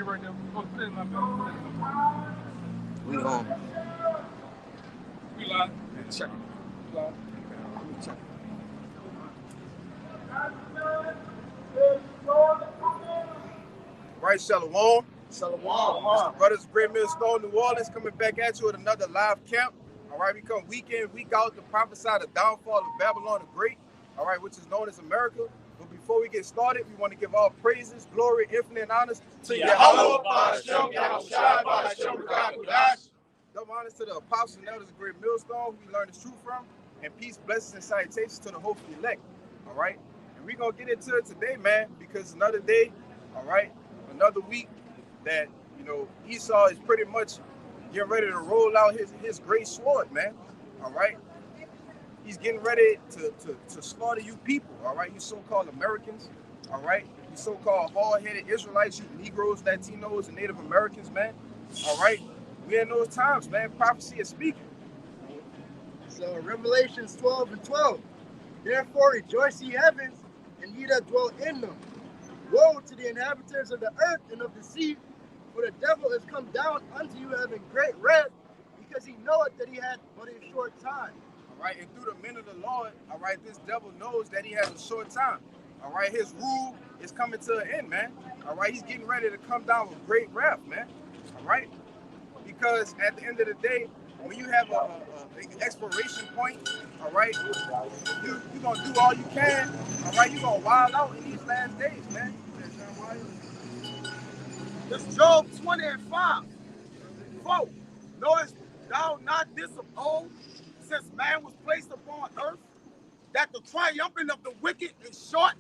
right there. We on. We live. Check. We live. Check. Right, Shalom. Shalom. Brothers, Great Millstone, New Orleans, coming back at you with another live camp. All right, we come week in, week out to prophesy the downfall of Babylon the Great, all right, which is known as America. But before we get started, we want to give all praises, glory, infinite honors to Yahweh. Double honors to the apostles and elders of Great Millstone, who we learn the truth from, and peace, blessings, and salutations to the hopeful elect. All right, and we're gonna get into it today, man, because another day, all right, another week that, you know, Esau is pretty much getting ready to roll out his great sword, man. All right. He's getting ready to slaughter you people, all right? You so-called Americans, all right? You so-called hard-headed Israelites, you Negroes, Latinos, and Native Americans, man. All right. We're in those times, man. Prophecy is speaking. So Revelations 12:12. Therefore rejoice ye heavens, and ye that dwell in them. Woe to the inhabitants of the earth and of the sea, for the devil is come down unto you having great wrath, because he knoweth that he had but a short time. All right, and through the men of the Lord, all right, this devil knows that he has a short time. All right, his rule is coming to an end, man. All right, he's getting ready to come down with great wrath, man. All right, because at the end of the day, when you have an expiration point, all right, you're going to do all you can, all right, you're going to wild out in these last days, man. It's Job 20:5. Quote, knowest thou not this of old, since man was placed upon earth, that the triumphing of the wicked is short,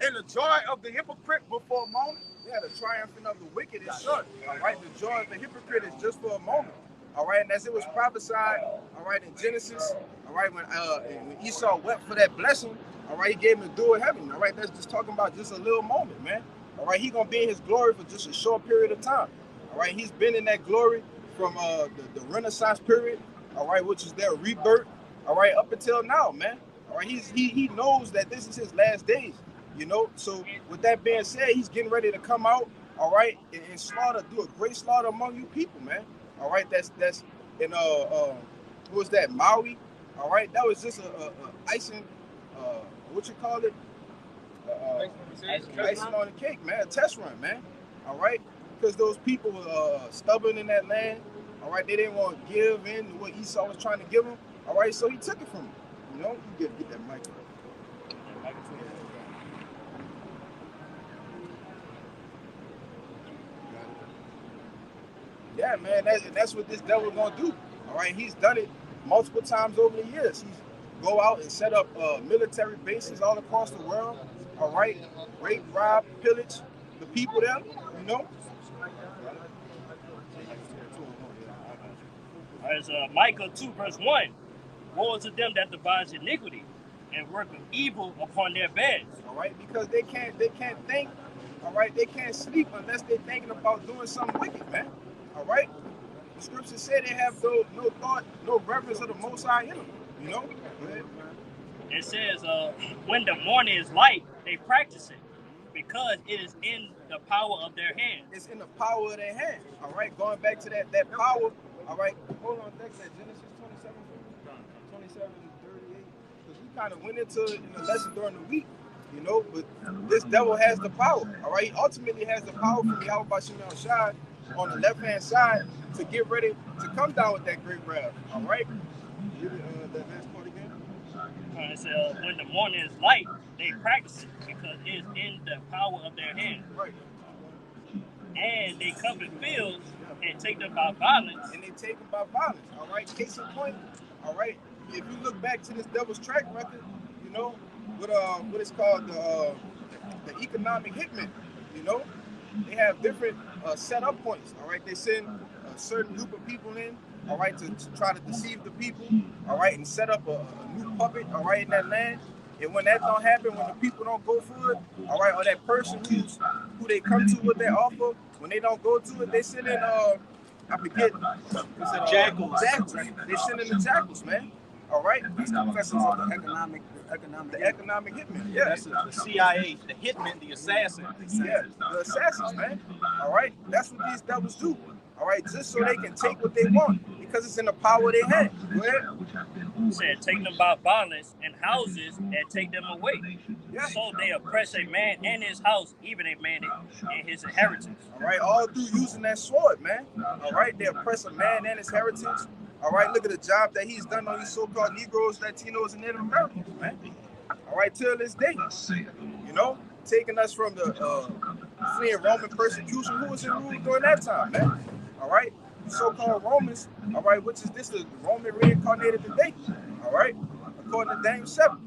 and the joy of the hypocrite before a moment? Yeah, the triumphing of the wicked is short, all right? The joy of the hypocrite is just for a moment, all right? And as it was prophesied, all right, in Genesis, all right, when Esau wept for that blessing, all right, he gave him the door of heaven, all right? That's just talking about just a little moment, man. All right, he's going to be in his glory for just a short period of time, all right? He's been in that glory from the Renaissance period, all right, which is their rebirth, all right, up until now, man. All right, he knows that this is his last days, you know. So with that being said, he's getting ready to come out, all right, and slaughter, do a great slaughter among you people, man. All right, that's in who was that, Maui? All right, that was just a icing, what you call it? Icing on the cake, man. A test run, man. All right, because those people were stubborn in that land. All right, they didn't want to give in to what Esau was trying to give them. All right, so he took it from him. You know, you get that mic. Yeah, man, that's what this devil gonna do. All right, he's done it multiple times over the years. He's go out and set up military bases all across the world. All right, rape, rob, pillage the people there. You know. As Micah 2:1, woe to them that devise iniquity and work of evil upon their beds. All right, because they can't think. All right, they can't sleep unless they're thinking about doing something wicked, man. All right, the scriptures say they have no thought, no reverence of the Most High in them. You know. It says, when the morning is light, they practice it, because it is in the power of their hand. It's in the power of their hand. All right, going back to that power. All right, hold on, that's that Genesis 27:38, because we kind of went into it in the lesson during the week, you know, but this devil has the power, all right? He ultimately has the power from Yahweh Bashim Shai on the left-hand side to get ready to come down with that great wrath, all right? Give it that last part again. It says, when the morning is light, they practice it, because it is in the power of their hand. Right. And they cover fields and take them by violence. And they take them by violence, all right? Case in point, all right? If you look back to this devil's track record, you know, what is called the economic hitmen, you know? They have different set-up points, all right? They send a certain group of people in, all right, to try to deceive the people, all right, and set up a new puppet, all right, in that land. And when that don't happen, when the people don't go for it, all right, or that person who they come to with their offer, when they don't go to it, they send in I forget, jackals. They send in the jackals, man. All right, These confessors of the economic hitmen. Yeah, that's the CIA, the hitmen, the assassins. Yeah, the assassins, man. All right, that's what these devils do. All right, just so they can take what they want because it's in the power of their hand. Go ahead. Said, take them by violence and houses and take them away. Yeah. So they oppress a man and his house, even a man and his inheritance. All right, all through using that sword, man. All right, they oppress a man and his heritage. All right, look at the job that he's done on these so-called Negroes, Latinos, and Native Americans, man. All right, till this day, you know, taking us from the fleeing Roman persecution. Who was in rule during that time, man? All right, so-called Romans. All right, which is this the Roman reincarnated today? All right, according to Daniel 7.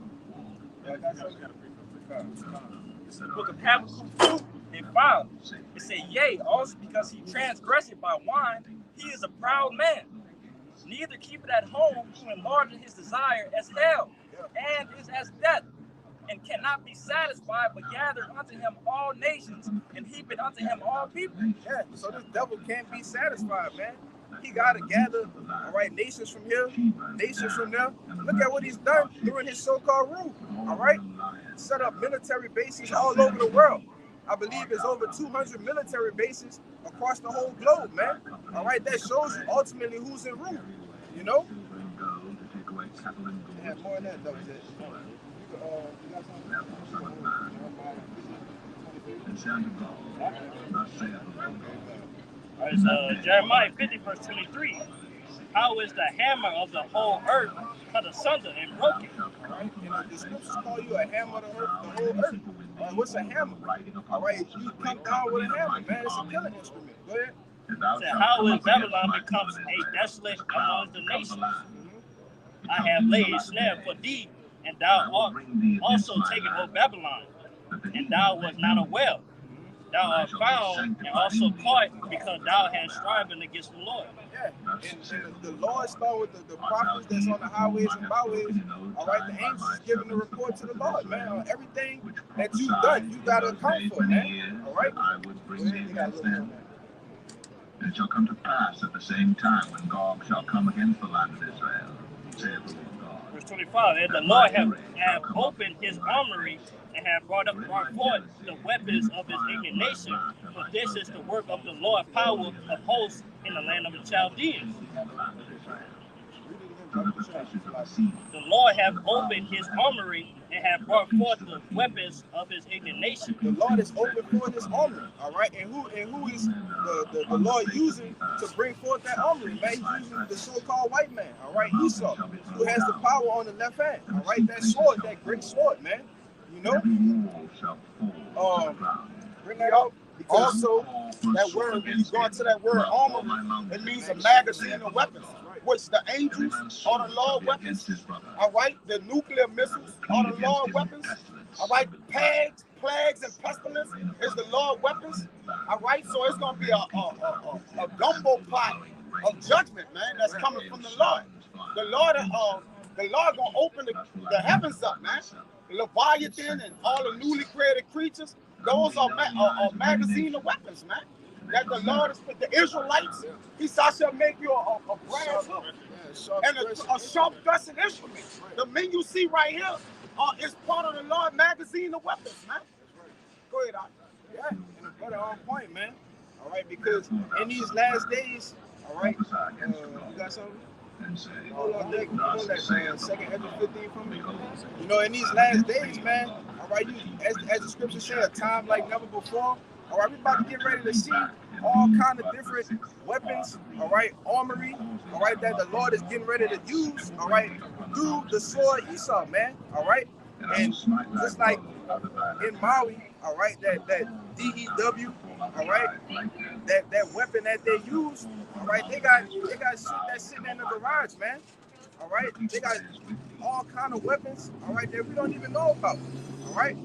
It's the book of Habakkuk 2 and 5. It said, yea, also because he transgressed by wine, he is a proud man. Neither keep it at home, who enlargeth his desire as hell, and is as death, and cannot be satisfied, but gather unto him all nations, and heap it unto him all people. Yeah, so this devil can't be satisfied, man. He got to gather, all right, nations from here, nations from there. Look at what he's done during his so-called rule, all right? Set up military bases all over the world. I believe there's over 200 military bases across the whole globe, man. All right, that shows you ultimately who's in rule, you know? Yeah, more than that, though. It's Jeremiah 50, verse 23. How is the hammer of the whole earth cut asunder and broken? Right? You know, the scriptures call you a hammer of the whole earth. What's a hammer? All right, you come down with a hammer, man. It's a killing instrument. Go ahead. Said, how is Babylon becomes a desolate among the nations? I have laid a snare for thee, and thou art also taken, O Babylon, and thou wast not aware. Thou art found and also caught because thou hast striven against the Lord. Yeah, and the Lord started with the prophets that's on the highways and byways. All right, the angels is giving the report to the Lord, man. On everything that you've done, you got to account for, man. All right? And it shall come to pass at the same time when Gog shall come against the land of Israel, saith the Lord God. Verse 25, and the Lord have opened his armory and have brought forth the weapons of his indignation, for this is the work of the Lord power of hosts in the land of the Chaldeans. The Lord have opened his armory and have brought forth the weapons of his indignation. The Lord is open for his armory, all right? And who is the Lord using to bring forth that armory, man? He's using the so-called white man, all right? Esau, who has the power on the left hand, all right? That sword, that great sword, man. You know? Bring that up. Also, that word, when you go into that word armor, it means a magazine of weapons, which the angels are the Lord weapons, all right? The nuclear missiles are the Lord weapons, all right? The plagues, and pestilence is the Lord weapons, all right? So it's going to be a gumbo pot of judgment, man, that's coming from the Lord. The Lord going to open the heavens up, man. The Leviathan and all the newly created creatures, those are magazine of weapons, man. That the Lord is the Israelites. He said, I shall make you a brass hook and a sharp thrusting instrument. The men you see right here is part of the Lord magazine of weapons, man. Go ahead, Doc. Yeah, and a brother on point, man. All right, because in these last days, all right, you got something? Hold on, Dick. Hold that second Ezra 15 for me. You know, in these last days, man, all right, as the scripture said, a time like never before. All right, we about to get ready to see all kind of different weapons, all right, armory, all right, that the Lord is getting ready to use, all right, through the sword Esau, man, all right, and just like in Maui, all right, that DEW, all right, that weapon that they use, all right, they got shit that's sitting in the garage, man, all right, they got all kind of weapons, all right, that we don't even know about, all right,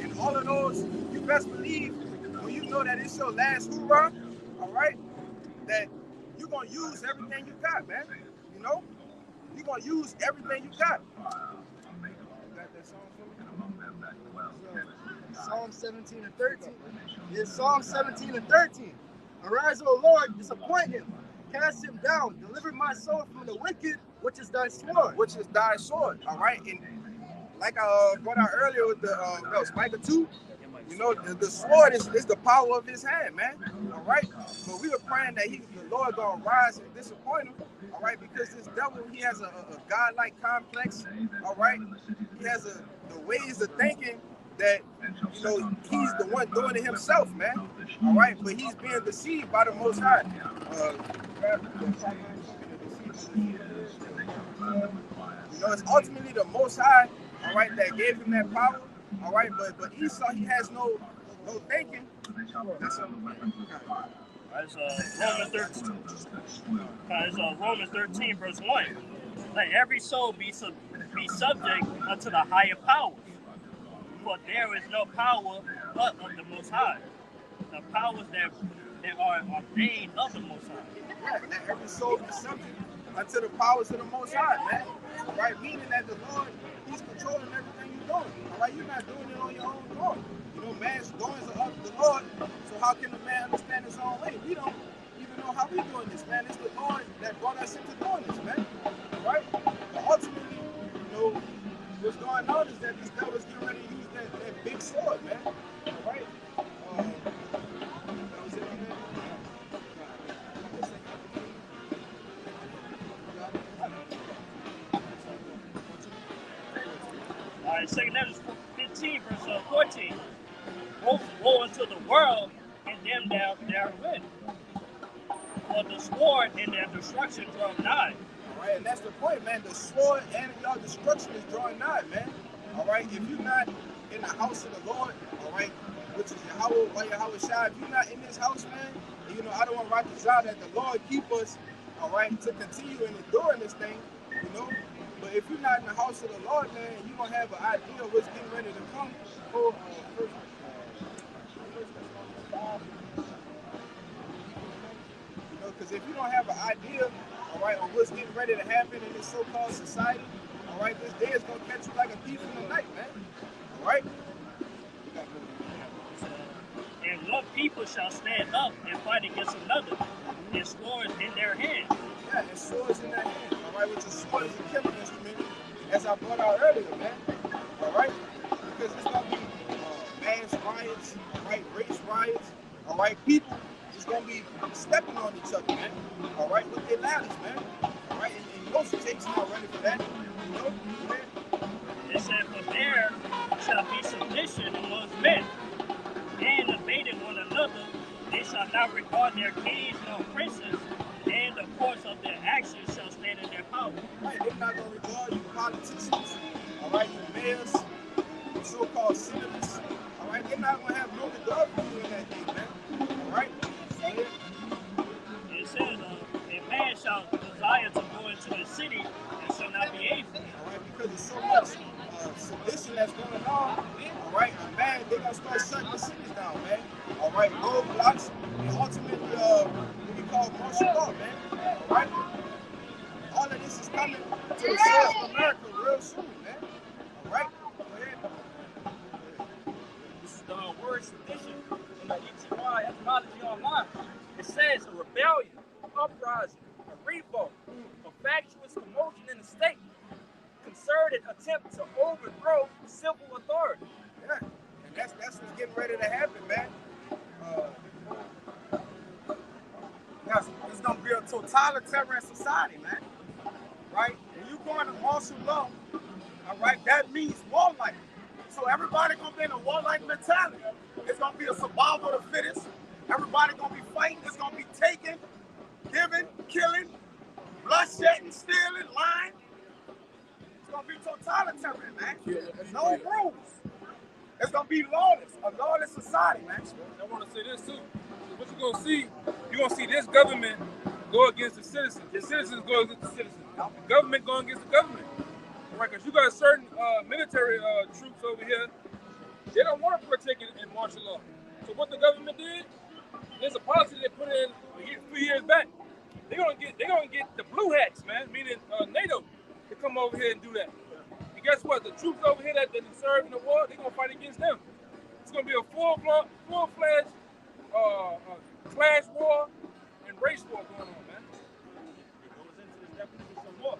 and all of those, you best believe, when you know that it's your last hoorah, all right, that you're going to use everything you got, man, you know, you're going to use everything you got. You got that song for me? Psalm 17 and 13. It's Psalm 17 and 13. Arise, O Lord, disappoint him. Cast him down. Deliver my soul from the wicked which is thy sword. which is thy sword. All right, and like I brought out earlier with the that was Micah 2. You know, the sword is the power of his hand, man. All right, but we were praying that the Lord gonna rise and disappoint him. All right, because this devil, he has a godlike complex. All right, he has the ways of thinking that, you know, he's the one doing it himself, man. All right, but he's being deceived by the Most High. You know, it's ultimately the Most High, all right, that gave him that power. All right, but Esau, he has no thinking. That's a, It's Romans 13, verse 1. Let every soul be subject unto the higher powers, for there is no power but of the Most High. The powers that are ordained of the Most High. yeah, let every soul be subject unto the powers of the Most High, man. All right, meaning that the Lord, he's controlling everything you're doing. All right, you're not doing it on your own accord. You know, man's doings are of the Lord, so how can a man understand his own way? We don't even know how we're doing this, man. It's the Lord that brought us into doing this, man. All right? But ultimately, you know, what's going on is that these devils getting ready to use that big sword, man. All right? That was it on there? All right, 2 Corinthians 15, verse 14. Woe unto the world and them that therewith, for the sword and their destruction draw nigh. All right, and that's the point, man. The sword and your destruction is drawing nigh, man. All right, if you're not in the house of the Lord, all right, which is Yahweh or Yahweh Shai, if you're not in this house, man, and, you know, I don't want to write this out that the Lord keep us, all right, to continue in enduring this thing, you know. But if you're not in the house of the Lord, man, you're going to have an idea of what's getting ready to come. You know, because if you don't have an idea, all right, on what's getting ready to happen in this so-called society, all right, this day is going to catch you like a thief in the night, man. All right? And one people shall stand up and fight against another, and swords in their hand. Yeah, and swords in their hand, all right, which is sword is a killing instrument, as I brought out earlier, man. All right? Because it's going to be mass riots, all right, race riots, all right, people is going to be stepping on each other, man. All right, with their ladders, man. All right, and most states not ready for that. You know, man. It said, for there shall be submission amongst men, and abating one another, they shall not regard their kings nor princes, and the course of their actions shall stand in their power. Right, they're not going to regard you politicians, all right, you mayors, you so-called senators, all right, they're not going to have no regard for you in that day, man. All right? It says, a man shall desire to go into the city and shall not be able. All right, because there's so much sedition that's going on, all right, and man, they're going to start shutting the cities down, man. All right, roadblocks, and ultimately, what we call martial law, man. All right? All of this is coming to the soil of America real soon, man. All right? Go ahead. This is the word sedition in the ETY etymology online. It says a rebellion, uprising, a revolt, a factious commotion in the state, concerted attempt to overthrow civil authority. Yeah, and that's what's getting ready to happen, man. Yes, it's gonna be a totalitarian society, man. Right? When you go into martial law, all right, that means warlike. So everybody gonna be in a warlike mentality. It's gonna be a survival of the fittest. Everybody gonna be fighting. It's gonna be taking, giving, killing, bloodshedding, stealing, lying. It's gonna be totalitarian, man. No rules. It's gonna be lawless, a lawless society, man. I want to say this too. What you're gonna see this government go against the citizens. The citizens go against the citizens. The government go against the government. Right? Because you got certain military troops over here. They don't want to partake in martial law. So what the government did? There's a policy they put in a few years back. They're gonna get the blue hats, man, meaning NATO, to come over here and do that. And guess what? The troops over here that serve in the war, they're gonna fight against them. It's gonna be a full-fledged class war and race war going on, man. It goes into this definition some more.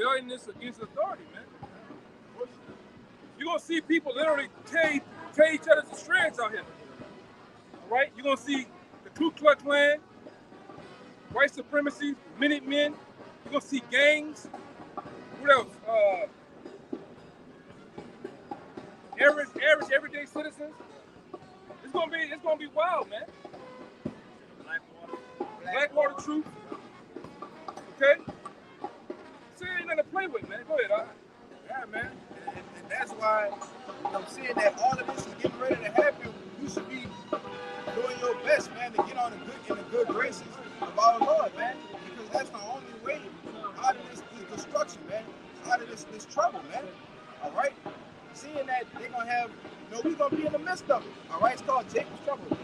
rebelliousness against authority, man. You're gonna see people literally tear each other to shreds out here. All right? You're gonna see the Ku Klux Klan, white supremacy, Minutemen. You're gonna see gangs. What else? Average, everyday citizens. It's gonna be wild, man. Blackwater Troop. Okay? See, ain't nothing to play with, man. Go ahead, Yeah, man. And that's why I'm seeing that all of this is getting ready to happen. You should be doing your best, man, to get on in the good graces of our Lord, man. Because that's the only way out of this destruction, man. Out of this trouble, man. All right? Seeing that they're going to have, we're going to be in the midst of it. All right? It's called Jacob's trouble.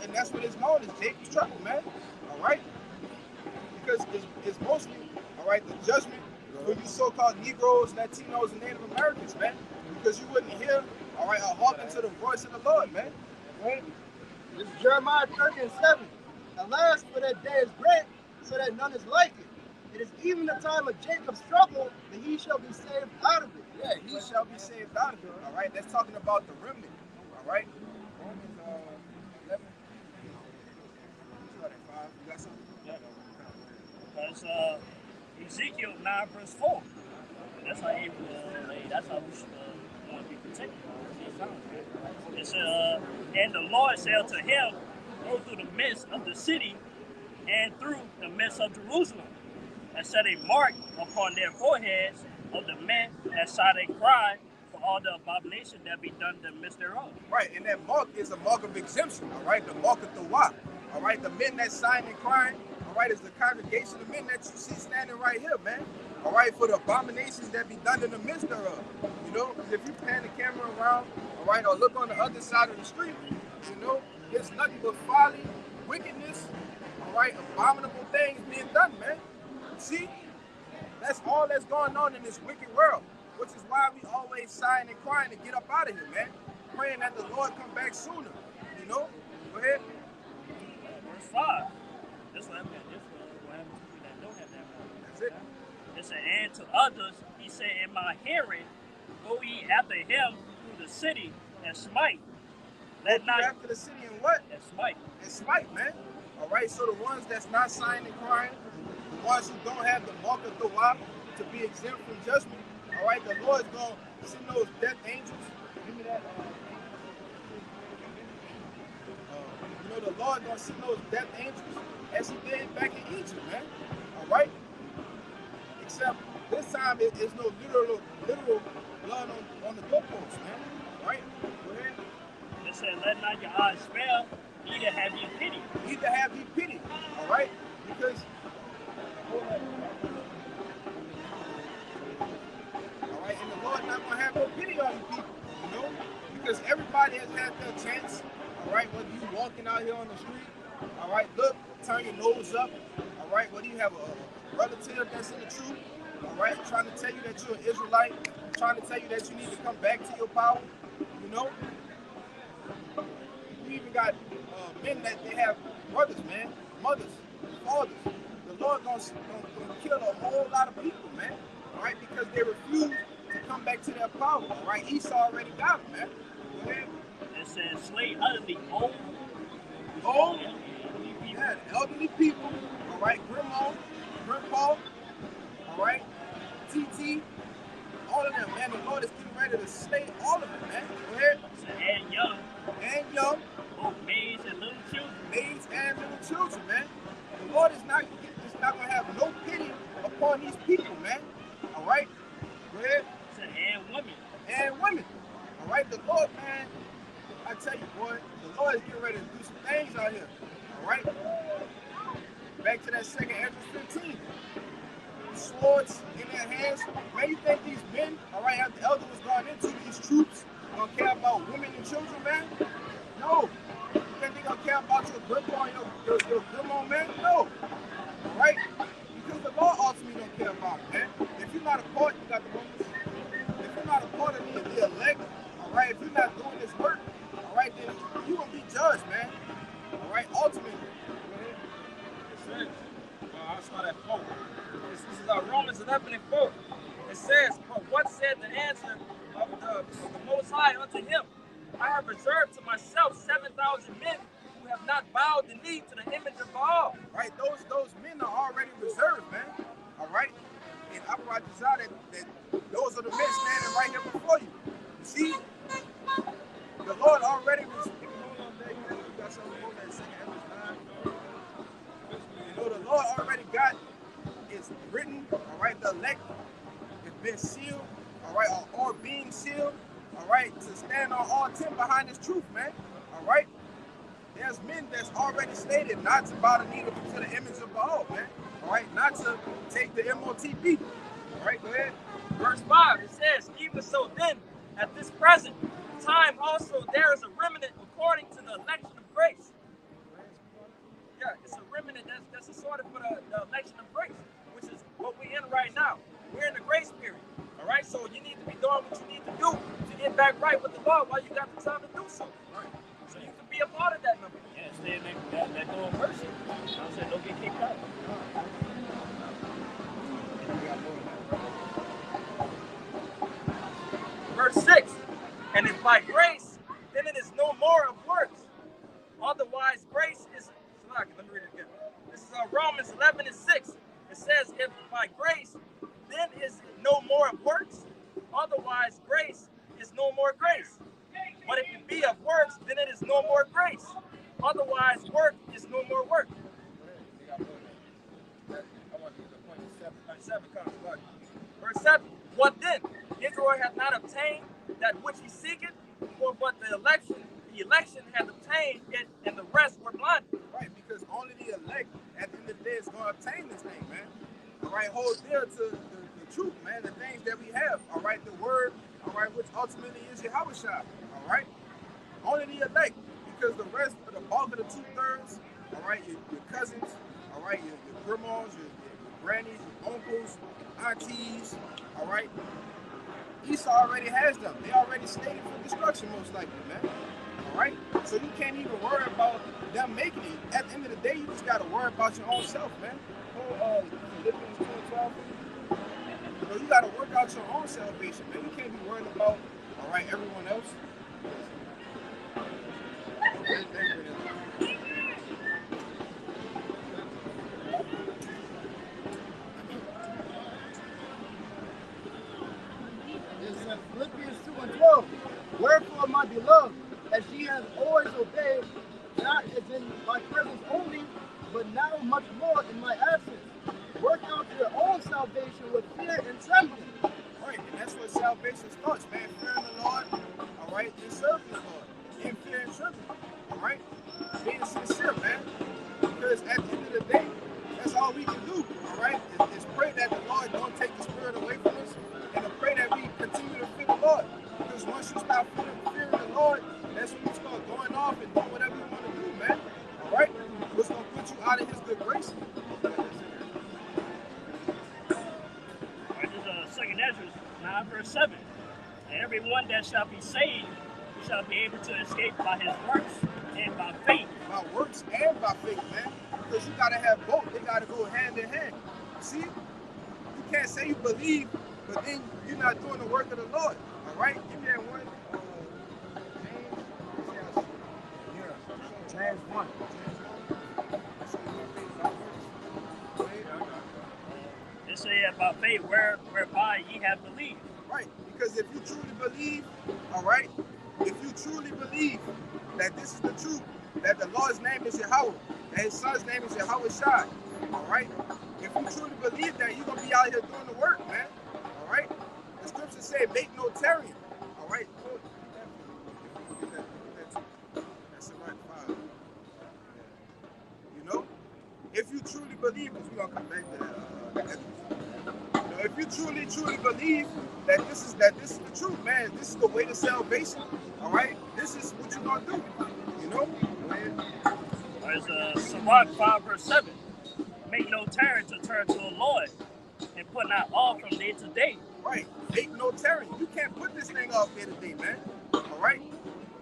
And that's what it's known as, Jacob's trouble, man. All right? Because it's mostly, all right, the judgment for you so-called Negroes, Latinos, and Native Americans, man. Because you wouldn't hear, all right, or hearken to the voice of the Lord, man. Right? This is Jeremiah 30:7. Alas, for that day is great, so that none is like it. It is even the time of Jacob's trouble, that he shall be saved out of it. Yeah, he shall be saved out of it. All right? That's talking about the remnant. All right? Romans 11. You got something? Because Ezekiel 9:4. That's how he that's how we should want to be protected. It said, and the Lord said to him, go through the midst of the city and through the midst of Jerusalem, and set a mark upon their foreheads of the men that sighed and cried for all the abomination that be done in the midst thereof. Right, and that mark is a mark of exemption, all right? The mark of the Wah. All right, the men that sighing and crying, all right, is the congregation of men that you see standing right here, man. All right, for the abominations that be done in the midst thereof. You know, because if you pan the camera around, all right, or look on the other side of the street, it's nothing but folly, wickedness, all right, abominable things being done, man. See, that's all that's going on in this wicked world, which is why we always sighing and crying to get up out of here, man. Praying that the Lord come back sooner, Go ahead. Verse 5. This what happens to people that don't have that mark. That's it. It said, and to others he said in my hearing, go ye after him through the city and smite. Let not after the city and what? And smite. And smite, man. All right, so the ones that's not sighing and crying, the ones who don't have the mark of the Wah to be exempt from judgment, all right, the Lord's going to send those death angels. Give me that. The Lord going to send those death angels as he did back in Egypt, man. All right? Except this time it's no literal blood on the doorpost, man. All right? Go ahead. It said, let not your eyes fail, neither have ye pity. Neither have ye pity. All right? Because all right, and the Lord not going to have no pity on you people, because everybody has had their chance. All right, whether you walking out here on the street, all right, look, turn your nose up, all right, whether you have a relative that's in the truth, all right, trying to tell you that you're an Israelite, trying to tell you that you need to come back to your power, You even got men that they have brothers, man, mothers, fathers. The Lord gonna kill a whole lot of people, man, all right, because they refuse to come back to their power, all right? Esau already got them, man. Go ahead. It says, slay utterly old, yeah, elderly people, all right, grandma, all right, TT, all of them, man. The Lord is getting ready to slay all of them, man. Go ahead. And young, both maids and little children, man. The Lord is not going to have no pity upon these people, man. All right, go ahead. And women, all right. The Lord, man. I tell you, boy, the Lord is getting ready to do some things out here. All right? Back to that second Ezra 15. Swords in their hands. Man, you think these men, all right, after the elder was going into these troops, gonna care about women and children, man? No. You think they gonna care about your grandpa and your grandma, man? No. All right? Because the Lord ultimately don't care about it, man. If you're not a part, you got the Romans. If you're not a part of the elect, all right, if you're not doing this work, all right, then you're going to be judged. us, man. All right, ultimately. It says, I'll start at 4. This is Romans 11 and 4. It says, but what said the answer of the Most High unto him? I have reserved to myself 7,000 men who have not bowed the knee to the image of Baal. Right, those men are already reserved, man. All right, and I brought this out that those are the men standing right here before you. You see, the Lord already was. You know, the Lord already got it's written. All right, the elect has been sealed. All right, or being sealed. All right, to stand on all 10 behind this truth, man. All right. There's men that's already stated not to bow the knee to the image of Baal, man. All right, not to take the MOTP. All right, go ahead. Verse 5, it says, even so then, at this present time also there is a remnant according to the election of grace. Yeah, it's a remnant that's assorted for the election of grace, which is what we're in right now. We're in the grace period. All right, so you need to be doing what you need to do to get back right with the Lord while you got the time to do so. Right. So you can be a part of that number. Yeah, stay in that door in person. I'm saying, don't get kicked out. Verse 6, and if by grace, then it is no more of works. Otherwise, grace is... Let me read it again. This is Romans 11 and 6. It says, if by grace, then is it no more of works. Otherwise, grace is no more grace. But if it be of works, then it is no more grace. Otherwise, work is no more work. Verse 7. What then? Israel hath not obtained that which he seeketh, for but the election hath obtained it, and the rest were blinded. Right, because only the elect at the end of the day is going to obtain this thing, man. All right, hold dear to the truth, man, the things that we have. All right, the word, all right, which ultimately is Yahushua. All right, only the elect, because the rest of the bulk of the 2/3, all right, your cousins, all right, your grandmas, your grannies, your uncles, aunties, all right. Esau already has them. They already slated for destruction, most likely, man. All right? So you can't even worry about them making it. At the end of the day, you just got to worry about your own self, man. Philippians 2:12. You know, you got to work out your own salvation, man. You can't be worried about, all right, everyone else. Philippians 2:12. Wherefore, my beloved, as ye have always obeyed, not as in my presence only, but now much more in my absence, work out your own salvation with fear and trembling. Right, and that's what salvation starts, man. Fearing the Lord, all right, and serving the Lord. In fear and trembling, all right? Being sincere, man. Because at the end of the day, that's all we can do, all right? Is pray that the Lord don't take the spirit away from us, and to pray that we continue to fear the Lord. Because once you stop fearing the Lord, that's when you start going off and doing whatever you want to do, man. All right? What's going to put you out of his good grace? This is 2nd Ezra 9 verse 7. And everyone that shall be saved shall be able to escape by his works and by faith. By works and by faith, man. Because you got to have both. They got to go hand in hand. See? You can't say you believe, but then you're not doing the work of the Lord. All right? Give me that one. James 1. They say about faith whereby ye have believed. Right, because if you truly believe, all right, if you truly believe that this is the truth, that the Lord's name is Yahweh, and his son's name is Yahushua, all right, if you truly believe that, you're going to be out here doing the work, man, all right? The scriptures say, make no tarrying, all right? That's the right 5. You know, if you truly believe, because we're going to come back to that, if you truly believe that this is the truth, man, this is the way to salvation, all right? This is what you're gonna do, you know? There's Sirach 5 verse 7. Make no tarry to turn to the Lord, and put not off from day to day. Right, make no tarry. You can't put this thing off day to day, man. All right?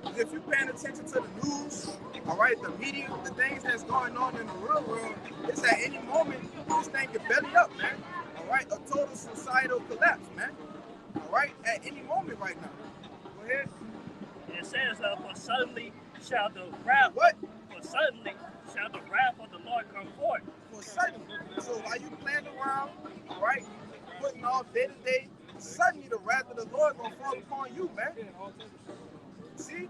If you're paying attention to the news, all right, the media, the things that's going on in the real world, it's at any moment this thing can belly up, man. All right, a total societal collapse, man. All right, at any moment right now. Go ahead. It says, for suddenly shall the wrath. What? For suddenly shall the wrath of the Lord come forth. For suddenly. So while you playing around, all right, putting off day to day, suddenly the wrath of the Lord gonna fall upon you, man. See?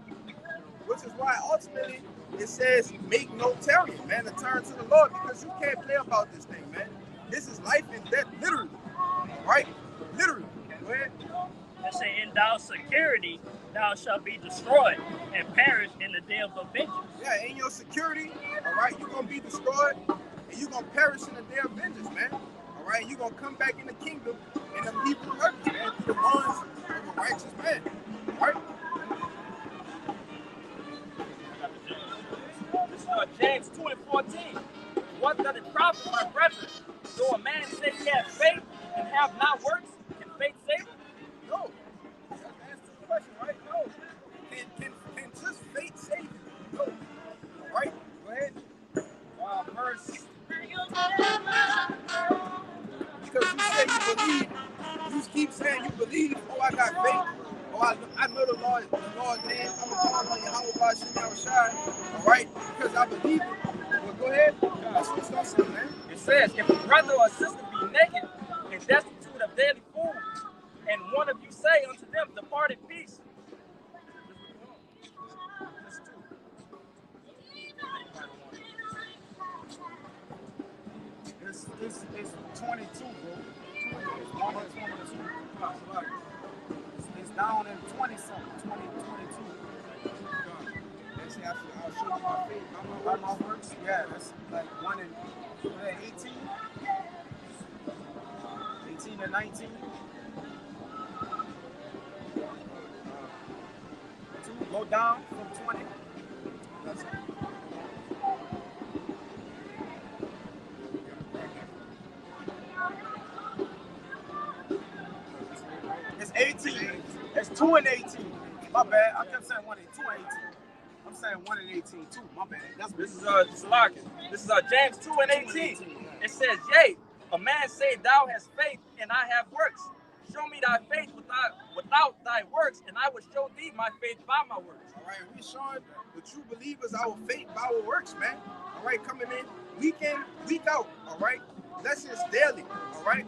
Which is why ultimately it says make no tarrying, man, to turn to the Lord, because you can't play about this thing, man. This is life and death, literally. All right? Literally. Go ahead. It say, in thy security thou shalt be destroyed and perish in the day of the vengeance. Yeah, in your security, all right, you're going to be destroyed and you're going to perish in the day of vengeance, man. All right, you're going to come back in the kingdom in the Hebrew purpose, man, through the ones of a righteous man. All right? This is James 2 and 14. What does it profit, my brethren? Though a man say he has faith and have not works, can faith save him? No. That's the question, right? No. Can just faith save you? No. All right? Go ahead. Verse. Because you say you believe, you keep saying you believe, oh, I got faith. Oh, I know the Lord name. I'm going to call on Yahweh by Shem Shai. All right? Because I believe it. Well, go ahead. That's what it's going to say, man. It says, if a brother or sister be naked and destitute of daily food, and one of you say unto them, depart in peace. It's 22, bro. It's 1 or 22. It's down in 20-something, 22. They say I'll show you my faith. By my works, yeah, that's like 1 and 18. 18 and 19. 2, go down from 20. That's it. It's 18. It's 2 and 18. My bad. I kept saying 1 and 2 and 18. I'm saying 1 and 18 too. My bad. This is James 2 and 18. It says, yea, a man say thou hast faith and I have works. Show me thy faith without thy works, and I will show thee my faith by my works. All right, we showing the true believers our faith by our works, man. All right, coming in week in, week out. All right, lessons daily. All right,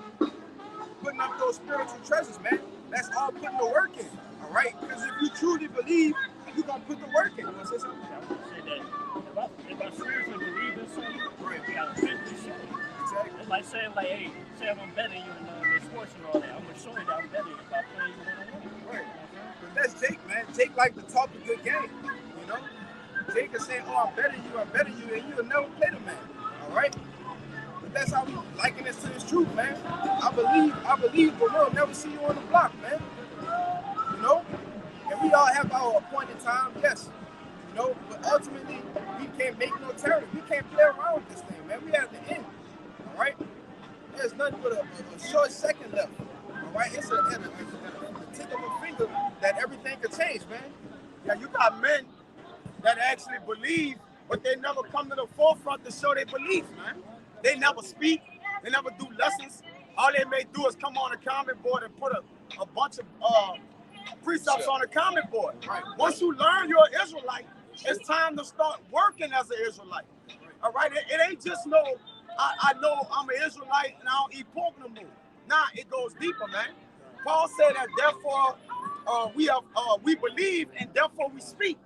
putting up those spiritual treasures, man. That's all putting the work in. All right, because if you truly believe, you're gonna put the work in. You wanna say something? I want to say that if I seriously believe in something, I gotta physically show it. Exactly. It's like saying, like, hey, say if I'm better than you in sports and all that, I'm gonna show you that I'm better if I play you one-on-one. Right. But that's Jake, man. Jake like to talk a good game. You know? Jake is saying, oh, I'm better than you, and you'll never play the man. All right? But that's how we liken this to this truth, man. I believe, but we'll never see you on the block, man. You know? And we all have our appointed time, yes. You know, but ultimately, we can't make no terror. We can't play around with this thing, man. We have to end. All right? There's nothing but a short second left. All right? It's a tick of a finger that everything could change, man. Yeah, you got men that actually believe, but they never come to the forefront to show their belief, man. They never speak. They never do lessons. All they may do is come on a comment board and put a bunch of precepts on a comment board. Right. Once you learn you're an Israelite, it's time to start working as an Israelite. All right? It ain't just I know I'm an Israelite and I don't eat pork no more. Nah, it goes deeper, man. Paul said that therefore we believe and therefore we speak.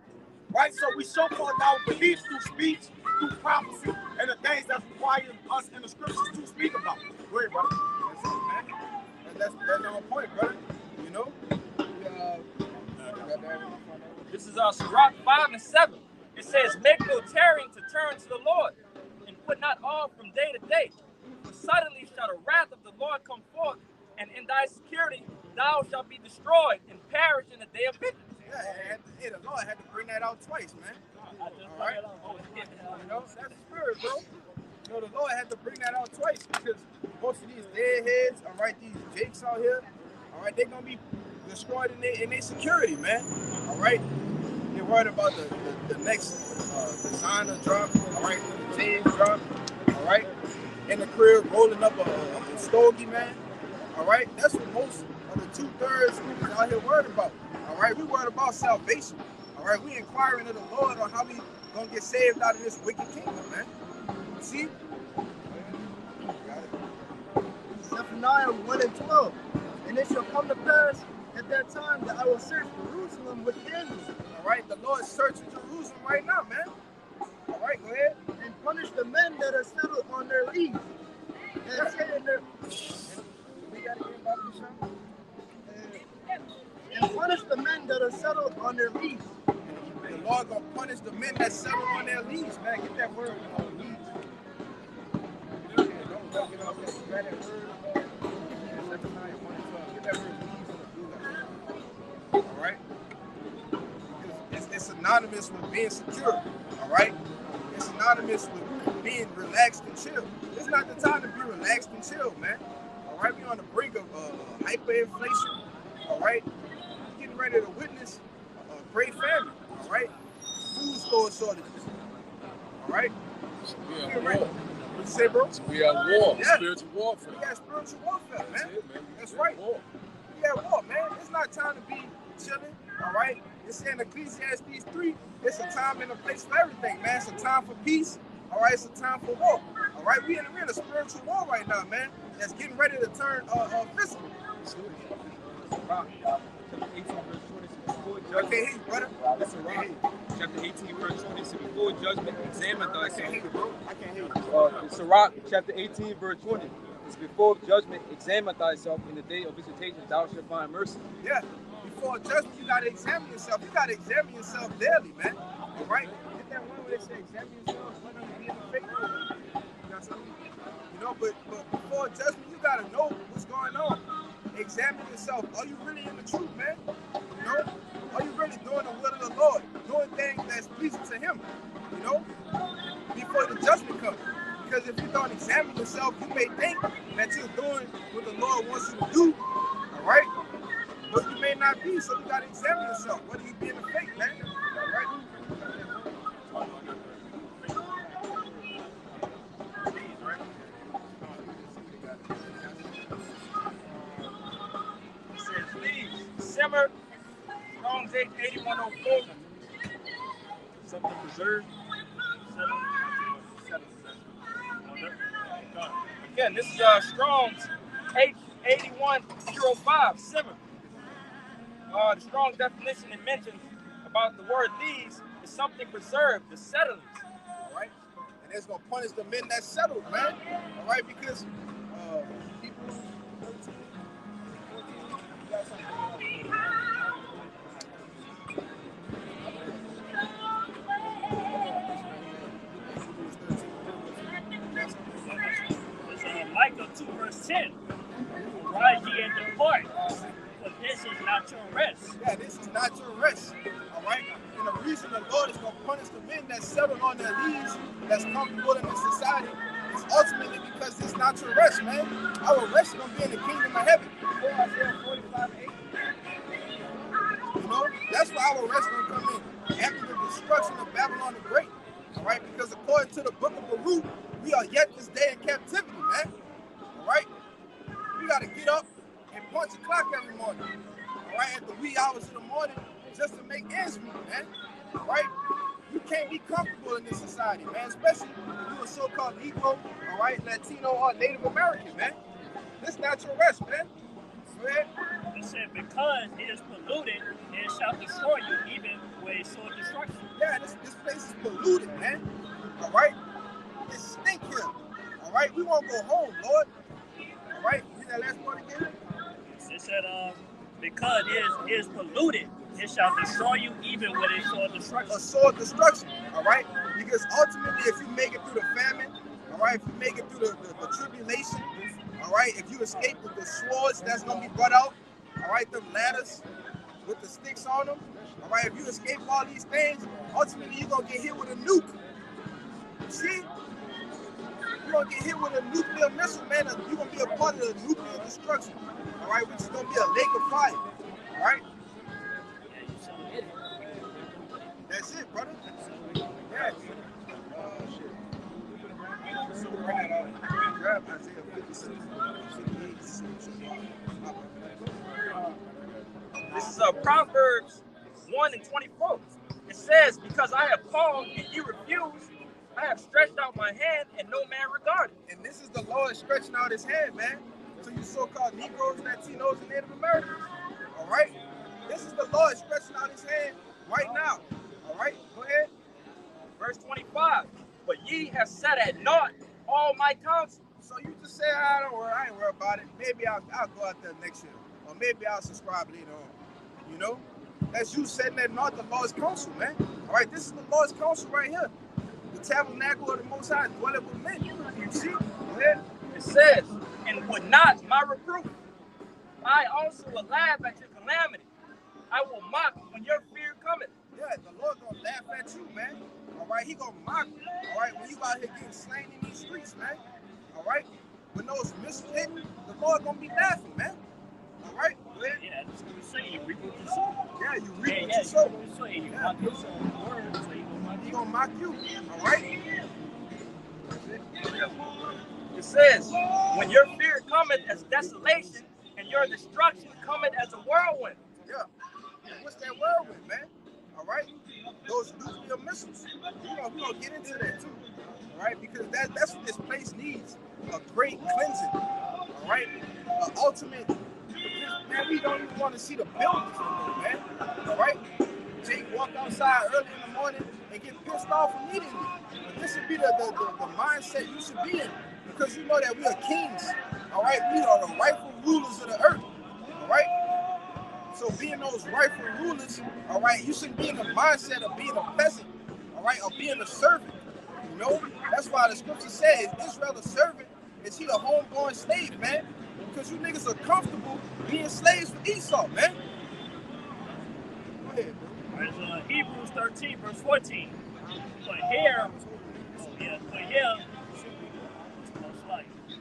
Right? So we show forth our beliefs through speech, through prophecy, and the things that require us in the scriptures to speak about. Go ahead, brother. That's it, man. And that's the whole point, brother. You know? This is Sirach 5 and 7. It says, make no tarrying to turn to the Lord, and put not off from day to day. For suddenly shall the wrath of the Lord come forth, and in thy security thou shalt be destroyed and perish in the day of vengeance. Yeah, the Lord had to bring that out twice, man. I just All right? You know, that's the spirit, bro. You know, the Lord had to bring that out twice because most of these deadheads, all right, these jakes out here, all right, they're going to be destroyed in their security, man. All right? Their ain't worried about the next designer drop, all right, the J's drop, all right, in the crib rolling up a stogie, man, all right. That's what most of the 2/3 is out here worried about, all right. We worried about salvation, all right. We inquiring of the Lord on how we gonna get saved out of this wicked kingdom, man. See? Zephaniah 1 and 12. And it shall come to pass at that time that I will search Jerusalem with candles. All right, the Lord is searching Jerusalem right now, man. All right, go ahead. And punish the men that are settled on their leaves. And say in their... We gotta get about this, huh? And punish the men that are settled on their leaves. The Lord gonna punish the men that settle on their leaves, man. Get that word on leaves. Don't get off that. You got that word. Zephaniah 1 and 12. Get that word leaves on the blue. All right? Because it's synonymous with being secure. All right? It's synonymous with being relaxed and chill. It's not the time to be relaxed and chill, man. All right? We're on the brink of hyperinflation. All right? Getting ready to witness a great famine. All right? Food store shortages. All right? We at war. What you say, bro? We at war. Yeah. Spiritual warfare. We got spiritual warfare, man. That's it, man. That's right. War. We at war, man. It's not time to be chilling, all right? It's in Ecclesiastes 3. It's a time and a place for everything, man. It's a time for peace, all right? It's a time for war, all right? We're in a spiritual war right now, man. That's getting ready to turn physical. I can't hear you, brother. Listen, Rock. Chapter 18, verse 20. So before judgment, examine thyself. I can't hear you, bro. I can't hear you. Sirach, chapter 18, verse 20. It's before judgment, examine thyself. In the day of visitation, thou shalt find mercy. Yeah. Before judgment, you got to examine yourself. You got to examine yourself daily, man. All right? Get that one where they say, examine yourself, whether you be in the faith. You got something? You know, but before judgment, you got to know what's going on. Examine yourself. Are you really in the truth, man? You know? Are you really doing the will of the Lord? Doing things that's pleasing to Him? You know? Before the judgment comes. Because if you don't examine yourself, you may think that you're doing what the Lord wants you to do. All right? But you may not be, so you got to examine yourself. Whether you be in the faith, man. All right? It says, leaves, simmer, Strong's 8104. Something preserved. Again, this is Strong's 8105, simmer. The Strong's definition it mentions about the word leaves is something preserved, the settlings. All right? And it's going to punish the men that settled, man. All right? Because people 13, 14, you got something. Micah 2 verse 10. Rise ye and depart, for this is not your rest. Yeah, this is not your rest. All right? And the reason the Lord is going to punish the men that settled on their leaves, that's comfortable in this society, is ultimately because it's not your rest, man. Our rest is going to be in the kingdom of heaven. Isaiah 45:8. You know, that's where our rest is going to come in. After the destruction of Babylon the Great. All right? Because according to the book of Baruch, we are yet this day in captivity, man. All right? We got to get up and punch a clock every morning. All right? At the wee hours of the morning just to make ends meet, man. All right? You can't be comfortable in this society, man. Especially you a so-called Negro, all right, Latino, or Native American, man. This not your rest, man. Go ahead. It said, because it is polluted, it shall destroy you, even where it saw destruction. Yeah, this place is polluted, man. All right? It stink here. All right? We won't go home, Lord. All right? Read that last part again. It said, because it is polluted, it shall destroy you, even when it saw destruction. A sword destruction, all right? Because ultimately, if you make it through the famine, all right, if you make it through the tribulation, all right, if you escape the swords that's going to be brought out, all right, them ladders with the sticks on them, all right, if you escape all these things, ultimately, you're going to get hit with a nuke. See? You're going to get hit with a nuclear missile, man. You're going to be a part of the nuclear destruction, all right, which is going to be a lake of fire, all right? Proverbs 1:24. It says, because I have called and you refused, I have stretched out my hand and no man regarded. And this is the Lord stretching out his hand, man, to you so-called Negroes, Latinos, and Native Americans. All right? This is the Lord stretching out his hand right now. All right? Go ahead. Verse 25. But ye have set at naught all my counsel. So you just say, I ain't worried about it. Maybe I'll go out there next year. Or maybe I'll subscribe later on. You know? That's you setting at naught the Lord's counsel, man. All right? This is the Lord's counsel right here. The tabernacle of the Most High dwelleth with men. You see? Go ahead. It says, and would not my reproof. I also will laugh at your calamity. I will mock when your fear cometh. Yeah, the Lord gonna laugh at you, man. All right, he gonna mock you. All right, when you out here getting slain in these streets, man. All right, when those missiles hit, the Lord gonna be laughing, man. All right, go ahead. Yeah, that's what we say. You reap what you sow. Yeah, you reap what Yeah, you sow. You mock your own words, so He gonna mock you. All right. It says, when your fear cometh as desolation, and your destruction cometh as a whirlwind. Yeah. What's that whirlwind, man? All right. Those nuclear missiles. We're gonna get into that too. All right, because that's what this place needs. A great cleansing. All right. An ultimate. Man, we don't even want to see the buildings no more, man. All right. Jake walk outside early in the morning and get pissed off immediately. But this should be the mindset you should be in. Because you know that we are kings, all right? We are the rightful rulers of the earth, all right? So being those rightful rulers, all right, you shouldn't be in the mindset of being a peasant, all right, or being a servant, you know? That's why the scripture says, Israel a servant, is he a homeborn slave, man? Because you niggas are comfortable being slaves for Esau, man. Go ahead, bro. All right, so Hebrews 13, verse 14. But here,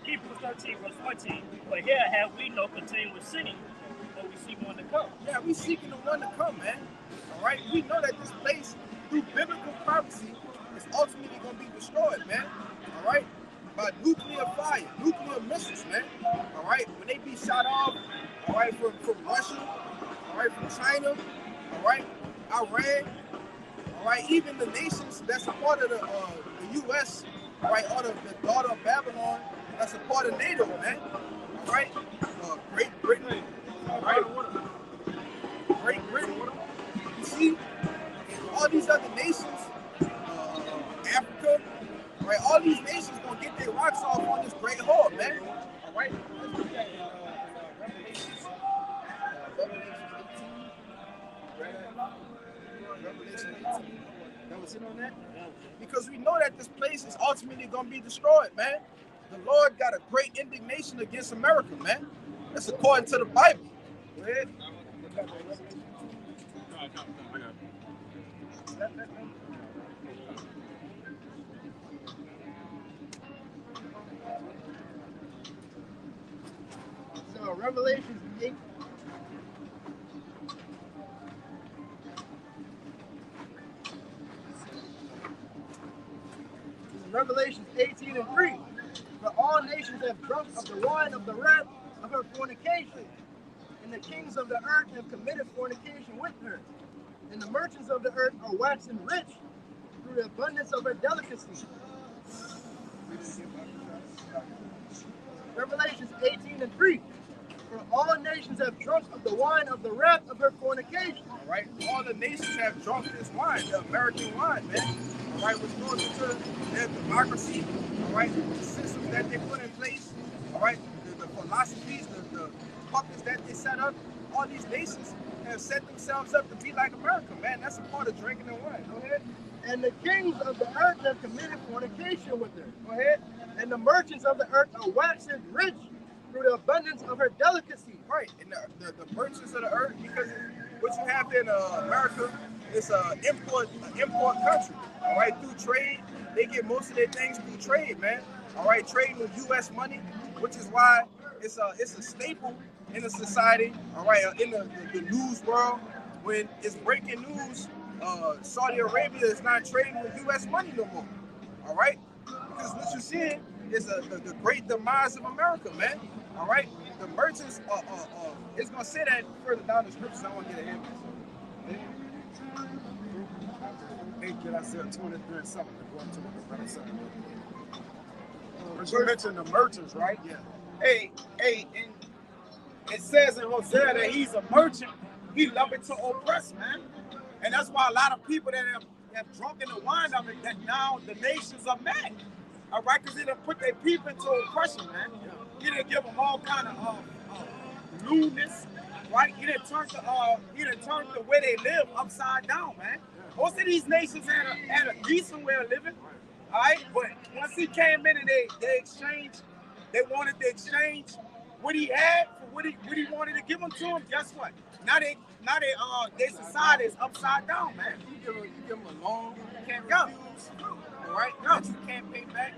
Hebrews 13, verse 14. But here have we no continuous sinning, but we seek one to come. Yeah, we seeking the one to come, man. All right? We know that this place, through biblical prophecy, is ultimately going to be destroyed, man. All right? By nuclear fire, nuclear missiles, man. All right? When they be shot off, all right, from Russia, all right, from China, all right, Iran, all right, even the nations that's a part of the U.S., all right, or the daughter of Babylon, that's a part of NATO, man. All right? Great Britain. All right? Great Britain. You see? All these other nations, Africa, all right? All these nations gonna get their rocks off on this great horde, man. All right? Let's look at Revelations. Revelation 18. That was in on that? Because we know that this place is ultimately gonna be destroyed, man. The Lord got a great indignation against America, man. That's according to the Bible. Go ahead. So Revelations 8. Revelations 18 and 3. For all nations have drunk of the wine of the wrath of her fornication, and the kings of the earth have committed fornication with her, and the merchants of the earth are waxing rich through the abundance of her delicacy. Revelations 18 and 3. For all nations have drunk of the wine of the wrath of her fornication. All right, all the nations have drunk this wine, the American wine, man. All right, which goes into their democracy, all right, the systems that they put in place, all right, the philosophies, the puppets that they set up. All these nations have set themselves up to be like America, man. That's a part of drinking the wine. Go ahead. And the kings of the earth have committed fornication with her. Go ahead. And the merchants of the earth are waxing rich through the abundance of her delicacy. Right, and the merchants of the earth, because what you have in America is an import country. All right, through trade, they get most of their things through trade, man. All right, trading with U.S. money, which is why it's a staple in the society. All right, in the news world, when it's breaking news, Saudi Arabia is not trading with U.S. money no more. All right, because what you're seeing is the great demise of America, man. All right, the merchants. It's gonna say that further down the scriptures. I want to get ahead of this. Hey, did I say 23 and 7? Going to what the brother said. You mentioned the merchants, right? Yeah. Hey, and it says in Hosea that he's a merchant. He loving to oppress, man. And that's why a lot of people that have drunk in the wine of it, that now the nations are mad. All right, because they done put their people into oppression, man. He didn't give them all kind of lewdness, right? He didn't turn the way they live upside down, man. Most of these nations had a decent way of living, all right? But once he came in and they exchanged, they wanted to exchange what he had for what he wanted to give them to him. Guess what? Now their society is upside down, man. You give them a loan, you can't Yeah. refuse, all right? That you can't pay back.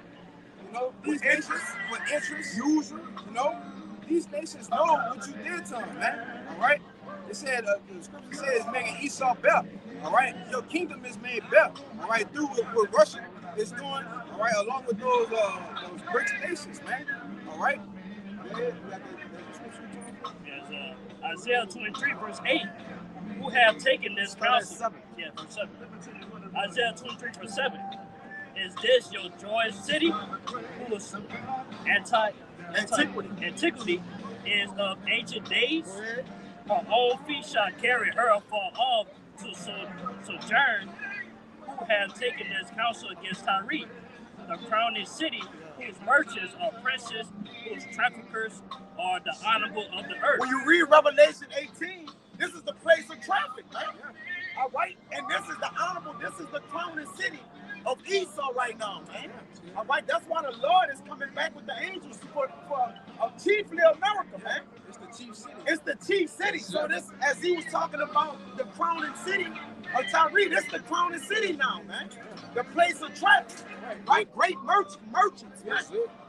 You know, these nations with interest, usually, you know, these nations know what you did to them, man. All right. It said the scripture says making Esau better. All right, your kingdom is made better. All right, through what Russia is doing. All right, along with those BRICS nations, man. All right. Yes, Isaiah 23 verse 8. Who have taken this counsel? Yeah, verse 7. Isaiah 23 verse 7. Is this your joyous city? Whose antiquity is of ancient days? Her old feet shall carry her afar off to sojourn. Who have taken this counsel against Tyre, the crowning city, whose merchants are princes, whose traffickers are the honorable of the earth. When you read Revelation 18, this is the place of traffic, man. All right? And this is the honorable, this is the crowning city of Esau right now, man. All right? That's why the Lord is coming back with the angels for chiefly America, man. It's the chief city. It's the chief city. So this, as he was talking about the crowning city of Tyre, this is the crowning city now, man. The place of traffic, right? Great merchants, man.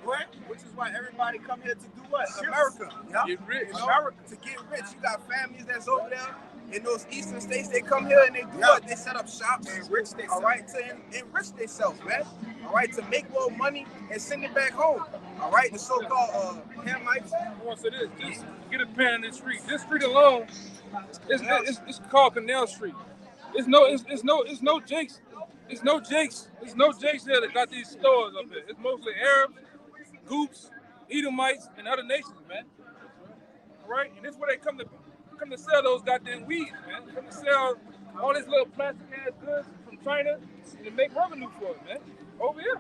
Right? Which is why everybody come here to do what? America. Yep. Get rich. You know, America. To get rich. You got families that's over there in those eastern states. They come here and they do what? They set up shops. Enrich themselves. All right, to enrich themselves, man. All right, to make more money and send it back home. All right, the so-called Hamites. I want to say this: just get a pen in this street. This street alone, it's called Canal Street. It's no Jakes. It's no Jakes here that got these stores up here. It's mostly Arabs, Goops, Edomites, and other nations, man. All right, and this is where they come to sell those goddamn weeds, man. They come to sell all this little plastic ass goods from China and to make revenue for it, man. Over here,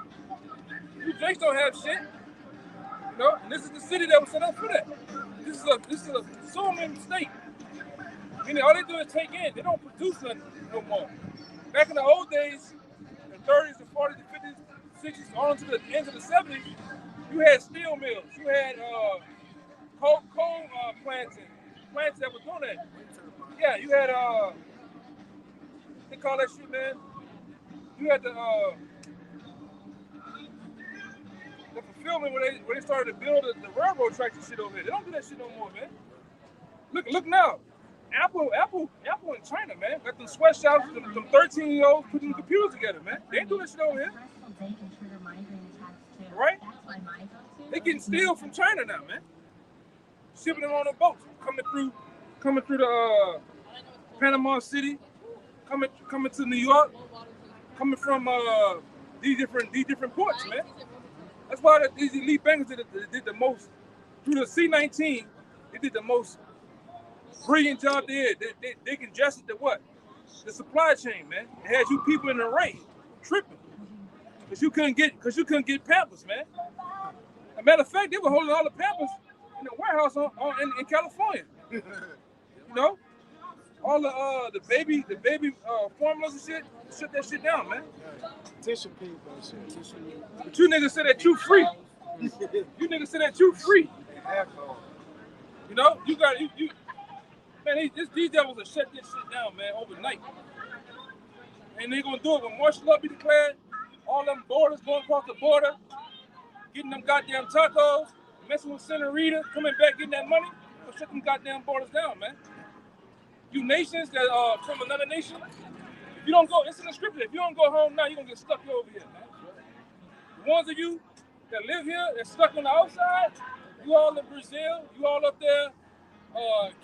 you Jakes don't have shit. You know, and this is the city that was set up for that. This is a consuming state. Meaning all they do is take in. They don't produce nothing no more. Back in the old days, the 30s, the 40s, the 50s, 60s, on to the end of the 70s, you had steel mills. You had coal plants and plants that were doing that. Yeah, you had they call that shit, man. You had the fulfillment where they started to build the railroad tracks and shit over here. They don't do that shit no more, man. Look now. Apple in China, man. Got them sweatshops, them 13-year-olds putting the computers together, man. They ain't doing that shit over here. Right? They getting steel from China now, man. Shipping them on the boats, coming through the Panama City, coming to New York, coming from these different ports, man. That's why these elite bankers did the most through the C-19. They did the most brilliant job they did. They congested the what? The supply chain, man. It had you people in the rain tripping because you couldn't get Pampers, man. As a matter of fact, they were holding all the Pampers in the warehouse in California. You know, all the baby formulas and shit. Shut that shit down, man. Tissue paper and shit. But you niggas said that you free. You niggas said that you free. You know, you man, these devils will shut this shit down, man, overnight. And they gonna do it when martial law be declared, all them borders going across the border, getting them goddamn tacos, messing with Senorita, coming back, getting that money, gonna shut them goddamn borders down, man. You nations that are from another nation, if you don't go, it's in the scripture, if you don't go home now, you're gonna get stuck over here, man. The ones of you that live here, that's stuck on the outside, You all in Brazil, you all up there,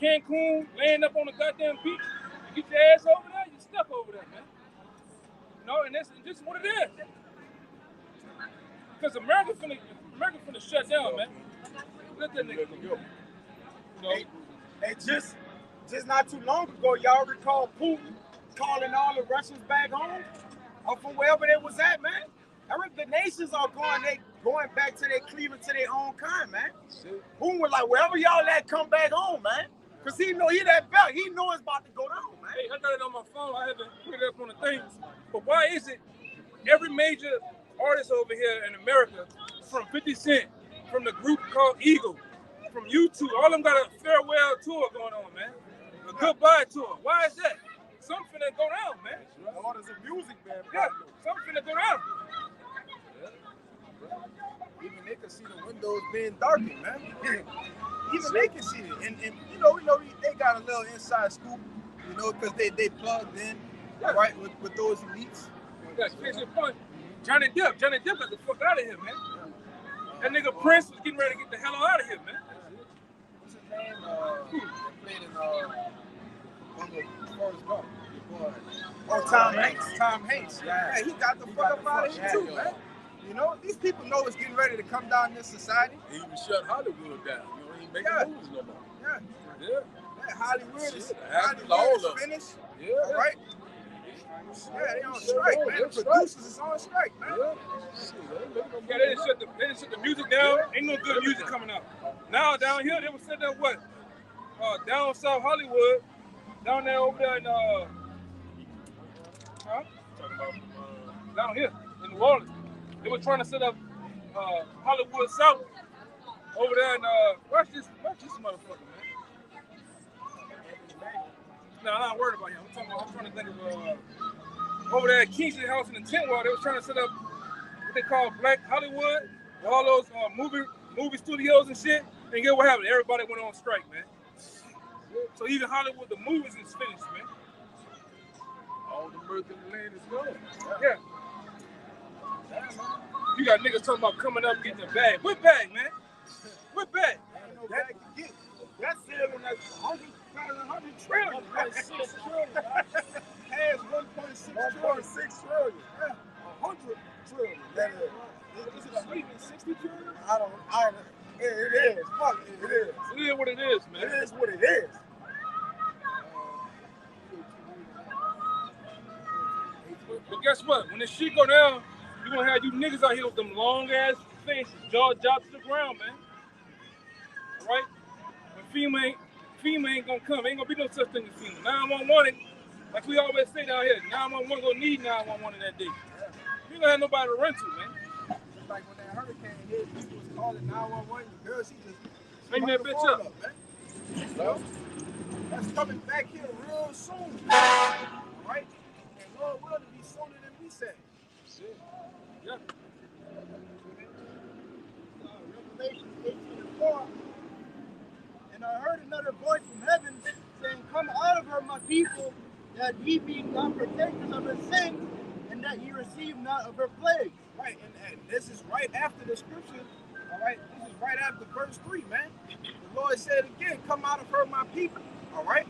Cancun, laying up on the goddamn beach. You get your ass over there, you stuck over there, man. You know, and this is what it is. Because America finna shut down, man. Let that nigga go. You know? Hey, just not too long ago, y'all recall Putin calling all the Russians back home or from wherever they was at, man. The nations are going back to their cleaving to their own kind, man. Putin was like, wherever y'all at, come back home, man. Because he know he that belt. He know it's about to go down, man. Hey, I got it on my phone. I haven't put it up on the things. But why is it every major artist over here in America, from 50 Cent, from the group called Eagle, from U2, all of them got a farewell tour going on, man. A goodbye tour. Why is that? Something finna go down, man. Orders of music, man. Yeah, something finna go down. Even they can see the windows being darkened, man. Even they can see it. And you know, they got a little inside scoop, you know, because they plugged in, right, with those elites. Yeah, case in point, Johnny Depp got the fuck out of here, man. That nigga Prince was getting ready to get the hell out of here, man. What's his name? Played in Forrest Gump. Oh, Tom Hanks. Tom Hanks. Yeah, he got the fuck up out of here too, man. You know, these people know it's getting ready to come down in this society. He even shut Hollywood down. You know, he ain't making movies no more. Yeah, Hollywood is finished. Yeah. All right. Yeah, they on strike, man. The producers is on strike, man. Yeah, they didn't shut the music down. Ain't no good music coming out. Now down here, they were setting up what? Down South Hollywood, down there over there in down here in New Orleans. They were trying to set up Hollywood South over there and watch this motherfucker, man. No, I'm not worried about him. I'm trying to think of over there at Kingsley House in the Tent Wall. They were trying to set up what they call Black Hollywood, with all those movie studios and shit. And get what happened? Everybody went on strike, man. So even Hollywood, the movies is finished, man. All the mirth in the land is gone. Yeah. You got niggas talking about coming up getting a bag. What bag, man? What bag? Ain't no bag to get. That's selling at 100 trillion. 1.6 trillion. Has 1.6 trillion. Yeah. 100 trillion. That is it even 60 trillion? I don't know. It is. Fuck it. It is. It is what it is, man. It is what it is. But guess what? When this shit go down, you're gonna have you niggas out here with them long ass faces, jaw dropped to the ground, man. Alright? When FEMA ain't gonna come, ain't gonna be no such thing as FEMA. 911, like we always say down here, 911 gonna need 911 in that day. You gonna have nobody to run to, man. Just like when that hurricane hit, people was calling 911. The girl, she just hang that bitch up, man. You know? That's coming back here real soon, right? And Lord will to be sooner than we say. Shit. Yeah. Revelation 18:4. And I heard another voice from heaven saying, "Come out of her, my people, that ye be not partakers of her sins, and that ye receive not of her plagues." Right, and this is right after the scripture. All right, this is right after verse 3, man. The Lord said again, "Come out of her, my people." All right,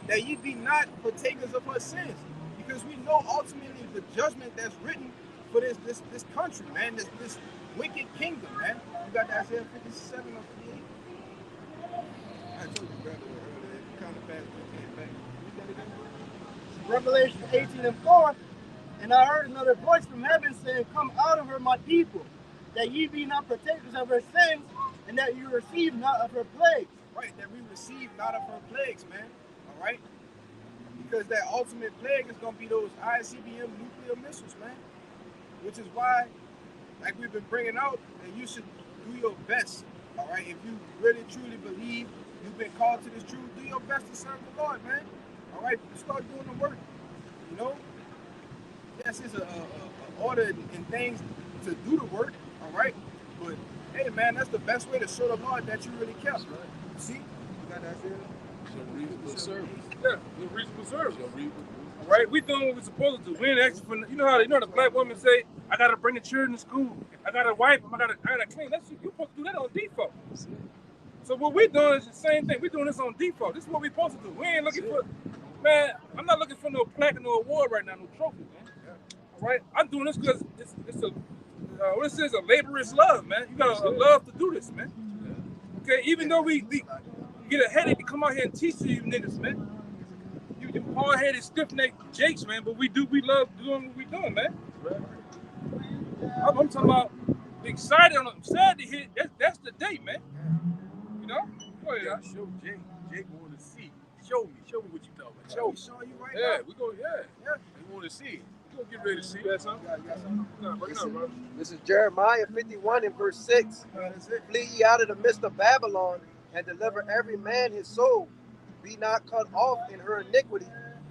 that ye be not partakers of her sins, because we know ultimately the judgment that's written for this country, man, this wicked kingdom, man. You got that Isaiah 57 or 58. I told you, brother, earlier. Kind of fast, but came back. You got it again? Revelation 18:4. And I heard another voice from heaven saying, "Come out of her, my people, that ye be not partakers of her sins, and that you receive not of her plagues." Right, that we receive not of her plagues, man. All right? Because that ultimate plague is going to be those ICBM nuclear missiles, man. Which is why, like we've been bringing out, that you should do your best. All right? If you really, truly believe you've been called to this truth, do your best to serve the Lord, man. All right? Start doing the work. You know? Yes, it's a order and things to do the work, all right? But, hey, man, that's the best way to show the Lord that you really care. Right. See? You got that there? Show reasonable service. Yeah, reasonable service. All right? We doing what we're supposed to do. We ain't asking for, you know how the black women say, "I got to bring the children to school. I got to wipe them. I got to clean." You're supposed to do that on default. So what we doing is the same thing. We doing this on default. This is what we supposed to do. We ain't looking for, man. I'm not looking for no plaque, no award right now, no trophy, man. All right, I'm doing this because it's a what this is a laborious love, man. You got a love to do this, man. Okay, even though we get a headache to come out here and teach you niggas, man. You hard-headed, stiff-necked jakes, man. But we love doing what we doing, man. I'm talking about excited. I'm sad to hit. That's the date, man. You know? Go ahead. Yeah, show Jake want to see. Show me what you talking about. Show you right now. Yeah, we go. Yeah. They want to see it. We gonna get ready to see it. This is Jeremiah 51 and verse 6. Flee ye out of the midst of Babylon, and deliver every man his soul. Be not cut off in her iniquity,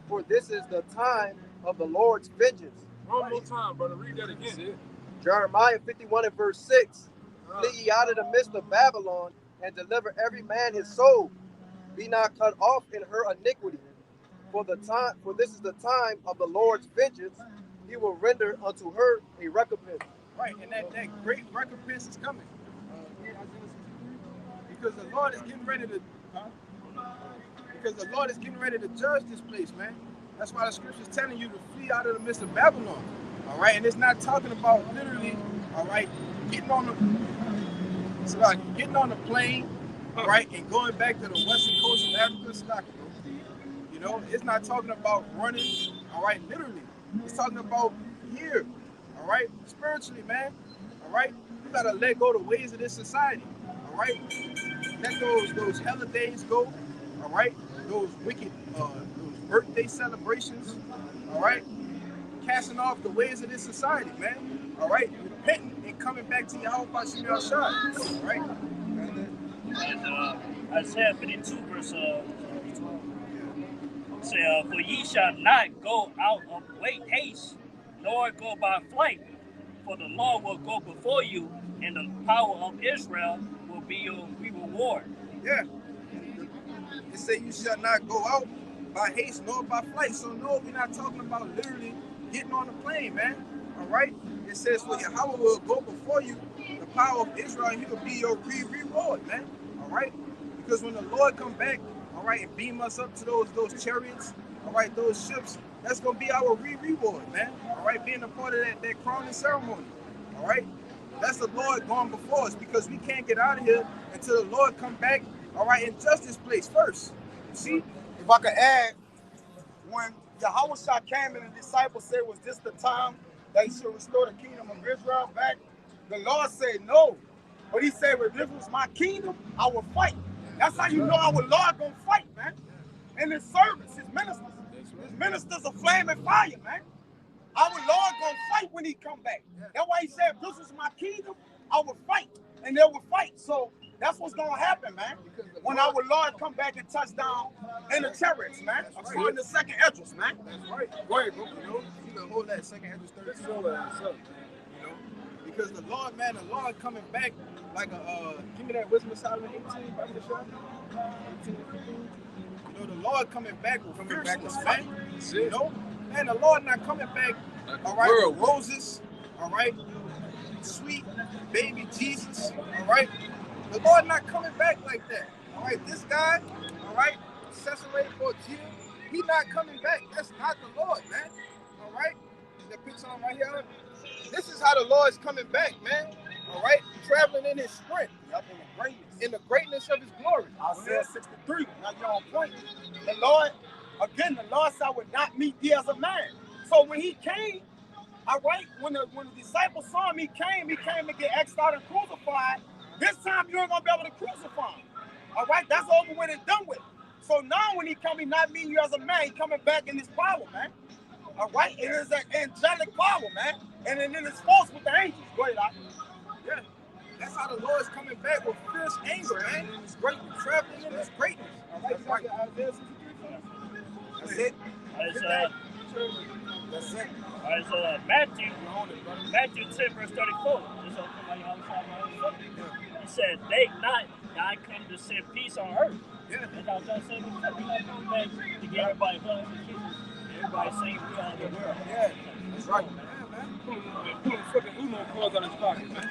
for this is the time of the Lord's vengeance. One more time, brother. Read that again. Jeremiah 51 and verse 6. Flee ye out of the midst of Babylon, and deliver every man his soul. Be not cut off in her iniquity. For this is the time of the Lord's vengeance. He will render unto her a recompense. Right, and that great recompense is coming. Because the Lord is getting ready to judge this place, man. That's why the scripture's telling you to flee out of the midst of Babylon. All right, and it's not talking about literally, all right, getting on the plane, all right, and going back to the western coast of Africa, you know, it's not talking about running, all right, literally. It's talking about here, all right, spiritually, man, all right. You gotta let go of the ways of this society, all right. Let those holidays go, all right. Those wicked, those birthday celebrations, all right. Casting off the ways of this society, man, all right. Repenting and coming back to Yahweh Shem Yahshua, all right. And Isaiah 52 verse 12 say, for ye shall not go out of haste, nor go by flight, for the Lord will go before you, and the power of Israel will be your reward. Yeah. It say you shall not go out by haste nor by flight. So no, we're not talking about literally getting on the plane, man. All right. It says for Yahweh will go before you, the power of Israel, and he will be your reward, man. All right. Because when the Lord come back, all right, and beam us up to those chariots, all right, those ships, that's gonna be our reward, man. All right, being a part of that crowning ceremony. All right. That's the Lord going before us, because we can't get out of here until the Lord come back, all right, and judge this place first. See? If I could add, when Yahweh came and the disciples said, was this the time that he should restore the kingdom of Israel back? The Lord said no. But he said, well, if this was my kingdom, I would fight. That's how you know our Lord gonna fight, man. And his servants, his ministers are flaming fire, man. Our Lord gonna fight when he come back. That's why he said, if this was my kingdom, I would fight. And they would fight. So that's what's gonna happen, man. When our Lord come back and touch down in the chariots, man. On the second address, man. That's right. Go ahead, bro. You know, you can hold that second address 13. You know, because the Lord, man, the Lord coming back like a give me that Wisdom of Solomon 18, by the shot. 18 to 15. You know, the Lord coming back with fierceness, man. You know, man, the Lord not coming back, all right, with roses, all right, sweet baby Jesus, all right. The Lord not coming back like that. All right, this guy, all right, Cesare Borgia, he not coming back. That's not the Lord, man. All right, the picture on right here. This is how the Lord's coming back, man. All right, traveling in his strength, in the greatness of his glory. Isaiah 63. Now you're on point. The Lord said, I would not meet thee as a man. So when he came, all right, when the disciples saw him, he came to get X'd out and crucified. This time you ain't gonna be able to crucify him. All right, that's over with and done with. So now when he come, he not meeting you as a man, he coming back in his power, man. All right, it is an angelic power, man, and then it's force with the angels. Go ahead, yeah. That's how the Lord's coming back with fierce anger, man. It's great, traveling in his greatness. All right, that's it. That's it. All right, so Matthew 10 verse 34. He said, "They not, I come to send peace on earth." Yeah. And I was just saying, we're not coming back to get everybody blessed and kisses. Everybody saying we are the world. Yeah, that's right. Pulling fucking Uno cards out of his pocket, man.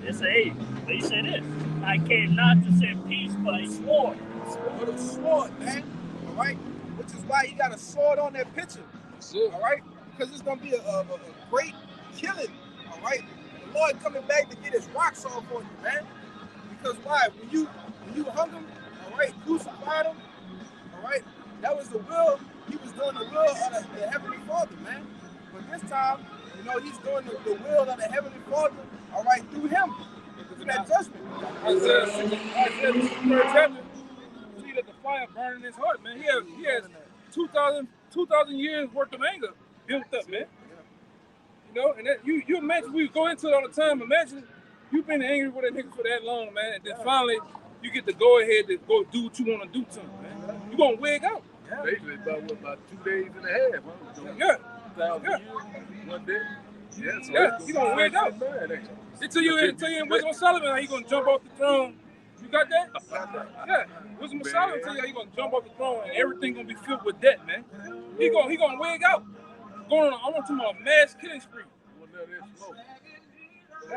They say, but he said this. I came not to send peace, but a sword. With a sword, man. All right? Which is why he got a sword on that picture. All right? Because it's going to be a great killing. All right? The Lord coming back to get his rocks off on you, man. Because why? When you hung him, all right, crucified him, all right, that was the will. He was doing the will of the Heavenly Father, man. But this time, you know, he's doing the will of the Heavenly Father, all right, through him, through that judgment. Isaiah 63rd chapter, see that the fire burning in his heart, man. He has 2,000 years worth of anger built up, man. You know, and that, you imagine, we go into it all the time, imagine you've been angry with that nigga for that long, man, and then finally you get to go ahead to go do what you want to do to him, man. You gonna wig out. Basically, about 2 days and a half. Yeah. 1,000 years, 1 day. You gonna wig out. Until you in Wisdom of Solomon, he gonna jump off the throne. You got that? Yeah. Wisdom of Solomon tell you how he gonna jump off the throne and everything gonna be filled with debt, man. He gonna wig out. Going on, I want to a mass killing spree.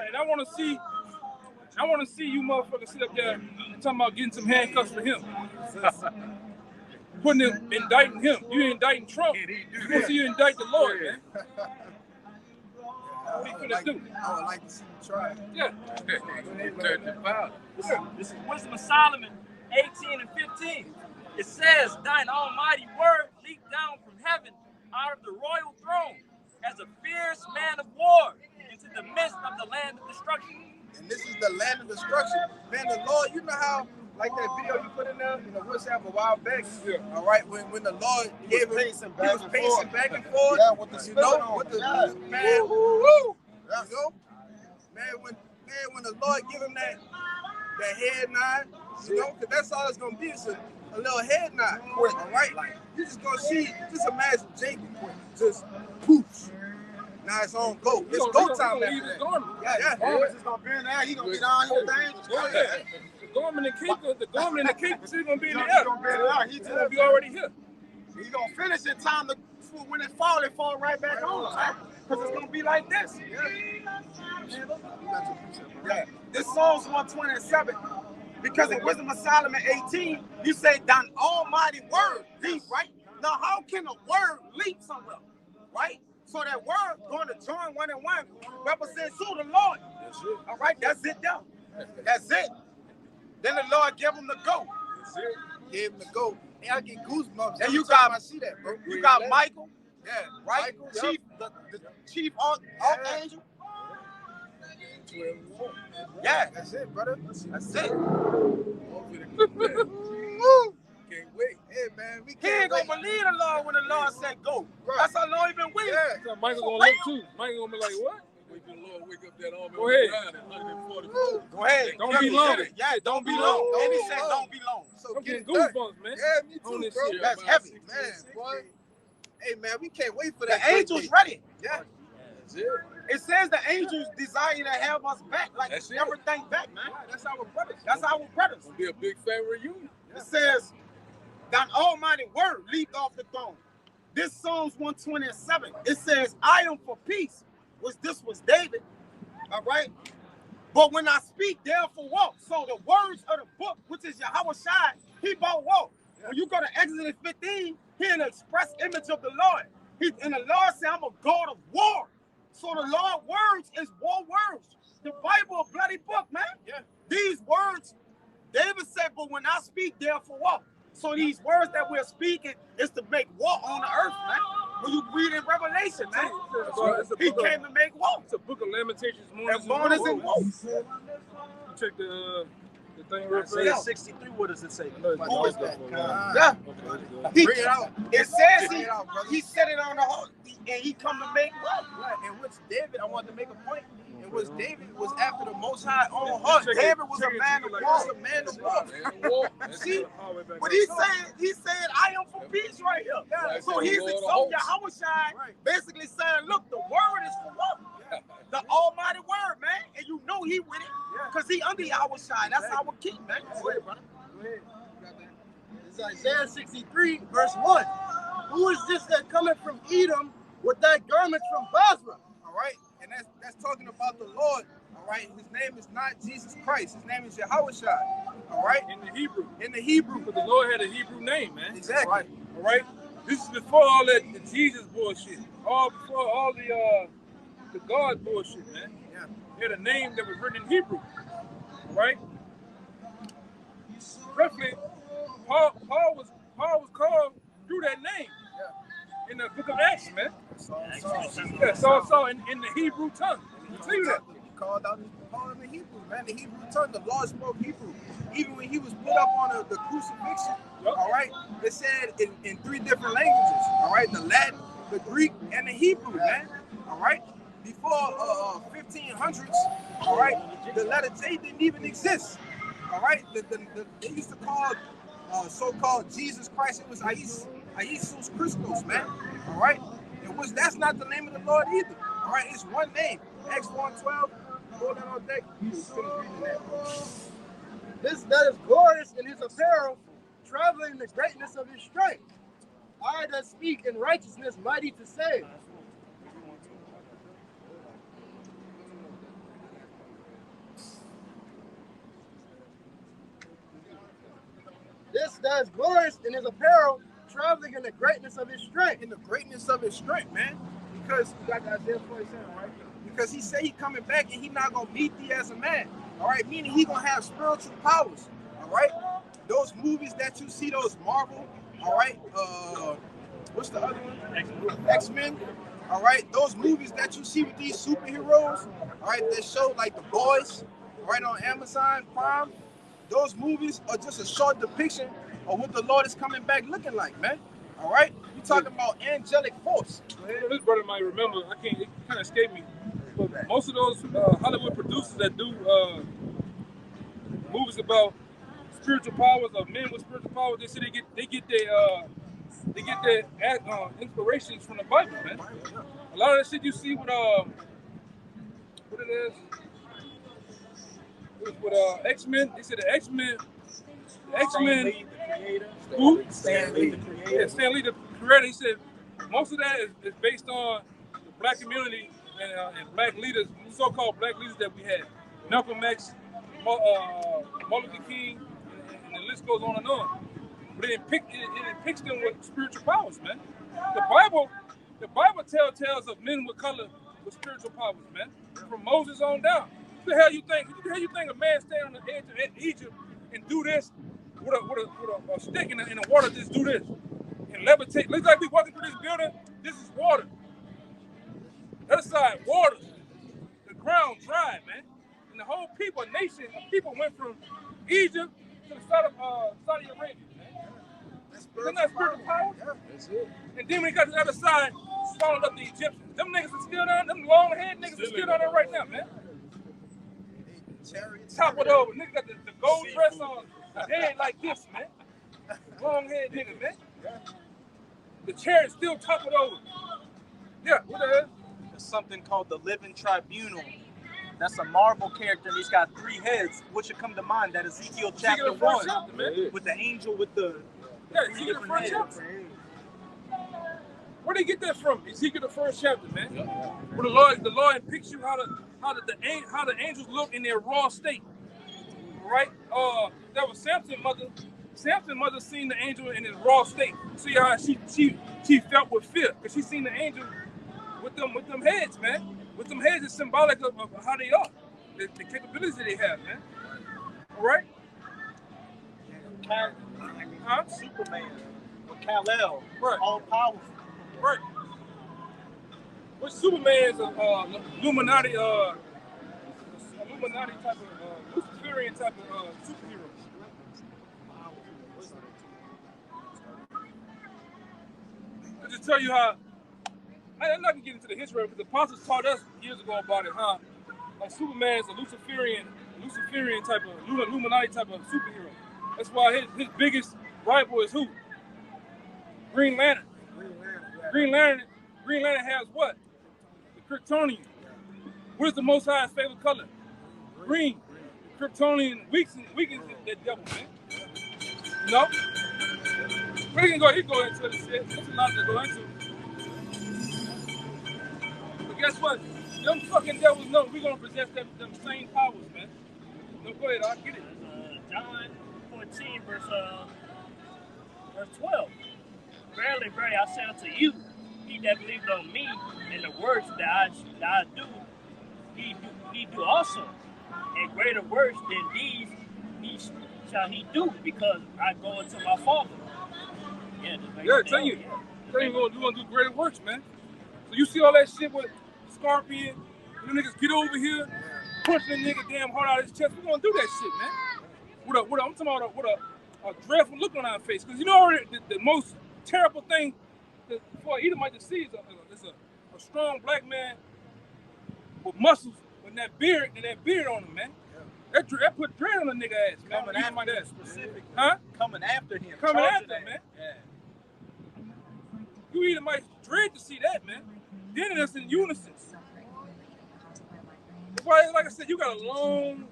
And I want to see you motherfuckers sit up there and talking about getting some handcuffs for him. Putting him, indicting him. You indicting Trump. You want to see you indict the Lord, man. What you gonna do? I would like to see you try. Yeah. This is Wisdom of Solomon 18 and 15. It says, thine almighty word leaped down from heaven out of the royal throne as a fierce man of war into the midst of the land of destruction. And this is the land of destruction. Man, the Lord, you know how, like that video you put in there, you know, WhatsApp a while back, all right, when the Lord gave him, he was pacing back and forth. Yeah, with the spirit on. With the, man, Yes. you know, when the Lord give him that head nod, you know, because that's all it's going to be, is a little head nod, all right? You just going to see, just imagine Jacob just poof. Now it's on go. It's go time after that. Yeah. Garments is gonna be in there. He gonna be down here dangerous. The garment and the cape is gonna be in the He's air. gonna be in there. He's gonna be already here. He gonna finish in time to when it fall right back on. Because it's gonna be like this. Yeah. This Psalms 127. Because in Wisdom of Solomon 18, you say, "Thine almighty word leap," right? Now, how can a word leap somewhere, right? So that word going to John 1 and 1 represents who? The Lord. All right, that's it though. That's it. Then the Lord gave him the go. That's it. Gave him the go. Hey, I get goosebumps. And you got, I see that, bro. You got Michael. Yeah. Right? Michael, Chief, the chief archangel. Yeah. That's it, brother. That's it. Can't wait. Hey, man, we He can't ain't gonna believe the Lord when the Lord said go. Right. That's how long he been waiting. Yeah. So Michael gonna look too. Michael gonna be like, what? Wait till the Lord wake up that army. Go ahead. At 144. Go ahead. Don't be long. Yeah, don't be long. And he said don't be long. So I'm get getting it done. goosebumps, man. Yeah, me On too, this bro. shit. That's heavy. Man, boy. Hey, man, we can't wait for The that. angels ready. Yeah. That's it. It says the angels desire to have us back, like That's it. everything back, man. That's our brothers. That's our brothers. It's gonna be a big fan reunion. It says, thine almighty word leaped off the throne. This Psalms 127, it says, I am for peace, which this was David, all right? But when I speak, therefore walk. So the words of the book, which is Yahweh Shai, he both walk. When you go to Exodus 15, he an express image of the Lord. And the Lord said, I'm a God of war. So the Lord words is war words. The Bible, a bloody book, man. Yeah. These words, David said, but when I speak, therefore walk. So these words that we're speaking is to make war on the earth, man. When you read in Revelation, man, he came to make war. It's a book of Lamentations, And mourners and woes. Check the thing real quick. Isaiah 63, what does it say? Who is that? Yeah. He, Bring it out. it says Bring it out, brother. he said it on the whole, and he come to make war. Right. And which David, I wanted to make a point. And which David was after the Most High own heart. David was a man of war. He was a man of war. See, but he said, I am for peace right here. Yeah. So he's exalting Yahweh Shai, basically saying, look, the word is for war. The almighty word, man. And you know he with it. Because he under Yahweh Shai. That's our king, man. Go ahead, brother. Go ahead. It's Isaiah 63, verse 1. Who is this that cometh from Edom with thy garments from Basra? All right. And that's talking about the Lord right? His name is not Jesus Christ. His name is Yahushua. All right? In the Hebrew. In the Hebrew. Because the Lord had a Hebrew name, man. Exactly. Right. All right? This is before all that the Jesus bullshit. All before all the God bullshit, man. Yeah. He had a name that was written in Hebrew. All right? Roughly, Paul was called through that name. Yeah. In the book of Acts, man. Saul in the Hebrew tongue. I'll tell you that. He called out in the Hebrew, man. The Hebrew tongue. The Lord spoke Hebrew. Even when he was put up on the crucifixion, all right, it said in 3 different languages, all right, the Latin, the Greek, and the Hebrew, man. All right. Before 1500s, all right, the letter J didn't even exist. All right. They used to call so-called Jesus Christ. It was Jesus Christos, man. All right. That's not the name of the Lord either. All right, it's one name. Acts 1:12. Hold that on deck. Finish reading that. This that is glorious in his apparel, traveling in the greatness of his strength. I that speak in righteousness, mighty to save. This that is glorious in his apparel, traveling in the greatness of his strength. In the greatness of his strength, man. Because you got Isaiah 47, right? Because he said he coming back and he not gonna meet thee as a man. All right, meaning he gonna have spiritual powers. All right, those movies that you see, those Marvel. All right, what's the other one? X-Men. All right, those movies that you see with these superheroes. All right, that show like The Boys, right on Amazon Prime. Those movies are just a short depiction of what the Lord is coming back looking like, man. All right, we talking about angelic force. This brother might remember. It kind of escaped me. But most of those Hollywood producers that do movies about spiritual powers or men with spiritual powers, they say they get their inspirations from the Bible, man. A lot of that shit you see with what it is with X-Men. They said the X-Men. Who? Stan Lee, the creator. Yeah, Stan Lee, the creator. He said most of that is based on the black community and black leaders, so-called black leaders that we had. Malcolm X, Martin Luther King, and the list goes on and on. But it depicts them with spiritual powers, man. The Bible tells tales of men with color with spiritual powers, man. From Moses on down. What the hell you think a man stand on the edge of Egypt and do this with a stick in the water, just do this and levitate? Looks like we walking through this building. This is water. The other side, water. The ground dry, man. And the whole nation of people went from Egypt to the side of Saudi Arabia, man. Isn't that spiritual power? Yeah, that's it. And then when he got to the other side, swallowed up the Egyptians. Them niggas are still down. Them long-haired niggas are still down there right now, man. Toppled over. Nigga got the gold dress on, head like this, man. Long-haired nigga, man. The chair is still toppled over. Yeah, what the hell? There's something called the Living Tribunal. That's a Marvel character, and he's got 3 heads. What should come to mind? That Ezekiel chapter 1 with the angel with the Ezekiel the first chapter. Where they get that from? Ezekiel the first chapter, man. Where the Lord depicts you how the angels look in their raw state. Right? That was Samson's mother. Samson's mother seen the angel in his raw state. See how she felt with fear because she seen the angel with them heads, man. With them heads is symbolic of how they are, the capabilities that they have, man. All right? Superman or Kal-El, right? All powerful, right? Which Superman is Illuminati type of Luciferian type of superhero. I just tell you how. I'm not gonna get into the history because the apostles taught us years ago about it, huh? Like Superman is a Luciferian type of Illuminati type of superhero. That's why his biggest rival is who? Green Lantern. Green Lantern has what? The Kryptonian. What is the Most High's favorite color? Green. Kryptonian weakens that devil, man. You know? But he can go into this shit. There's a lot to go into. But guess what? them fucking devils know we gonna possess them same powers, man. No, go ahead, I'll get it. John 14, verse 12. Verily, verily, I say unto you, he that believeth on me, and the works that I do, he do also. And greater works than these shall he do, because I go unto my Father. Yeah, tell you we're gonna do greater works, man. So you see all that shit with Scorpion, and the niggas get over here, punching the nigga damn hard out of his chest. We're gonna do that shit, man. I'm talking about with a dreadful look on our face, because you know already the most terrible thing for either might see is a strong black man with muscles with that beard on him, man. That put dread on the nigga ass, man. Coming after him specifically. Huh? Coming after him. Coming after him, man. Yeah. You either might dread to see that, man. Then it's in unison. That's why, like I said, you got a long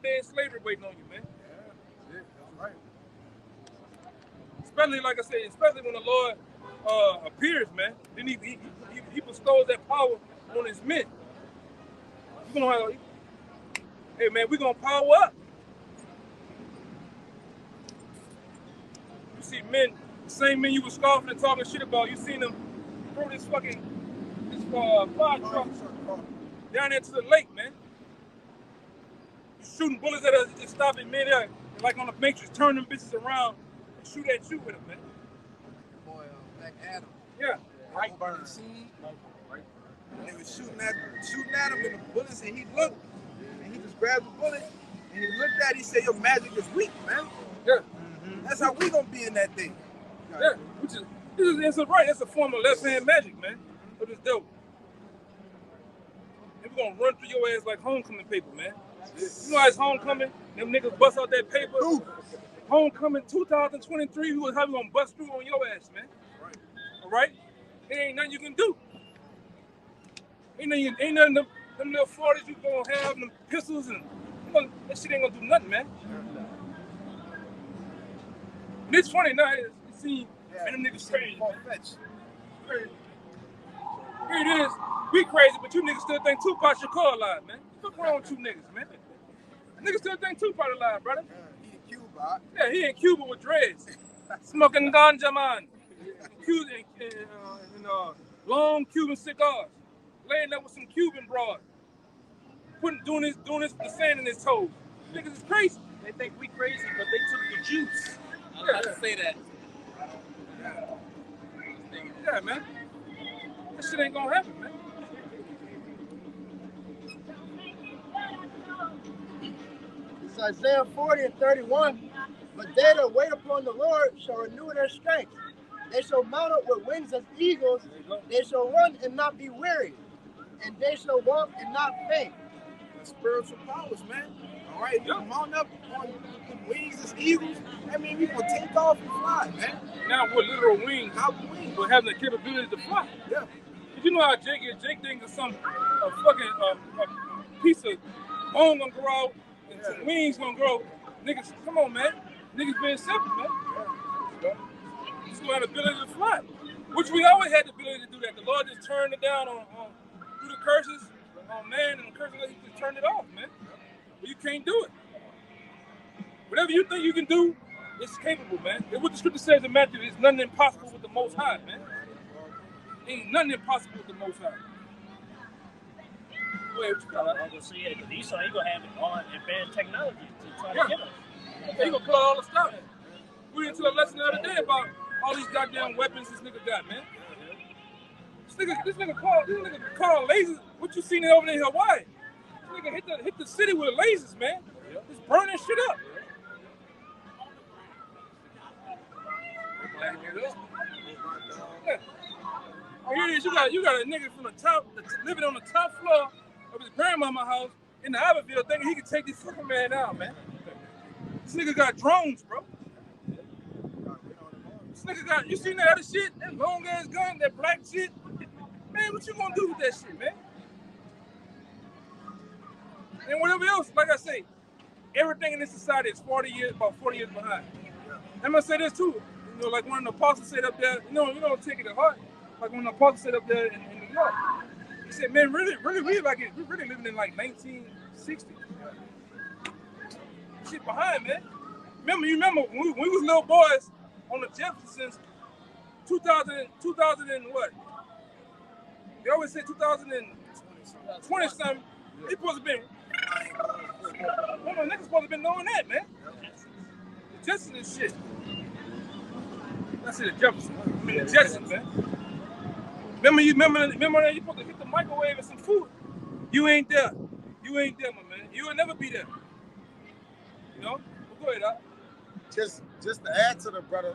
day of slavery waiting on you, man. Yeah, that's right. Especially, like I said, especially when the Lord appears, man. Then he bestows that power on his men. You gonna have, hey man, we gonna power up. You see men, the same men you were scoffing and talking shit about, you seen them throw this fire truck down into the lake, man. You shooting bullets at us, just stopping mid-air, like on the Matrix, turn them bitches around and shoot at you with them, man. Boy, Black Adam. Yeah. Right burn. They was shooting at him in the bullets, and he looked, and he just grabbed the bullet, and he looked at it, he said, your magic is weak, man. Yeah. That's how we gonna be in that thing. Yeah, it's a form of left-hand magic, man. But it's dope. And we're gonna run through your ass like homecoming paper, man. You know how it's homecoming? Them niggas bust out that paper. Ooh. Homecoming 2023, we gonna bust through on your ass, man. Right. All right? It ain't nothing you can do. Ain't nothing them little 40s you gonna have, them pistols, and that shit ain't gonna do nothing, man. And it's funny now, it's seen, and them niggas crazy. Here it is, we crazy, but you niggas still think Tupac Shakur alive, man. What's wrong with you niggas, man? Niggas still think Tupac alive, brother. He in Cuba. Yeah, he in Cuba with dreads. Smoking ganja, man. And long Cuban cigars. Laying up with some Cuban broad. Doing this the sand in his toes. Niggas is crazy. They think we crazy, but they took the juice. I was about to say that. Yeah, man. That shit ain't gonna happen, man. It's Isaiah 40 and 31. But they that wait upon the Lord shall renew their strength. They shall mount up with wings as eagles. They shall run and not be weary. And they shall walk and not faint. The spiritual powers, man. All right, you mount up on wings as eagles. That means we gonna take off and fly, man. Now with literal wings, wings, we're having the capability to fly. Yeah. Did you know how Jake is? Jake thinks a piece of bone gonna grow out and some wings gonna grow. Niggas, come on, man. Niggas being simple, man. Just gonna have the ability to fly, which we always had the ability to do that. The Lord just turned it down on through the curses on man, and the curses he just turned it off, man. But you can't do it. Whatever you think you can do, it's capable, man. And what the scripture says in Matthew, there's nothing impossible with the Most High, man. Ain't nothing impossible with the Most High. Wait, what you got? I'm gonna say it because Esau ain't gonna have it on advanced technology to try to get us. Yeah, he gonna pull out all the stuff. We went into a lesson the other day about all these goddamn weapons this nigga got, man. This nigga called lasers. What you seen over there in Hawaii? This nigga hit the city with lasers, man. Just burning shit up. Yeah. Oh, here it is. You got a nigga from the top, living on the top floor of his grandmama's house in the Abbeville, thinking he can take this fucking man out, man. This nigga got drones, bro. This nigga got, you seen that other shit? That long ass gun, that black shit? Man, what you gonna do with that shit, man? And whatever else, like I say, everything in this society is about 40 years behind. I'm gonna say this too. You know, like when the apostles said up there, you know, take it to heart. Like when the apostles said up there in New York, He said, man, really like it. We really living in like 1960. Shit behind, man. You remember when we was little boys on the Jeffersons, 2000 and what? They always say 2020 something. They supposed to been. One of the niggas supposed to been knowing that, man. The Jetsons and shit. I said the Jeffersons. I mean the Jetsons, man. Remember that you supposed to hit the microwave and some food. You ain't there. You ain't there, my man. You will never be there. You know? Well, go ahead, Doc. Just to add to the brother,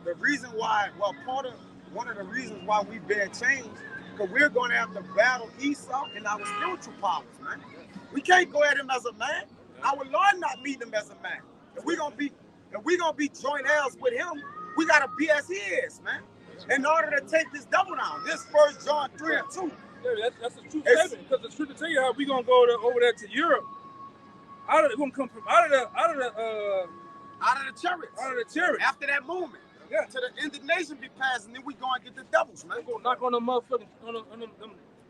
the reason why, one of the reasons why we've been changed, because we're going to have to battle Esau in our spiritual powers, man. We can't go at him as a man. Our Lord not meeting him as a man. If we're gonna be joint heirs with him, we gotta be as he is, man. In order to take this devil down. This 1 John 3 and 2. Yeah, that's the truth statement. Because the truth to tell you how we gonna go over there to Europe. Out of the chariots. After that movement. Yeah. To the indignation be passed, and then we go and get the devils, man. We gonna knock on the motherfucking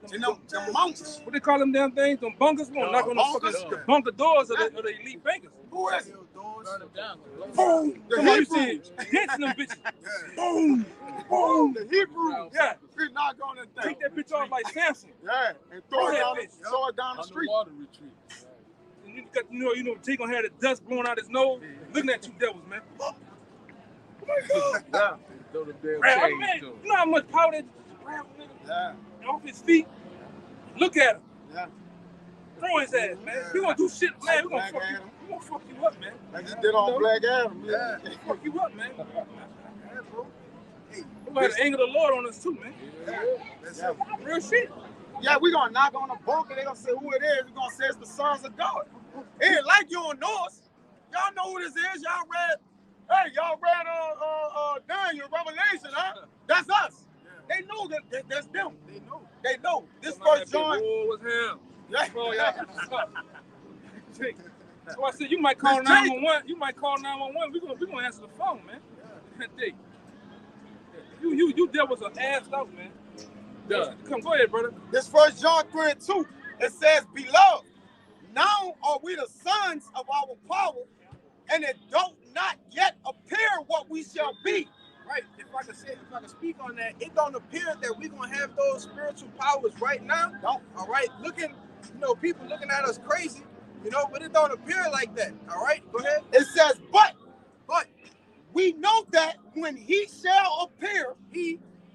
them mountains. What they call them damn things? Them bunkers. We gonna knock on the bunker doors of the elite bankers. Who is it? Boom! Come on, you see dancing them bitches. Boom! Boom! The Hebrews. Yeah. We knock on that thing. Take that bitch off like Samson. Yeah. And throw it down the street. Water retreat. You know, T gonna have the dust blowing out his nose, looking at you devils, man. Oh my God! Yeah. Man, you know how much power that grab nigga off his feet? Look at him. Yeah. Throw his ass, man. We gonna do shit, man. We gonna fuck you. We gonna fuck you up, man. Like you did on Black Adam. Yeah. Fuck you up, man. Hey, we gonna have the anger of the Lord on us too, man. Yeah. Real shit. Yeah, we gonna knock on the bunker. They gonna say who it is. We gonna say it's the sons of God. It ain't like you don't know us. Y'all know who this is. Y'all read Daniel, Revelation, huh? That's us. Yeah. They know that that's them. They know. This 1 John. Was him. Yeah. So I said you might call 911. You might call 911. We gonna answer the phone, man. Yeah. You devils are assed out, man. Yeah. Come, go ahead, brother. This 1 John 3 and 2. It says, "Beloved, now are we the sons of our power, and it don't not yet appear what we shall be." Right. If I can speak on that, it don't appear that we're gonna have those spiritual powers right now. Don't. All right. People looking at us crazy, but it don't appear like that. All right. Go ahead. It says, but we know that when he shall appear,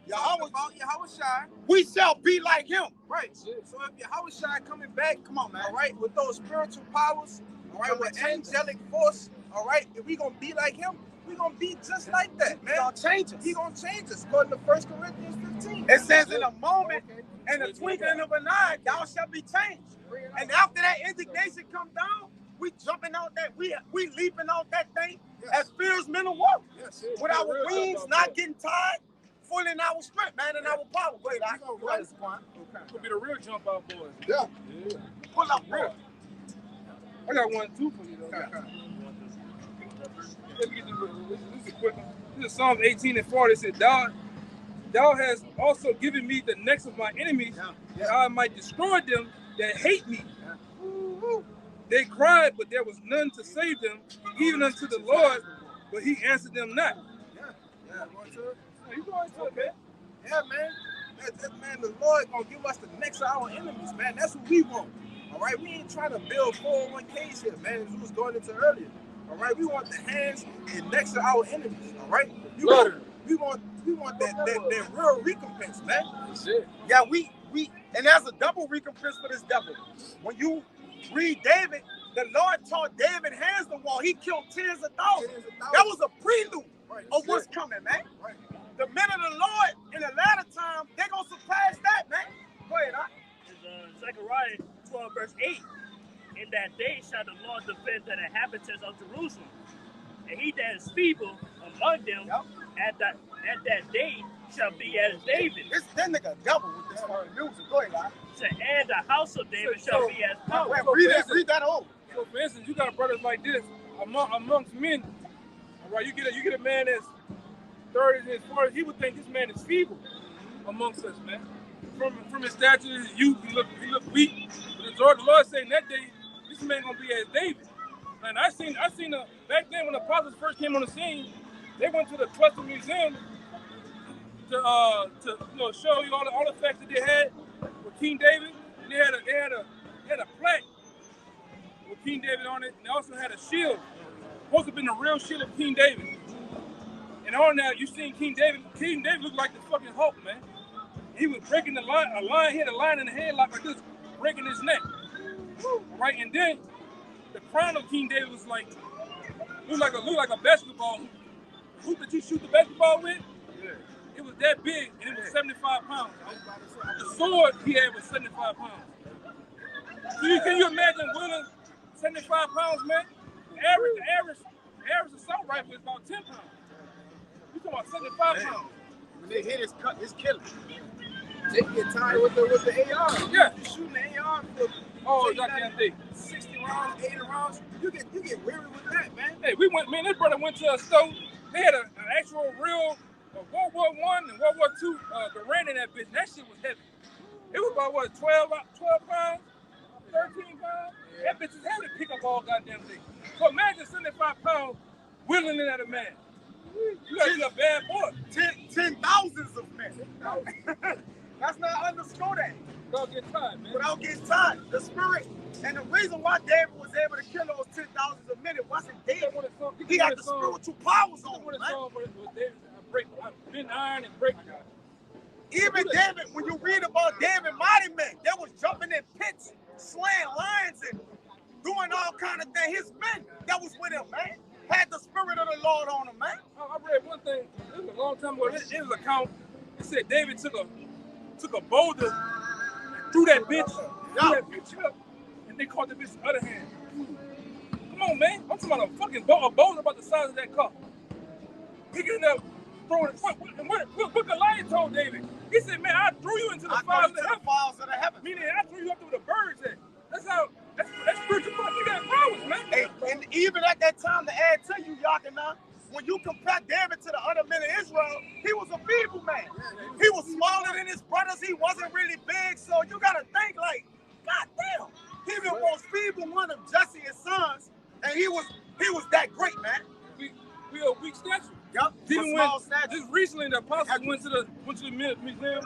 Yahushua, we shall be like him. Right. So if Yahushua coming back, come on, man. All right, with those spiritual powers, all right, with angelic force, all right, if we gonna be like him, we gonna be just like that, man. He gonna change us. He gonna change us. According to 1 Corinthians 15. It says in a moment, in the twinkling of an eye, thou shalt be changed. And after that indignation come down, we jumping out that, we leaping out that thing as fierce men of war. Yes, with our wings not getting tired, full in our strength, man, and our power. Wait, I go right this point. Could be the real jump out boys. Yeah. Pull up, bro. I got 1, 2 for you though. Let me get this is a quick one. This is Psalms 18 and 40. It said, Thou hast also given me the necks of my enemies, that I might destroy them that hate me. They cried, but there was none to save them, even unto the Lord, but he answered them not. You go into it, man. Yeah, man. Man, the Lord gonna give us the necks of our enemies, man. That's what we want. All right, we ain't trying to build 401ks here, man. As we was going into earlier. All right, we want the hands and necks of our enemies. All right, we want that real recompense, man. That's it. Yeah, we and there's a double recompense for this devil. When you read David, the Lord taught David hands the wall. He killed tens of thousands. That was a prelude of what's coming, man. Right. The men of the Lord in the latter time, they're going to surpass that, man. Go ahead, huh? Zechariah 12, verse 8. In that day shall the Lord defend the inhabitants of Jerusalem, and he that is feeble among them at that day shall be as David. That nigga double with this foreign music. Go ahead, huh? And the house of David shall be as power. Read that over. So for instance, you got brothers like this amongst men. All right, you get a man that's 30s and 40s. He would think this man is feeble amongst us, man. from his stature, his youth, he looked weak. But the Lord saying that day, this man gonna be as David. And I seen back then when the apostles first came on the scene, they went to the Cluster Museum to show you all the facts that they had with King David. And they had a plaque with King David on it, and they also had a shield. Supposed to have been the real shield of King David. And on that, you seen King David. King David looked like the fucking Hulk, man. He was breaking the line. He had a line in the headlock like this, breaking his neck. Right, and then the crown of King David was like looked like a basketball hoop. The hoop that you shoot the basketball with. Yeah. It was that big, and it was 75 pounds. The sword he had was 75 pounds. Can you imagine wielding 75 pounds, man? The average assault rifle is about 10 pounds. You talking about 75 pounds? When they hit, it's killing. They get tired with the AR. Yeah. You shooting the AR for goddamn thing. 60 rounds, 80 rounds. You get weary with that, man. Hey, this brother went to a store. They had an actual real World War I and World War II Garand in that bitch. That shit was heavy. It was about 12 pounds, 13 pounds. Yeah. That bitch is heavy to pick up all goddamn thing. So imagine 75 pounds wielding it at a man. You gotta be a bad boy. 10,000s of men. Let's not underscore that. Without getting tired, man. Without getting tired. The spirit. And the reason why David was able to kill those 10,000s a minute wasn't David. He had the spiritual powers on him, man. Bend iron and break. Even David, when you read about David, mighty men, they was jumping in pits, slaying lions and doing all kind of things. His men that was with him, man, had the spirit of the Lord on him, man. I read one thing. It was a long time ago. It was an account. It said David took a boulder and threw that bitch up, and they caught the bitch the other hand. Come on, man. I'm talking about a fucking boulder about the size of that car. Picking it up, throwing it. What Goliath told David? He said, man, I threw you into the fires of the heaven. Meaning, I threw you up to where the birds at. That's spiritual power. You got powers, man. Hey, and even at that time, to add to you, Yakana, when you compare David to the other men of Israel, he was a feeble man. He was smaller than his brothers. He wasn't really big. So you got to think like, God damn. He was the most feeble one of Jesse's sons. And he was that great, man. We are weak stature. Yup. Even when just recently the apostles went to the museum,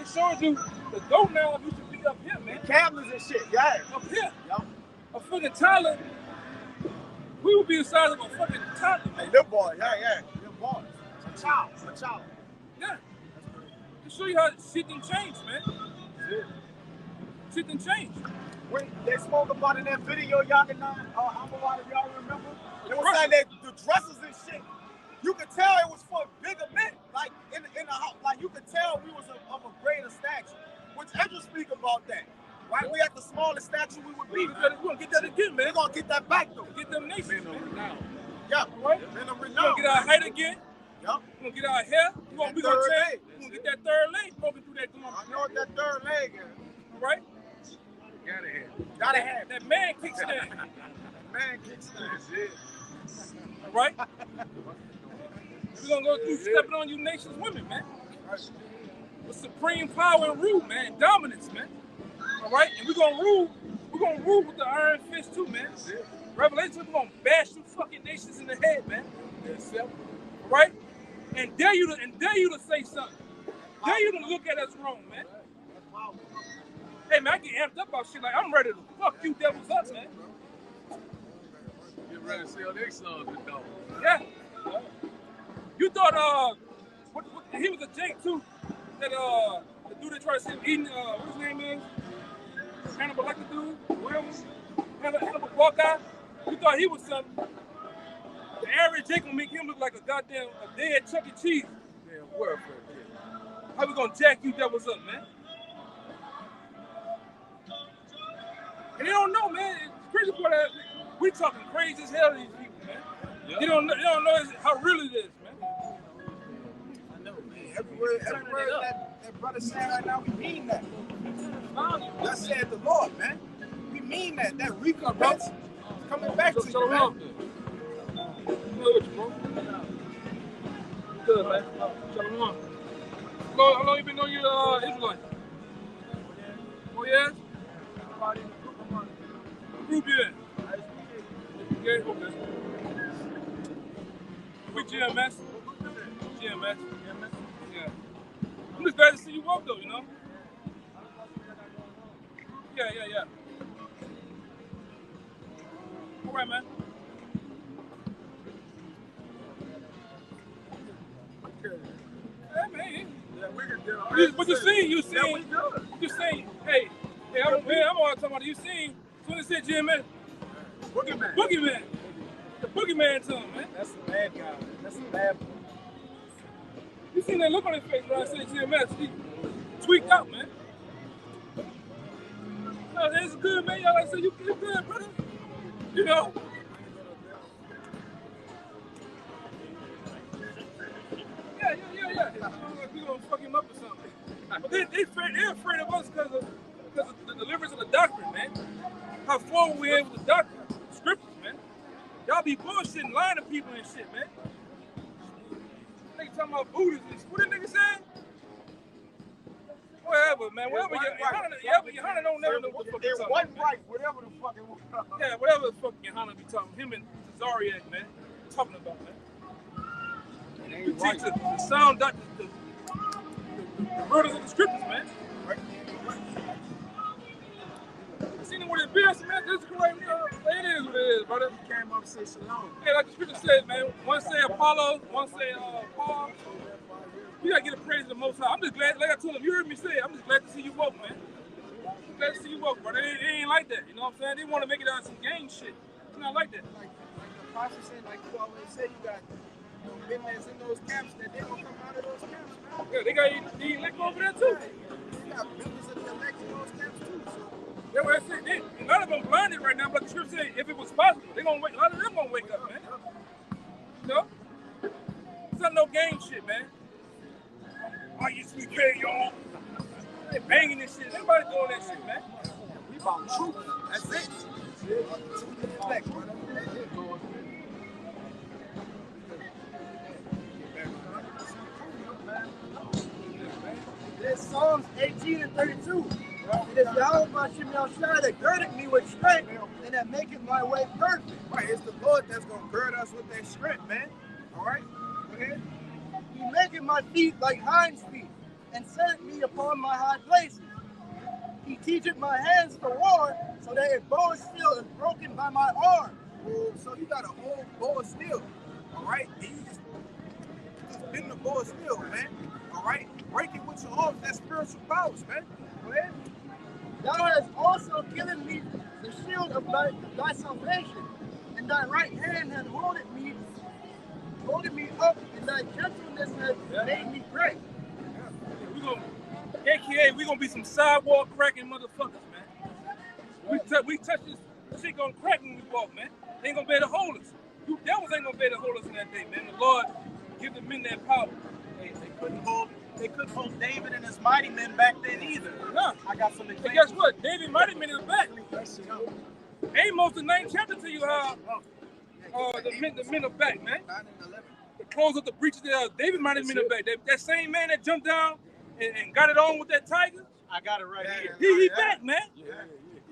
it showed you the goat now used to be up here, man. Cameras and shit, yeah. Up here. Yup. A fucking toddler. We would be the size of a fucking toddler, man. Hey, little boy, yeah. Little boy. A child. Yeah. To show you how shit can change, man. Yeah. Shit can change. When they spoke about in that video, y'all can y'all remember? It was like that the dresses and shit. You could tell it was for bigger men. Like in the house, like you could tell we was of a greater stature. Which Ezra speak about that. Right? We at the smallest stature we would be. We're gonna get that again, man. We're gonna get that back though. Get them nations, man. Yeah. Right? We're gonna get our height again. Yep. We're gonna get our hair. We're gonna change. We're gonna get that third leg broken through that glove. I know what that third leg is. All right? Gotta have. That man kickstand. Man kickstand. All right? We're gonna go through stepping on you nations women, man. With supreme power and rule, man. Dominance, man. All right? And we're gonna rule with the iron fist too, man. Revelation, we're gonna bash you fucking nations in the head, man. All right? And dare you to say something. Dare you to look at us wrong, man. Hey man, I get amped up about shit like I'm ready to fuck you devils up, man. Get ready to sell their sons to dog. Yeah. You thought he was a Jake too. That the dude that tried to see him eating what's his name is? Hannibal like the dude, Williams, Hannibal Walk guy. You thought he was something. The average Jake will make him look like a dead Chuck E. Cheese. Yeah, word for it. How we gonna jack you devils up, man? And they don't know, man. It's crazy for that. We talking crazy as hell to these people, man. Yep. They don't know how real it is, man. I know, man. Every word that brother saying right now, we mean that. That said the Lord, man. We mean that. That recompense is coming back to you, man. Good, man. Shalom. How long you been on your Israelite? Oh, yeah? Group you in? Okay, okay. We GMS. GMS. Yeah. I'm just glad to see you walk, though, you know? Yeah. All right, man. Yeah, man. But you seen, hey, I'm all talking about you seen, as soon as it said GMS, Boogeyman. The Boogeyman to him, man. That's the bad guy. That's the bad boy. You seen that look on his face when I said GMS? He tweaked out, man. No, it's good, man. Y'all, I said, you good, brother. You know? Yeah. We gonna fuck him up or something. But they're afraid of us because of the deliverance of the doctrine, man. How forward we are with the doctrine, the scriptures, man. Y'all be bullshitting, lying to people and shit, man. Nigga talking about Buddhists. What that nigga saying? Whatever, man. Whatever your Hunter don't never know what the fuck he's talking about. Right, whatever the fuck it was. Yeah, whatever the fuck your Hunter be talking. Him and Zariak, man. Talking about, man. We teach the sound doctrine, the murders of the scriptures, man. I seen him with his beard, man. This is correct. It is what it is, brother. He came up and said shalom. Yeah, like the scripture says, man. One say Apollo, one say Paul. You gotta get a praise to the Most High. I'm just glad, like I told him, you heard me say it, I'm just glad to see you woke, man. I'm glad to see you woke, brother. It ain't like that, you know what I'm saying? They want to make it out of some gang shit. It's not like that. Like the pastor said, like you always say, you got midnights in those camps that they don't come out of those camps, man. Yeah, they got the elect over there too. You got members of the elect in those camps too. So. That's what I said. A lot of them blinded right now, but the scripture said if it was possible, a lot of them gonna wake up, man. You know? It's not no gang shit, man. Oh, you sweet pay, y'all. They banging this shit. Everybody doing that shit, man. We about truth. That's it. There's Psalms 18 and 32. It is Yahweh Shai that girded me with strength and that maketh my way perfect. Right, it's the Lord that's going to gird us with that strength, man. All right? Okay? He maketh my feet like hinds feet and set me upon my high places. He teacheth my hands to war so that a bow of steel is broken by my arm. Ooh, so you got a whole bow of steel. All right? And you just bend the bow of steel, man. All right? Break it with your arms. That's spiritual powers, man. Go ahead. Thou hast also given me the shield of thy salvation, and thy right hand hath holded me up, and thy gentleness has made me great. We gonna be some sidewalk cracking motherfuckers, man. We touch this shit gonna crack when we walk, man. They ain't gonna be able to hold us. You devils ain't gonna be able to hold us in that day, man. The Lord give the men that power. They couldn't hold David and his mighty men back then either. Huh. I got some examples. But guess what? David mighty men is back. Amos, the 9th chapter, tell you how the men are back, man. To close up the breaches there, David mighty men are back. That same man that jumped down and got it on with that tiger. I got it right here. He back, man.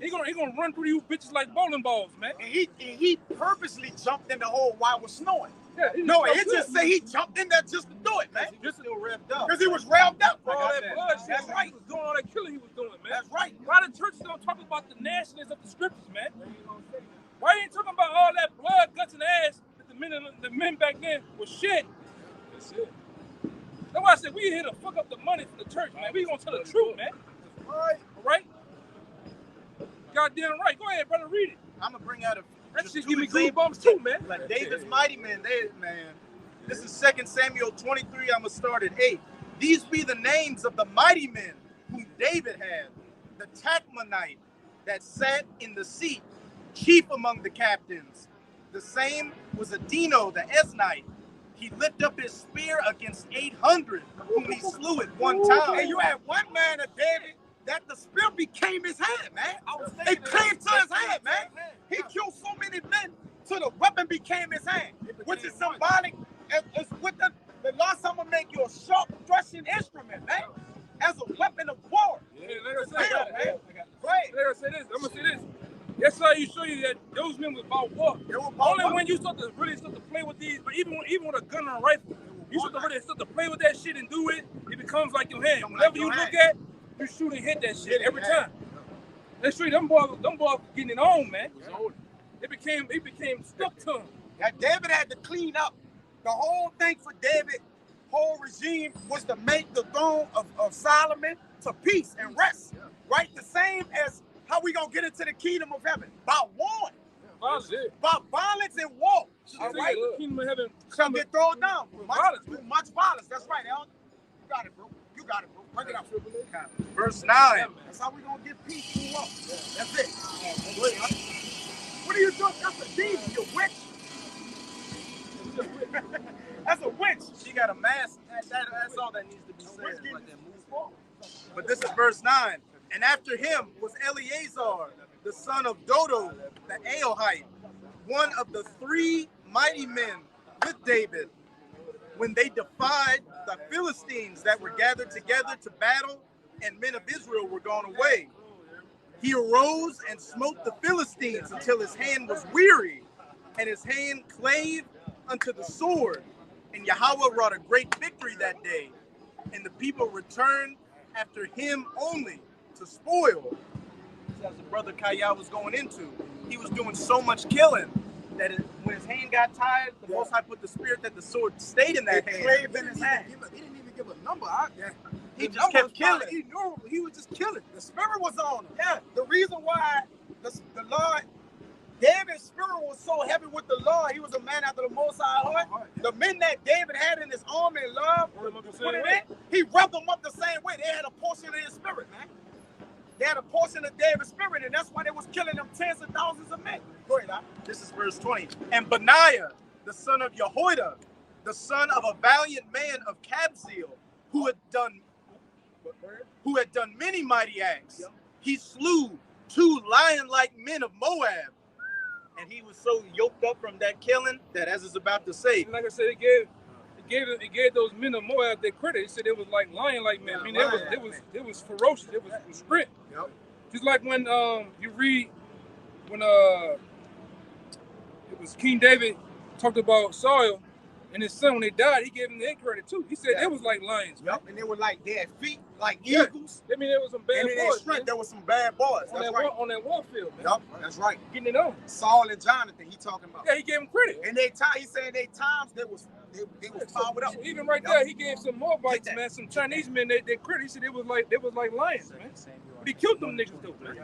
He gonna run through you bitches like bowling balls, man. And he purposely jumped in the hole while it was snowing. Yeah, it just say he jumped in there just to do it, man. He was still revved up. Because he was revved up. All that blood shit. That's right. He was doing all that killing he was doing, man. That's right. Why the churches don't talk about the nastiness of the scriptures, man? Why ain't talking about all that blood, guts, and ass that the men back then was shit? That's it. That's why I said we here to fuck up the money from the church, man. We gonna tell the truth, man. All right? Goddamn right. Go ahead, brother, read it. I'm gonna bring out that shit give me goosebumps too, man. Like David's mighty men, this is 2 Samuel 23. I'm gonna start at 8. These be the names of the mighty men whom David had. The Tachmonite that sat in the seat, chief among the captains. The same was Adino the Esnite. He lifted up his spear against 800, whom he slew at one time. And you had one man of David that the spear became his hand, man. It came to his hand, man. He killed so many men till the weapon became his hand, which is symbolic. It's with the last time I'm gonna make you a sharp threshing instrument, man, as a weapon of war. Yeah, let us say that, man. how you show you that those men was about war. They were about Only war. when you start to play with these, but even with a gun and a rifle, you start to play with that shit and do it, it becomes like your hand. Whatever you look at, you shoot and hit that shit every time. Let's show you them boys getting it on, man. It became stuck to him. That David had to clean up. The whole thing for David, whole regime was to make the throne of Solomon to peace and rest. Right? The same as how we gonna get into the kingdom of heaven. By war. By violence and war. All right? The kingdom of heaven Some get thrown down. Much violence. That's right, Al. You got it, bro. You got it, bro. Bring it up. Verse 9. That's how we gonna get peace and war. That's it. What are you doing? That's a demon, you witch. That's a witch. She got a mask. That's all that needs to be said. But this is verse 9. And after him was Eleazar, the son of Dodo, the Aohite, one of the 3 mighty men with David, when they defied the Philistines that were gathered together to battle, and men of Israel were gone away. He arose and smote the Philistines until his hand was weary, and his hand clave unto the sword. And Yahweh wrought a great victory that day, and the people returned after him only to spoil. As the brother Kaya was going into, he was doing so much killing that when his hand got tired, the Most High put the spirit that the sword stayed in that hand. Claved in his hand. He didn't even give a number. He just kept killing. He knew he was just killing. The spirit was on him. Yeah. The reason why the Lord, David's spirit was so heavy with the Lord, he was a man after the Most High heart. The men that David had in his army and love, he rubbed them up the same way. They had a portion of his spirit, man. They had a portion of David's spirit, and that's why they was killing them tens of thousands of men. Go ahead, Al. This is verse 20. And Benaiah, the son of Jehoiada, the son of a valiant man of Kabzeel, who had done many mighty acts, he slew 2 lion-like men of Moab. And he was so yoked up from that killing that, as it's about to say, like I said, it gave those men of Moab their credit. It said it was like lion-like men. I mean, it was ferocious. It was strict. Yep. Just like when you read when it was King David talked about Saul and his son when they died, he gave them their credit too. He said it was like lions. Yep. And they were like they had feet like eagles. I mean, there was some bad boys. There was some bad boys. On that warfield, man. Yep, that's right. Getting it on. Saul and Jonathan, he talking about. Yeah, he gave him credit. And he said they times they was powered up. Even right there, he gave some more bites, man. Some Chinese men their credit. He said it was like lions, man. But he killed them niggas though, man.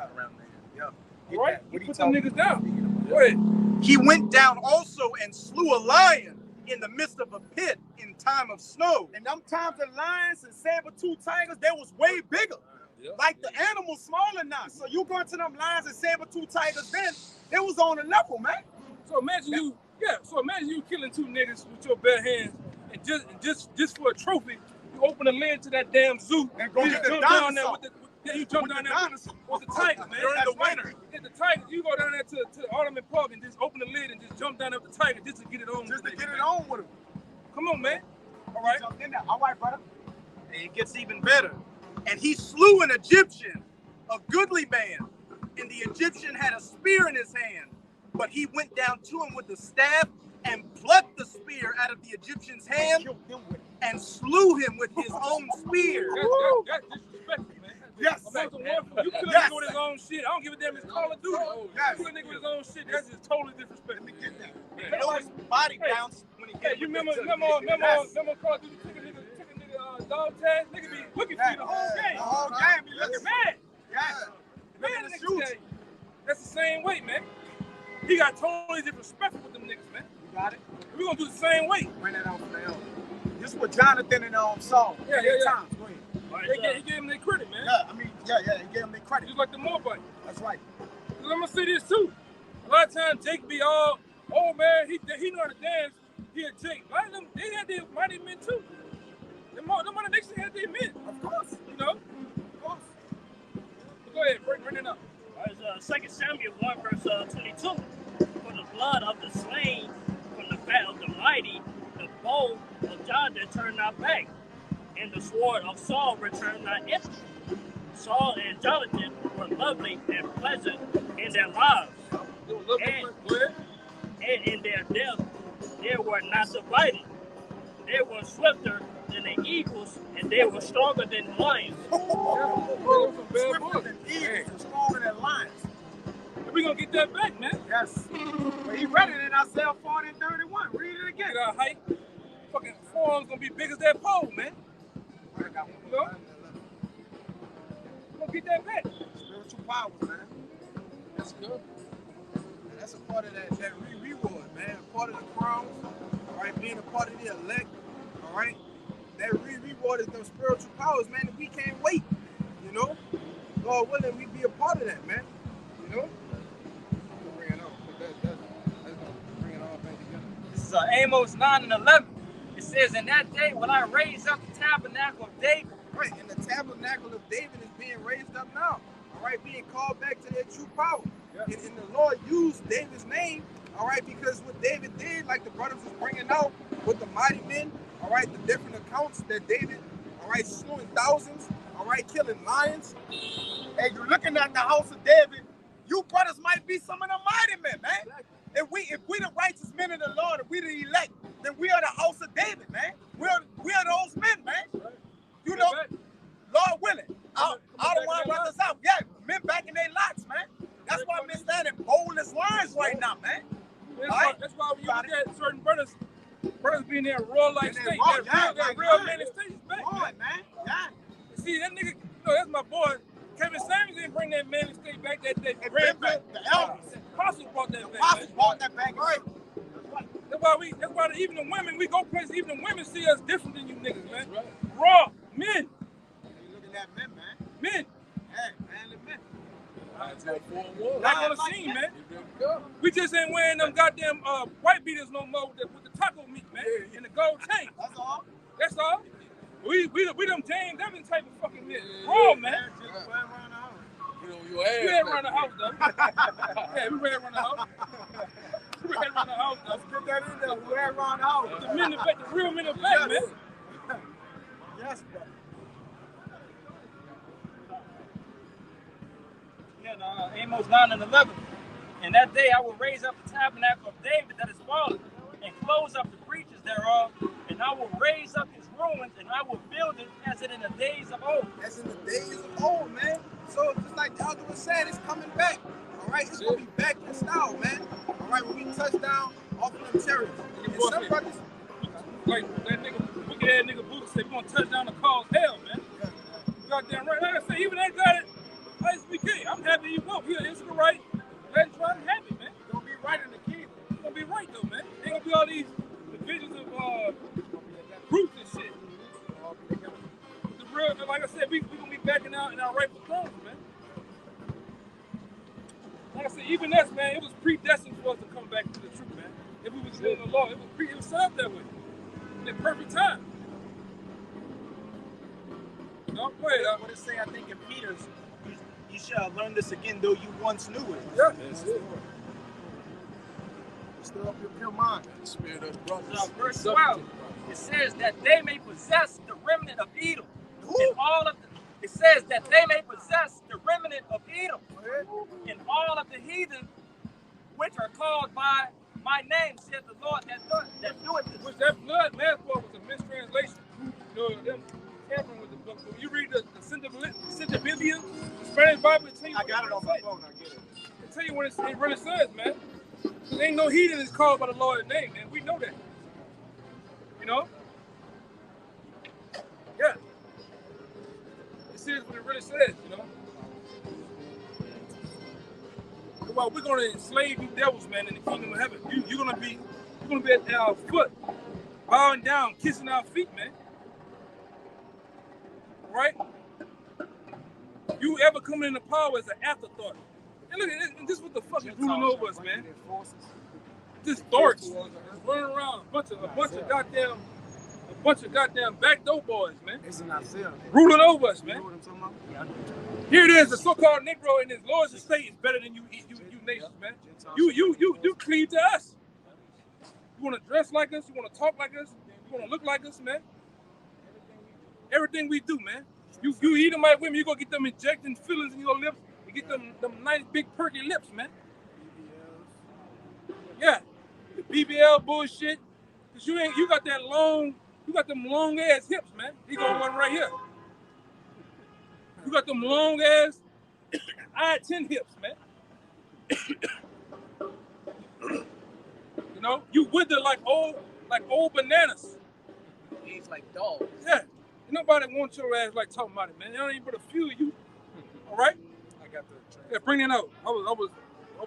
Yeah. Right? He put them niggas down. Go ahead. he went down also and slew a lion in the midst of a pit in time of snow. And them times the lions and saber-tooth tigers, they was way bigger. Yeah. Like the animals smaller now. So you go into them lions and saber-tooth tigers then, it was on a level, man. So imagine you killing 2 niggas with your bare hands and just for a trophy, you open the lid to that damn zoo and go get the dinosaur. You jump down there with the tiger, man. During the winter. Hit the tiger. You go down there to the Ottoman Park and just open the lid and just jump down there with the tiger just to get it on. Just to get it on with him. Come on, man. All right. All right, brother. And it gets even better. And he slew an Egyptian, a goodly man. And the Egyptian had a spear in his hand. But he went down to him with the staff and plucked the spear out of the Egyptian's hand and slew him with his own spear. That's disrespectful, man. Yes. You kill a nigga with his own shit. I don't give a damn if it's Call of Duty. You kill a nigga with his own shit. That's just totally disrespectful. Let me get that. You know his body bounced when he you remember Call of Duty took a nigga dog tag? Nigga be looking for you the whole game. The whole game be looking mad. Man, that's the same way, man. He got totally disrespectful with them niggas, man. You got it? We're gonna do the same way. Bring that on for the elder. This is what Jonathan and Saul. Yeah. Times. Go ahead. He gave him their credit, man. He gave him their credit. Just like the Moabite. That's right. Because I'm gonna say this too. A lot of times Jake be all, oh man, he know how to dance. He a Jake. A lot of them, they had their mighty men too. Them other nation had their men. Of course. You know? Of course. But go ahead, bring it up. It's 2 Samuel 1 verse 22. For the blood of the slain, from the fat of the mighty, the bow of Jonathan turned not back, and the sword of Saul returned not empty. Saul and Jonathan were lovely and pleasant in their lives. they were swifter than the eagles, and they were stronger than lions. Swifter than eagles and stronger than lions. We're going to get that back, man. Yes. But he read it in Isaiah 40 and 31. Read it again. Get our height. Fucking forearms going to be big as that pole, man. You know? We're going to get that back. Spiritual powers, man. That's good. And that's a part of that reward, man. A part of the crown, all right, being a part of the elect, all right. That reward is those spiritual powers, man, and we can't wait, you know. God willing, we be a part of that, man, you know. Bring it on. Bring it all back together. This is Amos 9 and 11. It says, in that day when I raise up the tabernacle of David. Right, and the tabernacle of David is being raised up now, all right, being called back to their true power. Yeah. And the Lord used David's name, all right, because what David did, like the brothers was bringing out with the mighty men, all right, the different accounts that David, all right, slewing thousands, all right, killing lions. Hey, you're looking at the house of David, you brothers might be some of the mighty men, man. Exactly. If we the righteous men of the Lord, if we the elect, then we are the house of David, man. We are those men, man. Right. You know, Lord willing. I don't want to run this out. Yeah, men back in their lots, man. That's why men standing bold as lions right now, man. That's why when you look at certain brothers being there raw like steak, that real man in state is back, man. Yeah. See, that nigga, you know, that's my boy. Kevin Samuels didn't bring that man in state back. That grandpa, the elders. Apostle brought that back. Apostle brought that back, right? That's why even the women, we go places, even the women see us different than you niggas, man. Right. Raw men. You looking at men, man. Men. Hey, manly men. Back on the scene, man. We just ain't wearing them goddamn white beaters no more with the taco meat, man, and the gold chain. That's all. That's all. We them James Evans type of fucking men. Raw, man. We ain't around the house, though. Yeah, we ran around the house. We ran around the house, though. Let's put that in there. We ran around the house. The men in the back, the real men in the back, man. Yes, bro. Amos 9 and 11. In that day I will raise up the tabernacle of David that is fallen, and close up the breaches thereof, and I will raise up his ruins, and I will build it as it in the days of old. As in the days of old, man. So just like the elder was saying, it's coming back. All right, it's gonna be back in style, man. All right, when we touch down off of them chariots. And some brothers, like that nigga, wicked ass nigga Boots said, we gonna touch down the cause hell, man. Goddamn right. Like I say, even that guy that ISBK, I'm happy he won't. He'll answer the right. Let him try. I'm happy, man. It's gonna be right in the kingdom. It's gonna be right though, man. Ain't gonna be all these divisions of groups and shit. The real, like I said, we gonna be backing out in our rightful thrones, man. Like I said, even us, man, it was predestined for us to come back to the truth, man. If we was doing the law, it was set up that way. In the perfect time. No, go ahead. What it say, I think, in Peter's, you shall learn this again, though you once knew it. Yeah, that's it. Stir up your pure mind. Spirit of brothers. So verse 12, it says that they may possess the remnant of Edom. It says that they may possess the remnant of Edom and all of the heathen which are called by my name, said the Lord that doeth this. Which that blood last part was a mistranslation. You know, them tampering with the book. So when you read the Centibibia, the Spanish Bible, it tell you I got it on my phone, I get it. It tell you what it really says, man. Because ain't no heathen is called by the Lord's name, man. We know that. You know? Yeah. It says what it really says, you know? Well, we're going to enslave you devils, man, in the kingdom of heaven. You're going to be at our foot, bowing down, kissing our feet, man. Right? You ever coming into power as an afterthought. And look at this, this is what the fuck is ruling over us, man. This dorks running around, a bunch of goddamn backdoor boys, man. It's in Isaiah. Ruling over us, man. You know what I'm talking about? Here it is, the so-called Negro in his Lord's estate is better than you nations, man. You cleave to us. You want to dress like us, you want to talk like us, you want to look like us, man. Everything we do, man. You eat them like women, you gonna get them injecting fillings in your lips and get them nice big perky lips, man. Yeah, the BBL bullshit. Cause you got that long You got them long ass hips, man. He got one right here. You got them long ass I-10 hips, man. You know, you wither like old bananas. Age like dogs. Yeah. Nobody wants your ass like talking about it, man. There ain't but a few of you. All right? I got the Yeah, bring it out. I was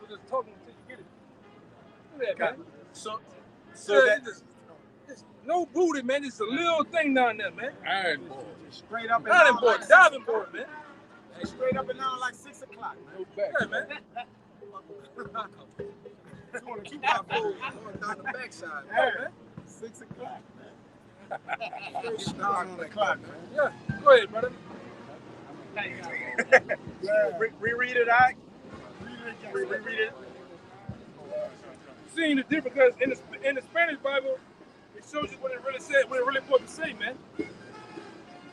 just talking until you get it. Look at that, man. So Yeah, it's no booty, man. It's a little thing down there, man. Iron boy. Straight up and Diving down. board, Like diving board, man. straight up and down like 6 o'clock. No back. Yeah, man. You want to keep my food going down the backside. Yeah, man. 6 o'clock. Straight down on the clock, man. Yeah. Go ahead, brother. reread it, I. Reread it. Seeing the difference, because in the Spanish Bible, it shows you what it really said, what it really supposed to say, man.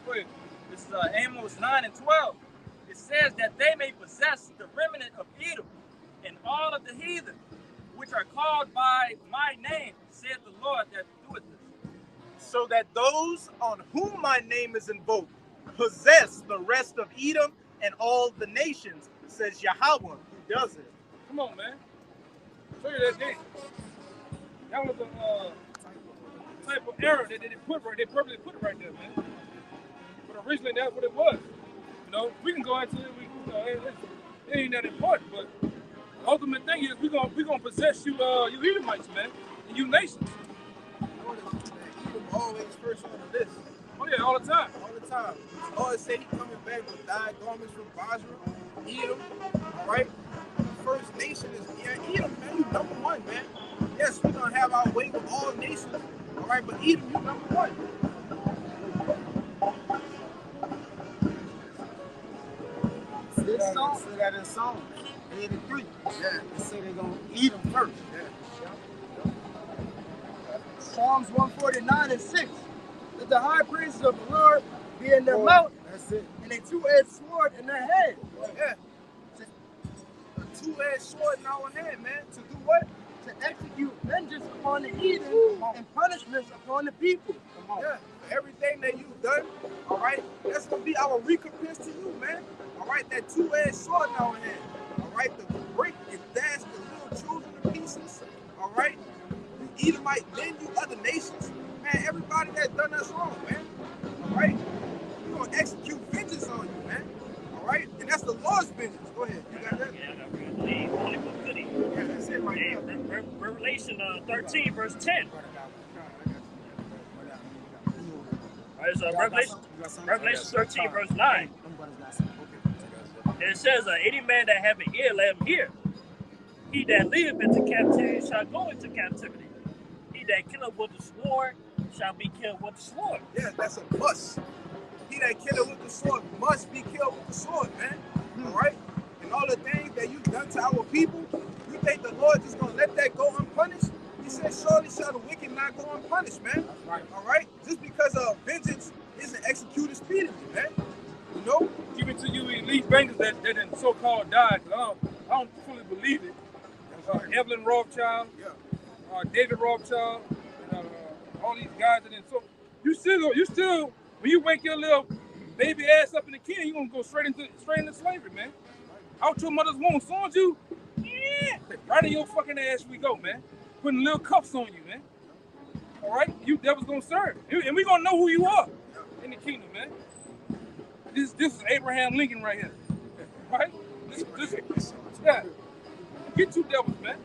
Go ahead. This is Amos 9 and 12. It says that they may possess the remnant of Edom and all of the heathen, which are called by my name, said the Lord that doeth this. So that those on whom my name is invoked possess the rest of Edom and all the nations, says Yahweh, who does it. Come on, man. Show you that thing. That was a type of error that they put right. They purposely put it right there, man. But originally, that's what it was. You know, we can go into it. It ain't that important. But the ultimate thing is, we gonna possess you, you Edomites, man, and you nations. Edom always first on the list. Oh yeah, all the time. All the time. Always say he coming back with dyed garments from Basra, Edom. All right. First nation is Edom, man. You number one, man. Yes, we're gonna have our way with all nations. All right, but Edom, you number one. This song, say that in Psalms 83. Yeah. They say they're going to eat them first. Yeah. Psalms 149 and 6. Let the high praises of the Lord be in their mouth That's it. and a two-edged sword in their hand. Yeah. A two-edged sword in our hand, man. To do what? To execute vengeance upon the heathen and punishments upon the people. Yeah. For everything that you've done, all right, that's gonna be our recompense to you, man. All right, that two-edged sword in our hand. All right, to break and dash the little children to pieces. All right, you Edomite men, you other nations, man. Everybody that done us wrong, man. All right, we're gonna execute vengeance on you, man. All right, and that's the Lord's vengeance. Go ahead, you got that? Yeah, I got real goody. Yeah, that's it right Yeah, there. Revelation 13, verse 10. All right, so Revelation 13, verse 9. And it says, any man that have an ear, let him hear. He that liveth into captivity shall go into captivity. He that killeth with the sword shall be killed with the sword. Yeah, that's a must. He that killeth with the sword must be killed with the sword, man. All right? And all the things that you've done to our people, you think the Lord just gonna let that go unpunished? He said, surely shall the wicked not go unpunished, man. Right. All right? Just because vengeance isn't executed speedily, man. You know? Even to you elite bankers that didn't so-called die, 'cause I don't fully believe it. Evelyn Rothschild, Yeah. David Rothschild, and, all these guys that didn't so. You still, when you wake your little baby ass up in the kid, you gonna go straight into slavery, man. Out your mother's womb, soon as you, right in your fucking ass we go, man. Putting little cuffs on you, man. All right, you devils gonna serve, and we gonna know who you are in the kingdom, man. This is Abraham Lincoln right here, right? This, yeah. Get two devils, man.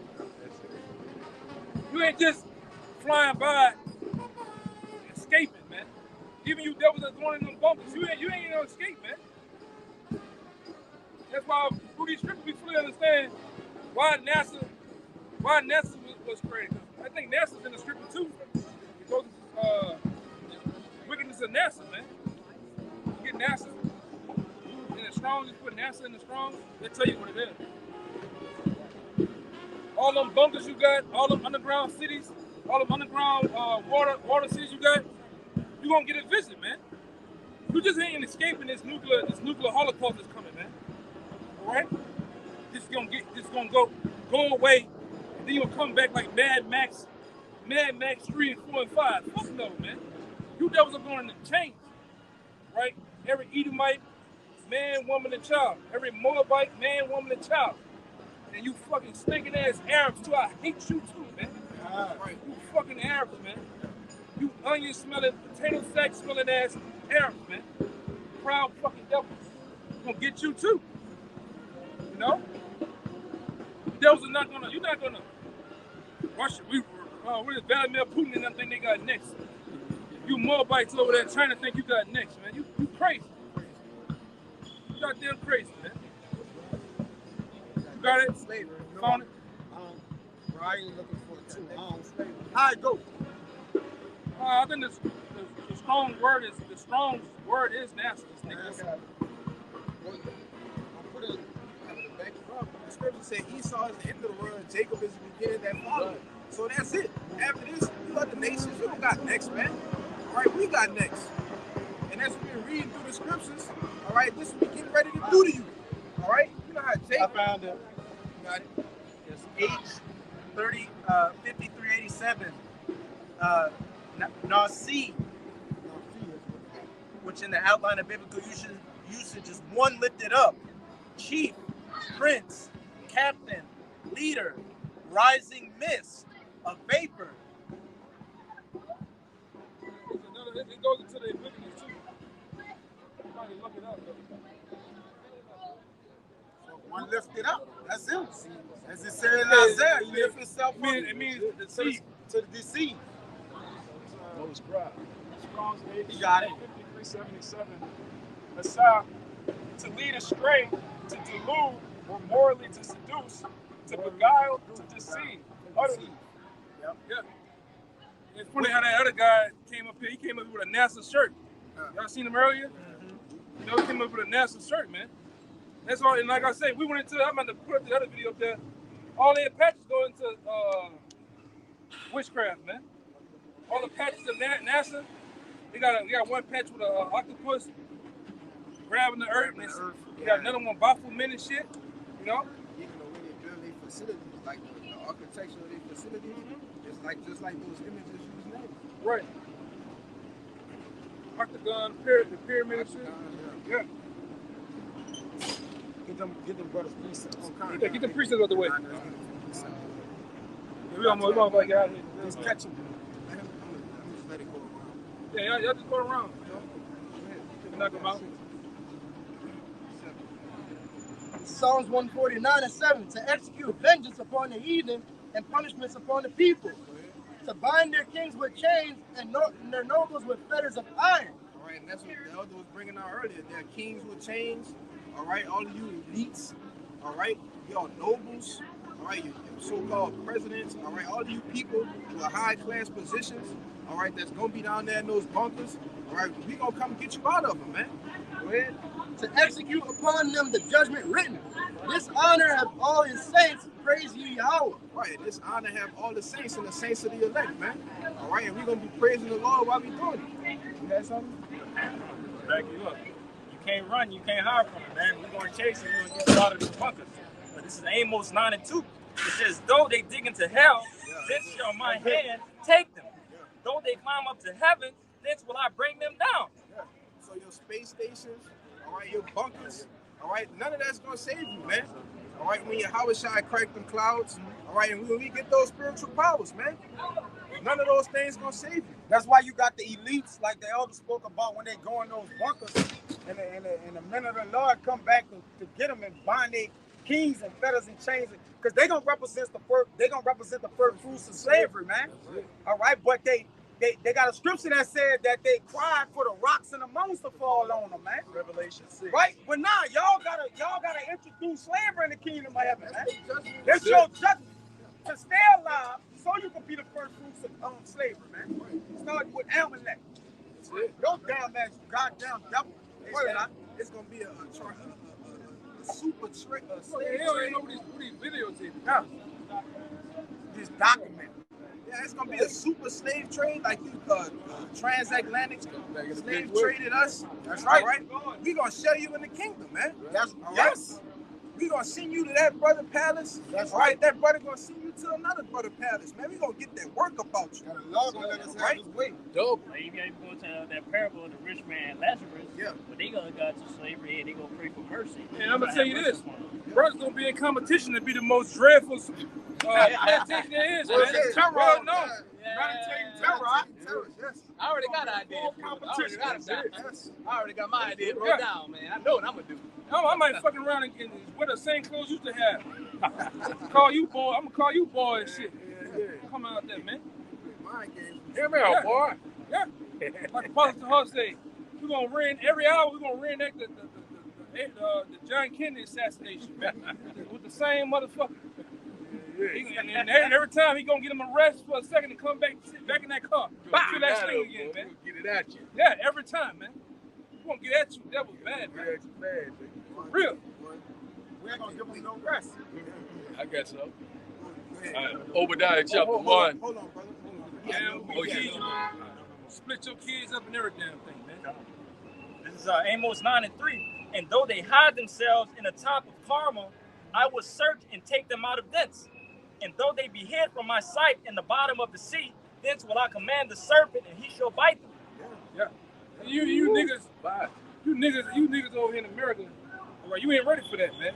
You ain't just flying by, escaping, man. Even you devils that's going in them bunkers, you ain't gonna escape, man. That's why through these scriptures we fully understand why NASA was created. I think NASA's in the scripture too. It goes wickedness of NASA, man. You get NASA in the Strong's, you put NASA in the Strong's, they tell you what it is. All them bunkers you got, all them underground cities, all them underground water cities you got, you gonna get a visit, man. You just ain't escaping this nuclear holocaust that's coming, man. All right? This gonna go away, and then you'll come back like Mad Max 3 and 4 and 5. Fuck no, man. You devils are going to change, right? Every Edomite, man, woman, and child. Every Moabite, man, woman, and child. And you fucking stinking ass Arabs too. I hate you too, man. You fucking Arabs, man. You onion smelling, potato sack smelling ass Arabs, man. Proud fucking devils. Gonna get you too. You know? The devils are not gonna, you're not gonna Russia, what is Vladimir Putin and them think they got next? You Moabites over there in China think you got next, man. You crazy. You goddamn crazy, man. You got it? Slavery. Found it? Bro, I ain't looking for it too. How it go? I think the strong word is nasty. I'll put it back up. The scripture said Esau is the end of the world, and Jacob is the beginning that followed. So that's it. After this, you other nations, you don't got next, man. All right, we got next. And as we're reading through the scriptures, all right, this is what we getting ready to do to you. All right? You know how Jacob. I found it. You got it? It's H5387. Nasi, which in the outline of biblical usage is one lifted up, chief, prince, captain, leader, rising mist, a vapor. It goes into the Leviticus too. Somebody look it up. So one lifted up. That's him. As it said in Isaiah, he lifted himself up. It means to the deceive. Lowest crowd. Strong's You got it. 5377. Asah, to lead astray, to delude, or morally to seduce, to beguile, to deceive. Utterly. Yeah. It's funny how that other guy came up here. He came up here with a NASA shirt. Y'all seen him earlier? You know, he came up with a NASA shirt, man. That's all. And like I say, we went into. I'm about to put up the other video up there. All the Apaches go into witchcraft, man. All the patches of NASA. They got one patch with an octopus grabbing the earth. They got another one Baphomet and shit. You know. Even though when they build their facilities, like the architecture of their facilities, it's like just like those images you was naming. Right. Octagon, the pyramid and shit. Yeah. Get them brothers precepts. Yeah, get the precepts out the way. Yeah, we almost like out here. Just catch them. Just let it go around. Yeah, y'all just go around. You know? Knock them out. Psalms 149:7, to execute vengeance upon the heathen and punishments upon the people, to bind their kings with chains and their nobles with fetters of iron. All right, and that's what the elder was bringing out earlier. They're kings with chains. All right, all of you elites. All right, y'all nobles. All right, you so-called presidents. All right, all of you people with high-class positions. All right, that's gonna be down there in those bunkers. All right, we gonna come get you out of them, man. Go ahead. To execute upon them the judgment written. This honor have all his saints, praise ye Yahweh. Right, this honor have all the saints and the saints of the elect, man. All right, and we're gonna be praising the Lord while we doing it. You got something? Back you up. You can't run, you can't hide from it, man. We're gonna chase you, we're gonna get you out of these bunkers. But this is Amos 9:2. It says, though they dig into hell, thence shall my hand take them. Though they climb up to heaven, thence will I bring them down. Yeah. So your space stations, all right, your bunkers, all right, none of that's gonna save you, man. All right, when your Hawashai crack them clouds, all right, and when we get those spiritual powers, man, none of those things gonna save you. That's why you got the elites, like the elder spoke about, when they go in those bunkers, and the men of the Lord come back to get them and bind their kings and fetters and chains, because they're gonna represent the first fruits of slavery, man. All right, but they got a scripture that said that they cried for the rocks and the mountains to fall on them, man. Revelation 6. Right, but now y'all gotta introduce slavery in the kingdom of heaven, man. It's your judgment to stay alive, so you can be the first fruits of slavery, man. Start with Amalek. Your damn ass, you goddamn devil. It's gonna be a super trick. Hell, ain't know what these videotapes. Yeah. This document. Yeah, it's gonna be a super slave trade, like you transatlantic slave traded us. That's right. All right, we gonna share you in the kingdom, man. That's all right? yes. We gonna send you to that brother palace. That's right. That brother gonna send you to another brother palace, man. We gonna get that work about you. Gotta love him, let us have his way. Dope. Like, you gotta go to that parable of the rich man and Lazarus. Yeah. But they gonna go to slavery and they gonna pray for mercy. And I'm gonna tell you this: brothers gonna be in competition to be the most dreadful plantation there is, man. Well known. I already got an idea. I already got my idea wrote down, man. I know what I'm gonna do. I might fucking around and wear the same clothes you used to have. Call you boy. I'm gonna call you boy and shit. Come out there, man. Hear me out, boy. Yeah. Like Apostle Hall say, we're gonna ring every hour. We're gonna reenact the John Kennedy assassination, man, with the same motherfucker. And every time he gonna get him arrested for a second and come back, sit back in that car, feel that thing again, man. Get it at you. Yeah, every time, man. We gonna get at you. That was bad, man. For real. We ain't gonna give him no rest. I guess so. Obadiah chapter 1. Hold on, brother. Yeah, split your kids up and every damn thing, man. This is Amos 9:3. And though they hide themselves in the top of Carmel, I will search and take them out of thence. And though they be hid from my sight in the bottom of the sea, thence will I command the serpent, and he shall bite them. Yeah. You niggas over here in America, right, you ain't ready for that, man.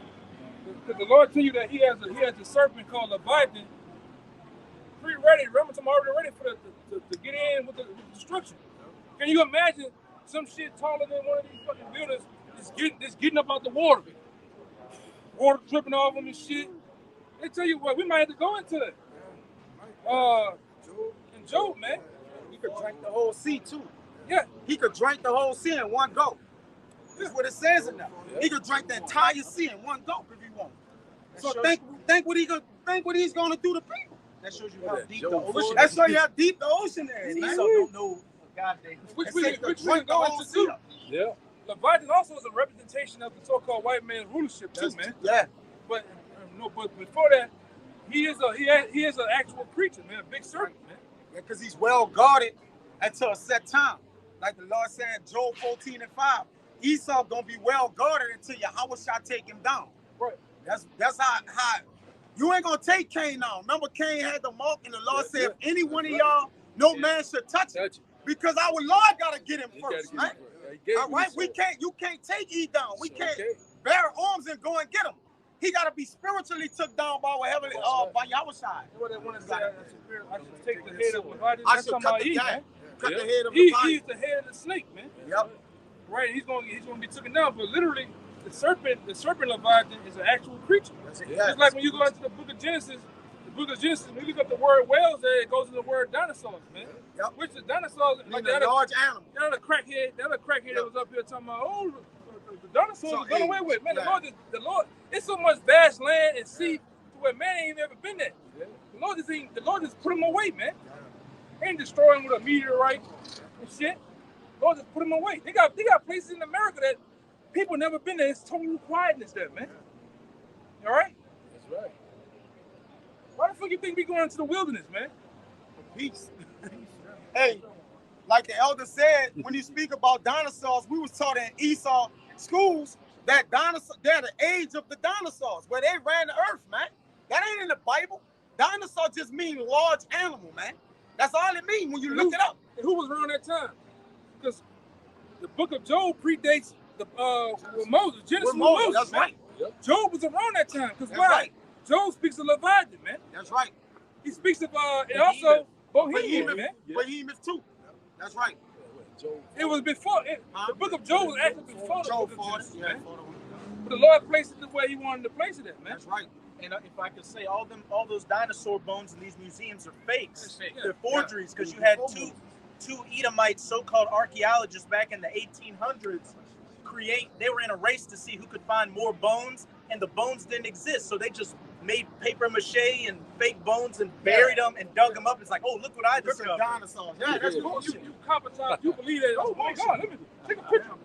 Because the Lord tell you that he has a serpent called Leviathan. Pretty ready. Remember, I'm already ready for to get in with the destruction. Can you imagine some shit taller than one of these fucking buildings just getting up out the water? Water dripping off them and shit. They tell you what, we might have to go into it. And Job, man. He could drink the whole sea too. Yeah. He could drink the whole sea in one go. That's what it says in there. He could drink the entire sea in one go if he wants. So think what he's gonna do to people. That shows you how deep the ocean is. That shows you how deep the ocean is. And Esau don't know God they. Which we can go into too. Yeah. Leviathan also is a representation of the so-called white man's rulership too, man. Yeah. But but before that, he is an actual creature, man, a big serpent, man. Yeah, because he's well guarded until a set time. Like the Lord said in Job 14:5. Esau gonna be well guarded until Yahweh shall take him down. Right. That's how you ain't gonna take Cain down. Remember, Cain had the mark, and the Lord said, if any one of y'all, no man should touch it. Because our Lord gotta get him first, right? All right, you can't take E down. We can't bear arms and go and get him. He gotta be spiritually took down by our heavenly by Yahweh side. What I want to say, I should take the head of Leviathan. I That's should talking cut about the E, guy. man. Cut the head of He's Leviathan. the head of the snake, man. Yep. Right, he's gonna be taken down, but literally, the serpent Leviathan is an actual creature. It's like when you go into the book of Genesis. When you look up the word whales, there it goes in the word dinosaurs, man. Yep. Which is dinosaurs, Like a large animal. That other crackhead that was up here talking about, the dinosaurs was done away with, man. Yeah. The Lord, it's so much vast land and sea to where man ain't even ever been there. The Lord just put them away, man. They ain't destroying with a meteorite and shit. Lord just put them away. They got places in America that people never been there. It's total quietness there, man. All right? That's right. Why the fuck you think we going into the wilderness, man? Peace. Hey, like the elder said, when you speak about dinosaurs, we was taught in Esau schools that they're the age of the dinosaurs, where they ran the earth, man. That ain't in the Bible. Dinosaur just mean large animal, man. That's all it means when you look it up. And who was around that time? Because the book of Job predates Moses. Genesis with Moses, that's man. right. Yep. Job was around that time. Because That's why? right. Job speaks of Leviathan, man. That's right. He speaks of and also Bohemian, man. Behemoth too. That's right. It was before. The book of Job was actually before the book of Genesis, man. Job. But the Lord placed it the way He wanted to place it at, man. That's right. And if I could say, all those dinosaur bones in these museums are fakes. Yeah. They're forgeries because you had two Edomite so-called archaeologists back in the 1800s they were in a race to see who could find more bones, and the bones didn't exist. So they just made paper mache and fake bones and buried them and dug them up. It's like, oh, look what I discovered. Dinosaurs. Yeah, that's cool. You competence, you believe that, oh my God, let me take a picture.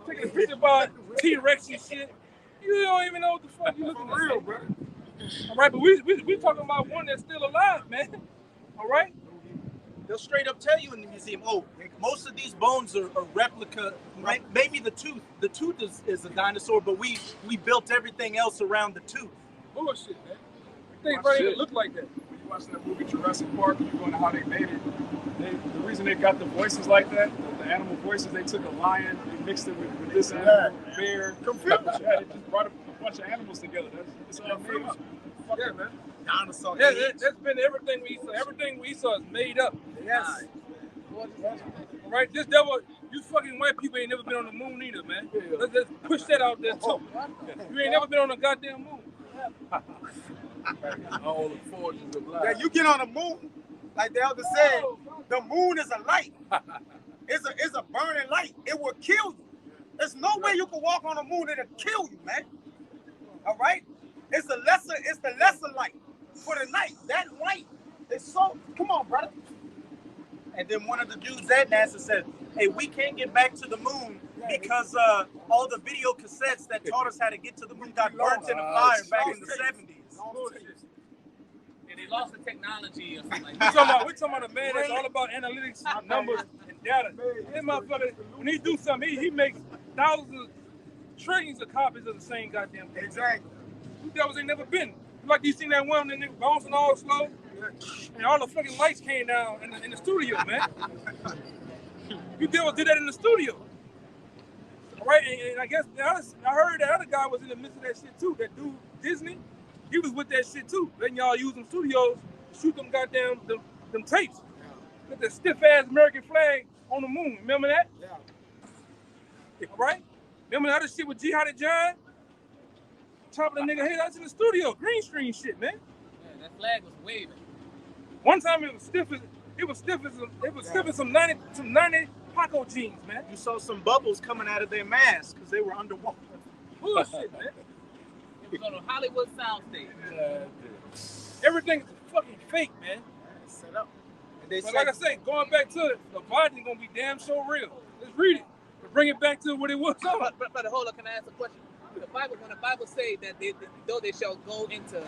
Taking a picture about T-Rex and shit. You don't even know what the fuck you looking at. Real, bro. All right, but we talking about one that's still alive, man. All right? They'll straight up tell you in the museum, oh, most of these bones are replica. Right? Maybe the tooth. The tooth is a dinosaur, but we built everything else around the tooth. Bullshit, man. They probably even look like that. You watch that movie Jurassic Park, you're going to how they made it. The reason they got the voices like that, the animal voices, they took a lion, they mixed it with this animal, bear. Yeah, they just brought a bunch of animals together. That's all made up. Yeah, man. Dinosaur. Yeah, that's been everything we saw. Everything we saw is made up. Yes. Right? This devil, you fucking white people ain't never been on the moon either, man. Let's push that out there too. You ain't never been on the goddamn moon. All the forges of life. Yeah, you get on the moon, like the elder said, the moon is a light. It's a burning light. It will kill you. There's no way you can walk on the moon and it'll kill you, man. All right? It's the lesser light for the night. That light is so, come on, brother. And then one of the dudes at NASA said, hey, we can't get back to the moon because all the video cassettes that taught us how to get to the moon got burnt in the fire back in the 70s. And they lost the technology or something like that. We're talking about a man that's all about analytics, numbers, and data. This motherfucker, when he do something, he makes thousands, trillions of copies of the same goddamn thing. Exactly. You devils ain't never been. Like you seen that one, that nigga bouncing all slow, and all the fucking lights came down in the studio, man. You devils did that in the studio. All right, and I guess I heard that other guy was in the midst of that shit too. That dude, Disney, he was with that shit too. Letting y'all use them studios to shoot them goddamn them tapes. With the stiff ass American flag on the moon. Remember that? Yeah. All right. Remember the other shit with Jihad John? Chopping the nigga head out in the studio. Green screen shit, man. Yeah, that flag was waving. One time it was stiff as some 90 Paco jeans, man. You saw some bubbles coming out of their masks because they were underwater. Bullshit, man. It was on a Hollywood soundstage. Everything's fucking fake, man. Set up. But like I say, going back to it, the Bible's gonna be damn so real. Let's read it. Bring it back to what it was. But hold on, can I ask a question? When the Bible say that though they shall go into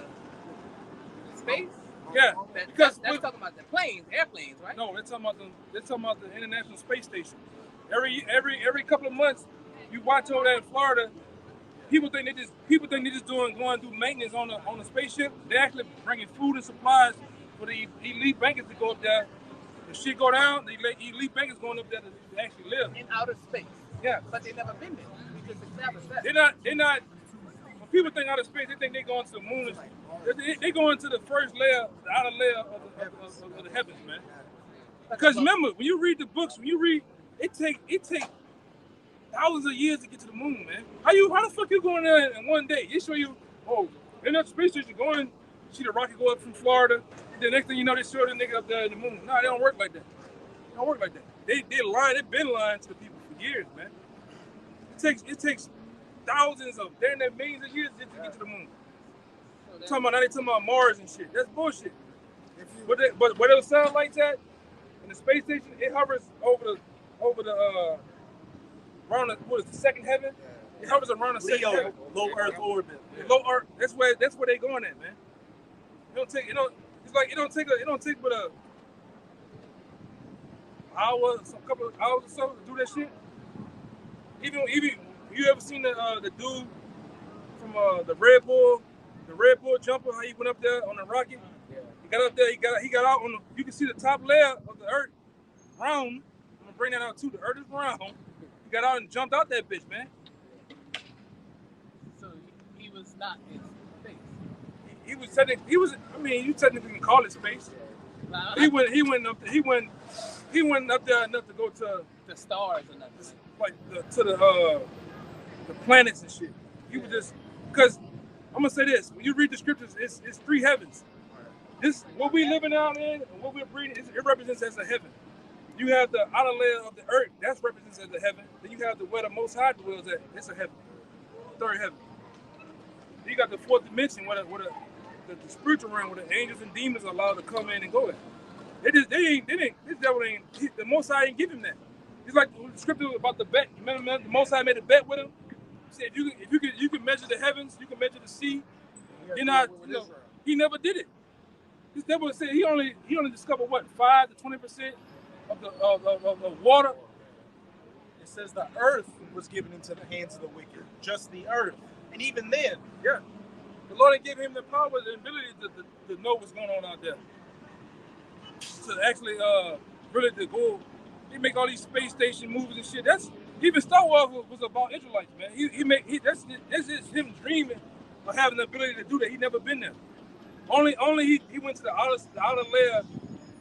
space, yeah, that's talking about the planes, airplanes, right? No, they're talking about the International Space Station. Every couple of months, you watch over there in Florida. People think they just going through maintenance on the spaceship. They're actually bringing food and supplies for the elite bankers to go up there. If shit go down, the elite bankers going up there to actually live in outer space. Yeah, but they never been there. We just established that. They're not. When people think outer space, they think they're going to the moon. They go into the first layer, the outer layer of the heavens, man. Because remember, when you read the books, it take thousands of years to get to the moon, man. How the fuck you going there in one day? They show you, in that space station, going, see the rocket go up from Florida. The next thing you know, they show the nigga up there in the moon. No, they don't work like that. They don't work like that. They've been lying to the people for years, man. It takes thousands of millions of years just to get to the moon. They talking about Mars and shit. That's bullshit. But what those satellites at in the space station, it hovers over the around the second heaven. It hovers around the second heaven. Low Earth orbit. Low Earth. That's where they going at, man. It don't take but a hour, a couple of hours or so to do that shit. Even you ever seen the dude from the Red Bull jumper? How he went up there on the rocket? Yeah. He got up there. He got out on the. You can see the top layer of the Earth round. I'm gonna bring that out too. The Earth is round. He got out and jumped out that bitch, man. So he was not in space. I mean, you technically can call it space. He went up there enough to go to the stars or nothing. Like to the planets and shit. He was just because I'm gonna say this: when you read the scriptures, it's three heavens. This what we living out in and what we're breathing, it represents as a heaven. You have the outer layer of the earth, that's represents as a heaven. Then you have where the Most High dwells at, it's a heaven, third heaven. Then you got the fourth dimension, where the spiritual realm, where the angels and demons are allowed to come in and go at. This devil ain't, the Most High ain't give him that. It's like the scripture about the bet. You remember the Most High made a bet with him? He said, you can measure the heavens, you can measure the sea. He never did it. This devil said he only discovered what 5 to 20% of the water. It says the earth was given into the hands of the wicked, just the earth, and even then, yeah, the Lord gave him the power, the ability to know what's going on out there. To actually really to go, they make all these space station movies and shit. That's even Star Wars was about Israelites, man. That's just him dreaming of having the ability to do that. He never been there. Only he went to the outer layer.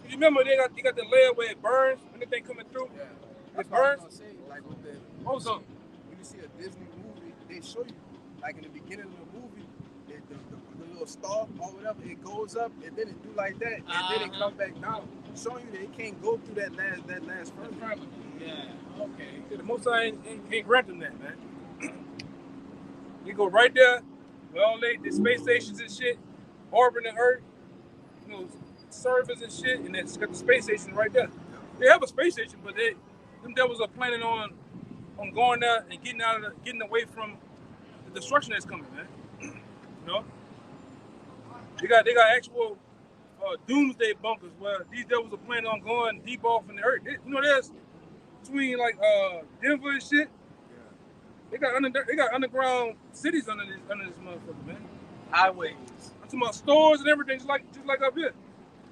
You remember they got the layer where it burns when the thing coming through. Yeah, it burns. Say, like with the, also, when you see a Disney movie, they show you like in the beginning of the movie, the little star or whatever, it goes up and then it do like that, and then it come back down, showing you that it can't go through that last first. Yeah. Okay. Yeah, the Most High ain't granting that, man. You go right there, with all the space stations and shit, orbiting the Earth, you know, servers and shit, and it's got the space station right there. They have a space station, but them devils are planning on going there and getting away from the destruction that's coming, man. You know, they got actual doomsday bunkers where these devils are planning on going deep off in the Earth. You know, there's between like Denver and shit. They got underground cities under this motherfucker, man. Highways. I'm talking about stores and everything, just like up here.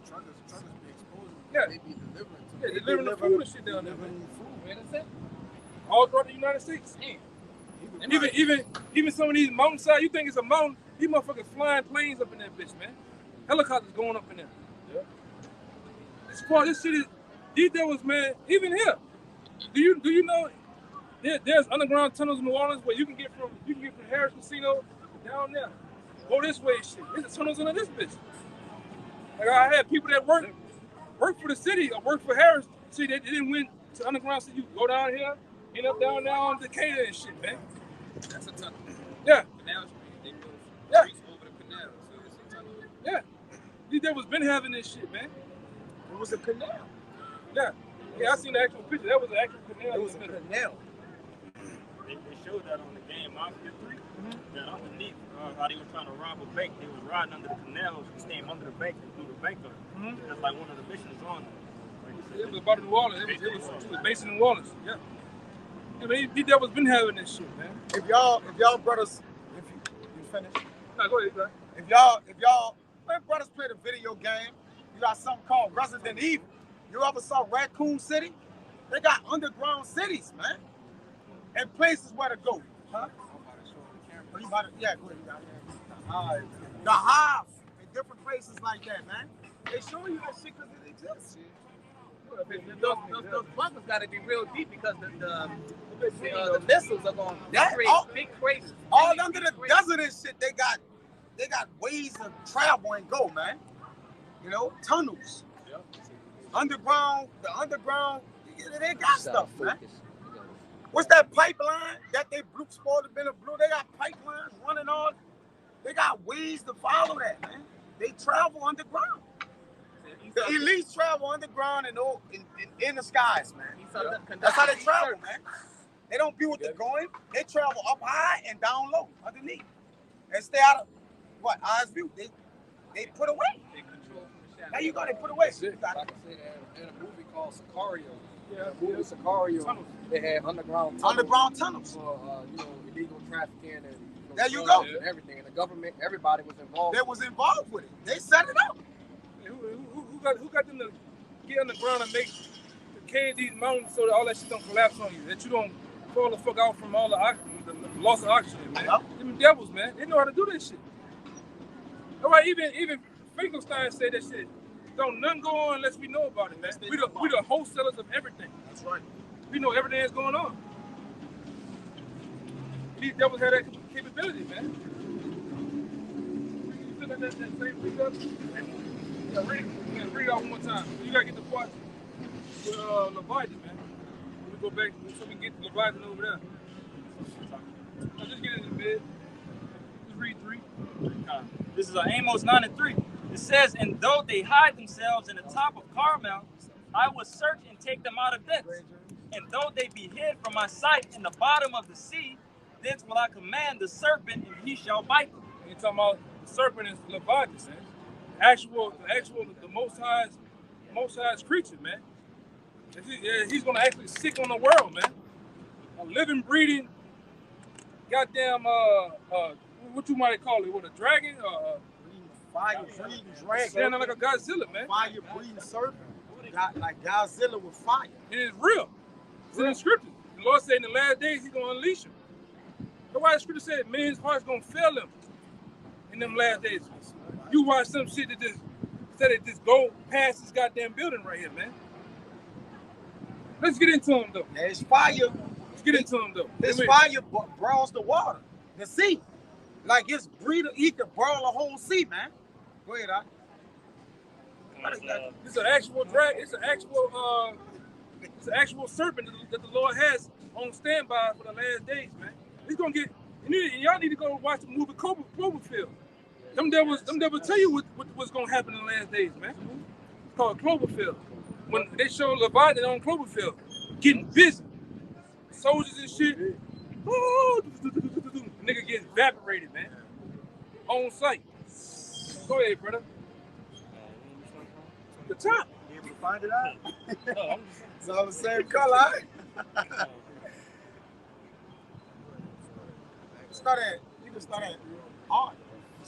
Truckers be exposed. Yeah. They be delivering. Yeah, they delivering the food and shit down there, man. All throughout the United States. And even some of these mountainside, you think it's a mountain, these motherfuckers flying planes up in that bitch, man. Helicopters going up in there. Yeah. This shit is, these devils, man, even here. Do you know there's underground tunnels in New Orleans where you can get from Harris Casino down there. Go this way, shit. There's tunnels under this bitch. Like I had people that work for the city or work for Harris. See, they didn't win to underground city. You go down here, end up down there on Decatur and shit, man. That's a tunnel. Yeah. Canal Street. They built streets over the canal, so it's a tunnel. Yeah. These devils been having this shit, man. It was a canal. Yeah. Yeah, I seen the actual picture. That was an actual canal. It was a canal. They showed that on the game Mafia 3. That underneath, how they were trying to rob a bank, they was riding under the canals and staying under the bank and through the bank up. That's like one of the missions on there. It was about New Orleans. It was based in New Orleans. Yeah. Yeah, man, these devils been having this shit, man. If y'all brothers, if you finish. No, go ahead, bro. If y'all brothers play the video game, you got something called Resident Evil. You ever saw Raccoon City? They got underground cities, man. And places where to go. Huh? Yeah, go ahead. The Hive. And different places like that, man. They show you that shit because it exists. Those bunkers got to be real deep because the missiles are going to create big craters. All under the desert and shit, they got ways to travel and go, man. You know, tunnels. Yep. Underground, the underground, they got stuff, man. What's that pipeline that they supposed to be in the blue? They got pipelines running on. They got ways to follow that, man. They travel underground. The elites travel underground and in the skies, man. That's how they travel, man. They don't be with the going. They travel up high and down low, underneath. And stay out of, eyes view. They put away. They control from the shadow. Now you got to put away. In a movie called Sicario. Yeah, movie Sicario. They had underground tunnels. Underground tunnels. For, illegal trafficking and there you go. And everything. And the government, everybody was involved. They was involved with it. They set it up. Who got them to get on the ground and make cage these mountains so that all that shit don't collapse on you, that you don't fall the fuck out from all the loss of oxygen, man. Them devils, man, they know how to do this shit. All right, even Finkelstein said that shit. Don't none go on unless we know about it, man. We the wholesalers of everything. That's right. We know everything that's going on. These devils have that capability, man. You still got that same pickup? Read it out one more time. You gotta get the part with Leviathan, man. We go back so we can get the Leviathan over there. Now just get in the bed. Just read 3. This is Amos 9:3. It says, "And though they hide themselves in the top of Carmel, I will search and take them out of thence. And though they be hid from my sight in the bottom of the sea, thence will I command the serpent, and he shall bite them." You're talking about the serpent is Leviathan, the Most High's creature, man. He's gonna actually sick on the world, man. A living, breathing, goddamn, what you might call it? What, a dragon? Fire breathing dragon. Standing like a Godzilla, man. Fire breathing serpent. Like Godzilla with fire. It is real. It's in the scriptures. The Lord said in the last days He's gonna unleash him. That's why the scripture said men's hearts gonna fail them in them last days. You watch some shit that just go past this goddamn building right here, man. Let's get into them though. Yeah, it's fire. Let's get into them though. This fire brawls the water, the sea. Like it's breather, he could brawl a whole sea, man. Go ahead, It's an actual dragon. It's an actual serpent that the Lord has on standby for the last days, man. He's gonna get. Y'all need to go watch the movie Cloverfield. Them devils tell you what's gonna happen in the last days, man. It's called Cloverfield. When they show Leviathan on Cloverfield, getting busy, soldiers and shit. Nigga getting evaporated, man. On sight. Go ahead, brother. The top. You able to find it out? It's all the same color. You can start at art.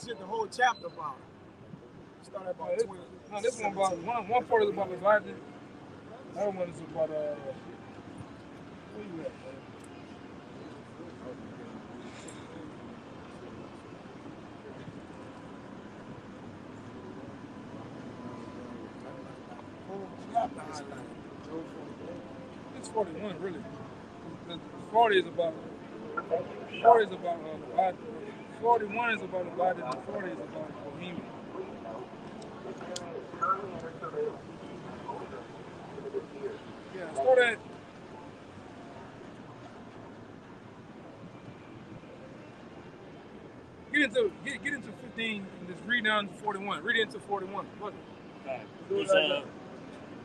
Shit, the whole chapter about it. Start at about 20. No, this one about one part is about Leviathan. The other one is about where you at, man? It's 41 really. The 40 is about Leviathan. 41 is about Leviathan, and 40 is about Bohemian. Yeah, start at get into 15 and just read down to 41. Read into 41. Look.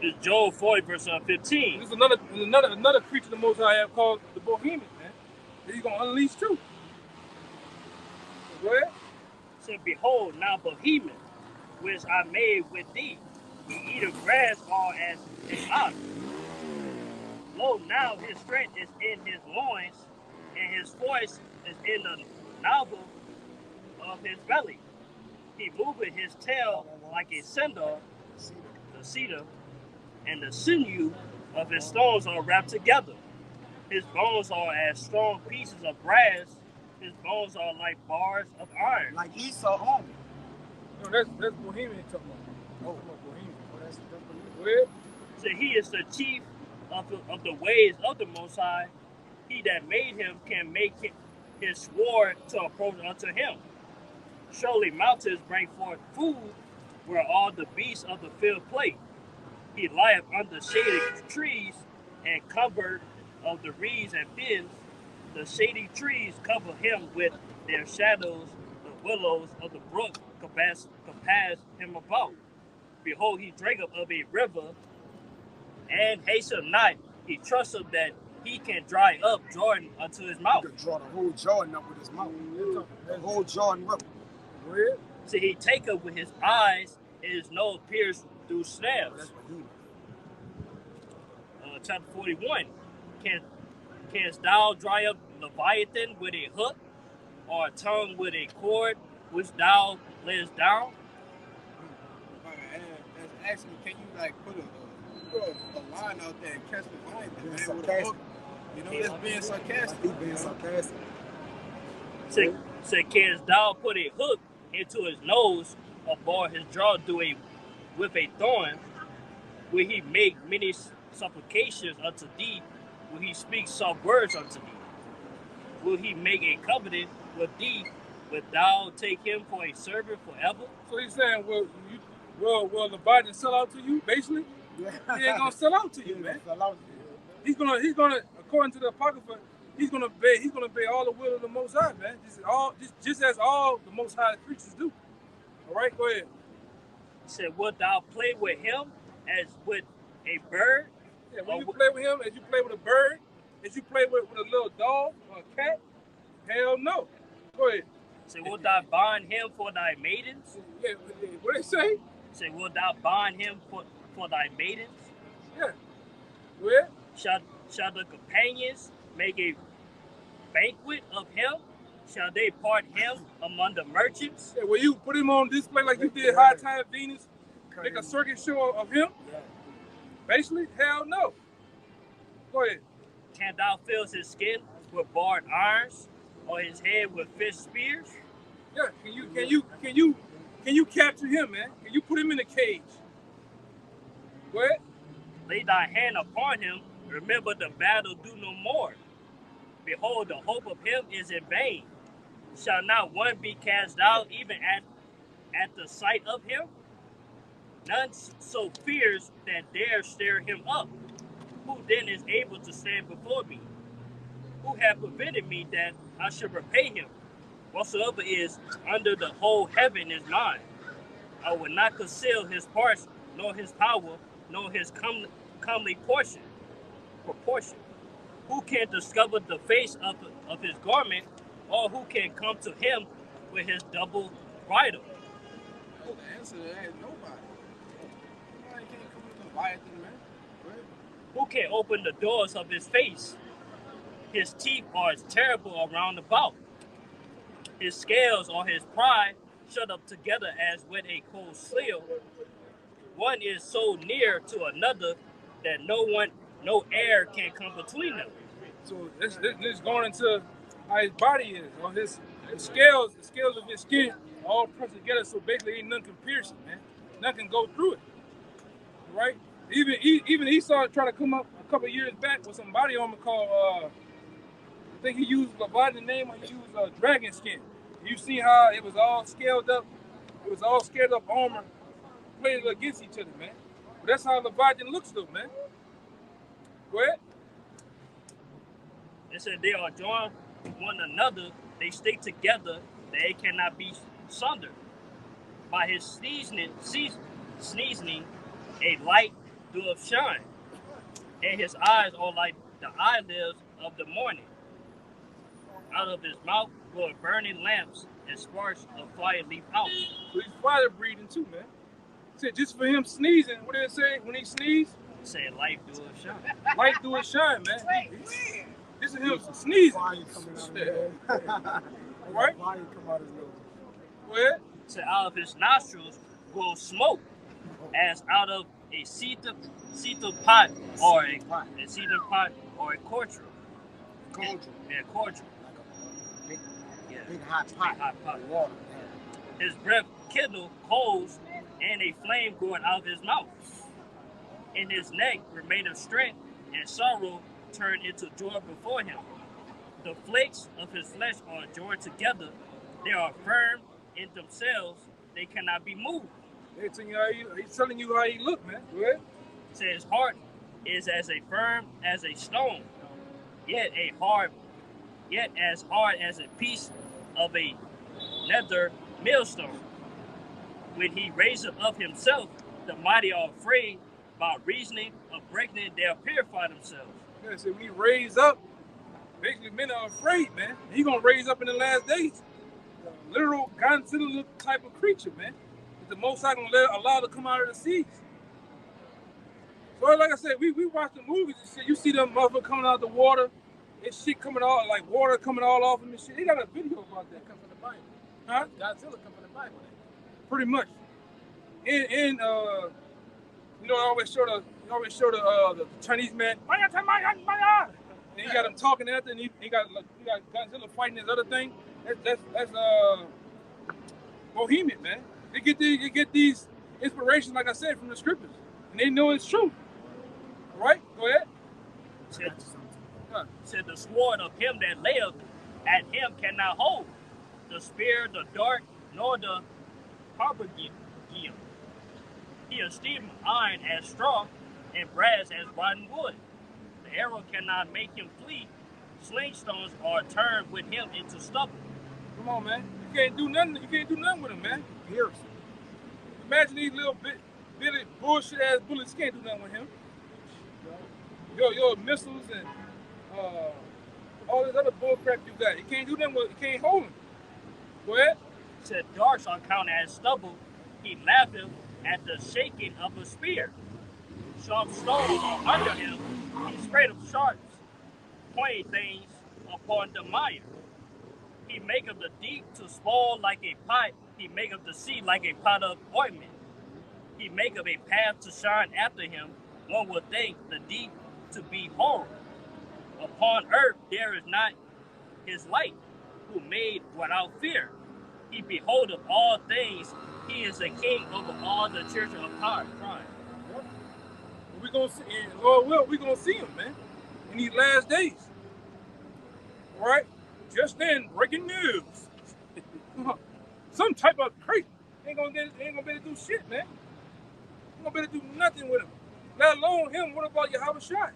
It's Joel 40 verse 15. This is another creature the Most High have called the Bohemian, man. That He's gonna unleash too. Go ahead. Said, behold, now Bohemian, which I made with thee, he eateth grass all as an ox. Lo, now his strength is in his loins, and his voice is in the novel of his belly. He moveth his tail like a cinder, the cedar, and the sinew of his stones are wrapped together. His bones are as strong pieces of brass. His bones are like bars of iron. Like Esau home. No, that's Bohemian talking about. Oh, Bohemian. That's Go ahead. So he is the chief of the ways of the Most High. He that made him can make his sword to approach unto him. Surely mountains bring forth food where all the beasts of the field play. He lieth under shaded trees and covered of the reeds and fens. The shady trees cover him with their shadows. The willows of the brook compass him about. Behold, he drinketh of a river and hasten not. He trusteth that he can dry up Jordan unto his mouth. He could draw the whole Jordan up with his mouth. The whole Jordan river. So he taketh with his eyes, and his nose pierced through snares. Chapter 41. Canst thou dry up Leviathan with a hook, or a tongue with a cord which thou layest down? Actually, can you like put a line out there and catch the Leviathan, man, with a hook? You know, that's being sarcastic. He's being sarcastic. Say, canst thou put a hook into his nose, or bar his jaw with a thorn? Will he make many supplications unto thee? Will he speak soft words unto thee? Will he make a covenant with thee? Will thou take him for a servant forever? So he's saying, will Leviathan sell out to you? Basically, he ain't gonna sell out to you, man. He's gonna, according to the Apocrypha, he's gonna obey all the will of the Most High, man. Just as all the Most High creatures do. All right, go ahead. He said, wilt thou play with him as with a bird? Yeah, when you play with him as you play with a bird, as you play with a little dog or a cat, hell no. Go ahead. Say, wilt thou bond him for thy maidens? Yeah, what they say? Say, wilt thou bond him for thy maidens? Yeah. Where? Shall the companions make a banquet of him? Shall they part him among the merchants? Yeah, will you put him on display like you did High Time Venus? Make a circus show of him? Basically, hell no. Go ahead. Canst thou fill his skin with barred irons, or his head with fish spears? Yeah, can you capture him, man? Can you put him in a cage? Go ahead. Lay thy hand upon him, remember the battle do no more. Behold, the hope of him is in vain. Shall not one be cast out even at the sight of him? None so fierce that dare stir him up. Who then is able to stand before me? Who hath prevented me that I should repay him? Whatsoever is under the whole heaven is mine. I will not conceal his parts, nor his power, nor his comely proportion. Who can discover the face of his garment, or who can come to him with his double bridle? Oh, the answer to that is nobody. Nobody can't come with Leviathan, man. Who can open the doors of his face? His teeth are terrible around about. His scales or his pride shut up together as with a cold seal. One is so near to another that no air can come between them. So this going into how his body is, or the scales of his skin all pressed together. So basically, ain't nothing can pierce it, man. Nothing can go through it, right? Even Esau tried to come up a couple of years back with some body armor called, I think he used Leviathan name, or he used dragon skin. You see how it was all scaled up? It was all scaled up armor played against each other, man. But that's how Leviathan looks, though, man. Go ahead. They said they are joined one another, they stick together, they cannot be sundered. By his sneezing, a light doth shine, and his eyes are like the eyelids of the morning. Out of his mouth go burning lamps, and sparks of fire leap out. So he's fire breathing too, man. Said just for him sneezing, what did it say when he sneezed? Say light do it shine. Light do it shine, man. This is him sneezing. Fire coming out of his nose. All right? Fire come out of his nose. Go ahead. So out of his nostrils go smoke, as out of a cedar pot or a cedar pot or a cordial. Yeah, cordial. Big hot pot. Hot pot. Water. His breath kindled coals, and a flame going out of his mouth. In his neck remaineth strength, and sorrow turned into joy before him. The flakes of his flesh are joined together; they are firm in themselves; they cannot be moved. He's telling you how he look, man. Go ahead. So his heart is as firm as a stone, yet as hard as a piece of a nether millstone. When he raiseth up himself, the mighty are afraid. By reasoning of breaking, they'll purify themselves. Yeah, so when he raise up, basically men are afraid, man. He gonna raise up in the last days. A literal Godzilla type of creature, man. The Most High gonna allow to come out of the seas. So like I said, we watch the movies and shit. You see them motherfuckers coming out of the water. It's shit coming out, like water coming all off them and shit. They got a video about that. Come from the Bible. Huh? Godzilla come from the Bible. Pretty much. And you know, always show the Chinese man, Maya. And he got him talking after, and he got Godzilla fighting this other thing. That's Bohemian, man. They get these inspirations, like I said, from the scriptures, and they know it's true. All right, go ahead. Said the sword of him that layeth at him cannot hold, the spear, the dart, nor the harbinger. He esteemeth iron as straw, and brass as rotten wood. The arrow cannot make him flee. Slingstones are turned with him into stubble. Come on, man. You can't do nothing with him, man. Pierce. Imagine these little bitty bullshit ass bullets. You can't do nothing with him. Your missiles and all this other bull crap you got. You can't do nothing with. You can't hold him. Go ahead. Said darts are counted as stubble. He laugheth at the shaking of a spear. Sharp stones are under him. He spread of sharps, pointing things upon the mire. He maketh the deep to spoil like a pot. He maketh the sea like a pot of ointment. He maketh a path to shine after him. One would think the deep to be horrible. Upon earth there is not his light, who made without fear. He beholdeth all things. He is the king over all the children of crime. We're gonna see, Lord will, we're gonna see him, man, in these last days. All right? Just then, breaking news. Some type of crazy. Ain't gonna be able to do shit, man. Ain't gonna be able to do nothing with him. Let alone him. What about Yahweh Shai?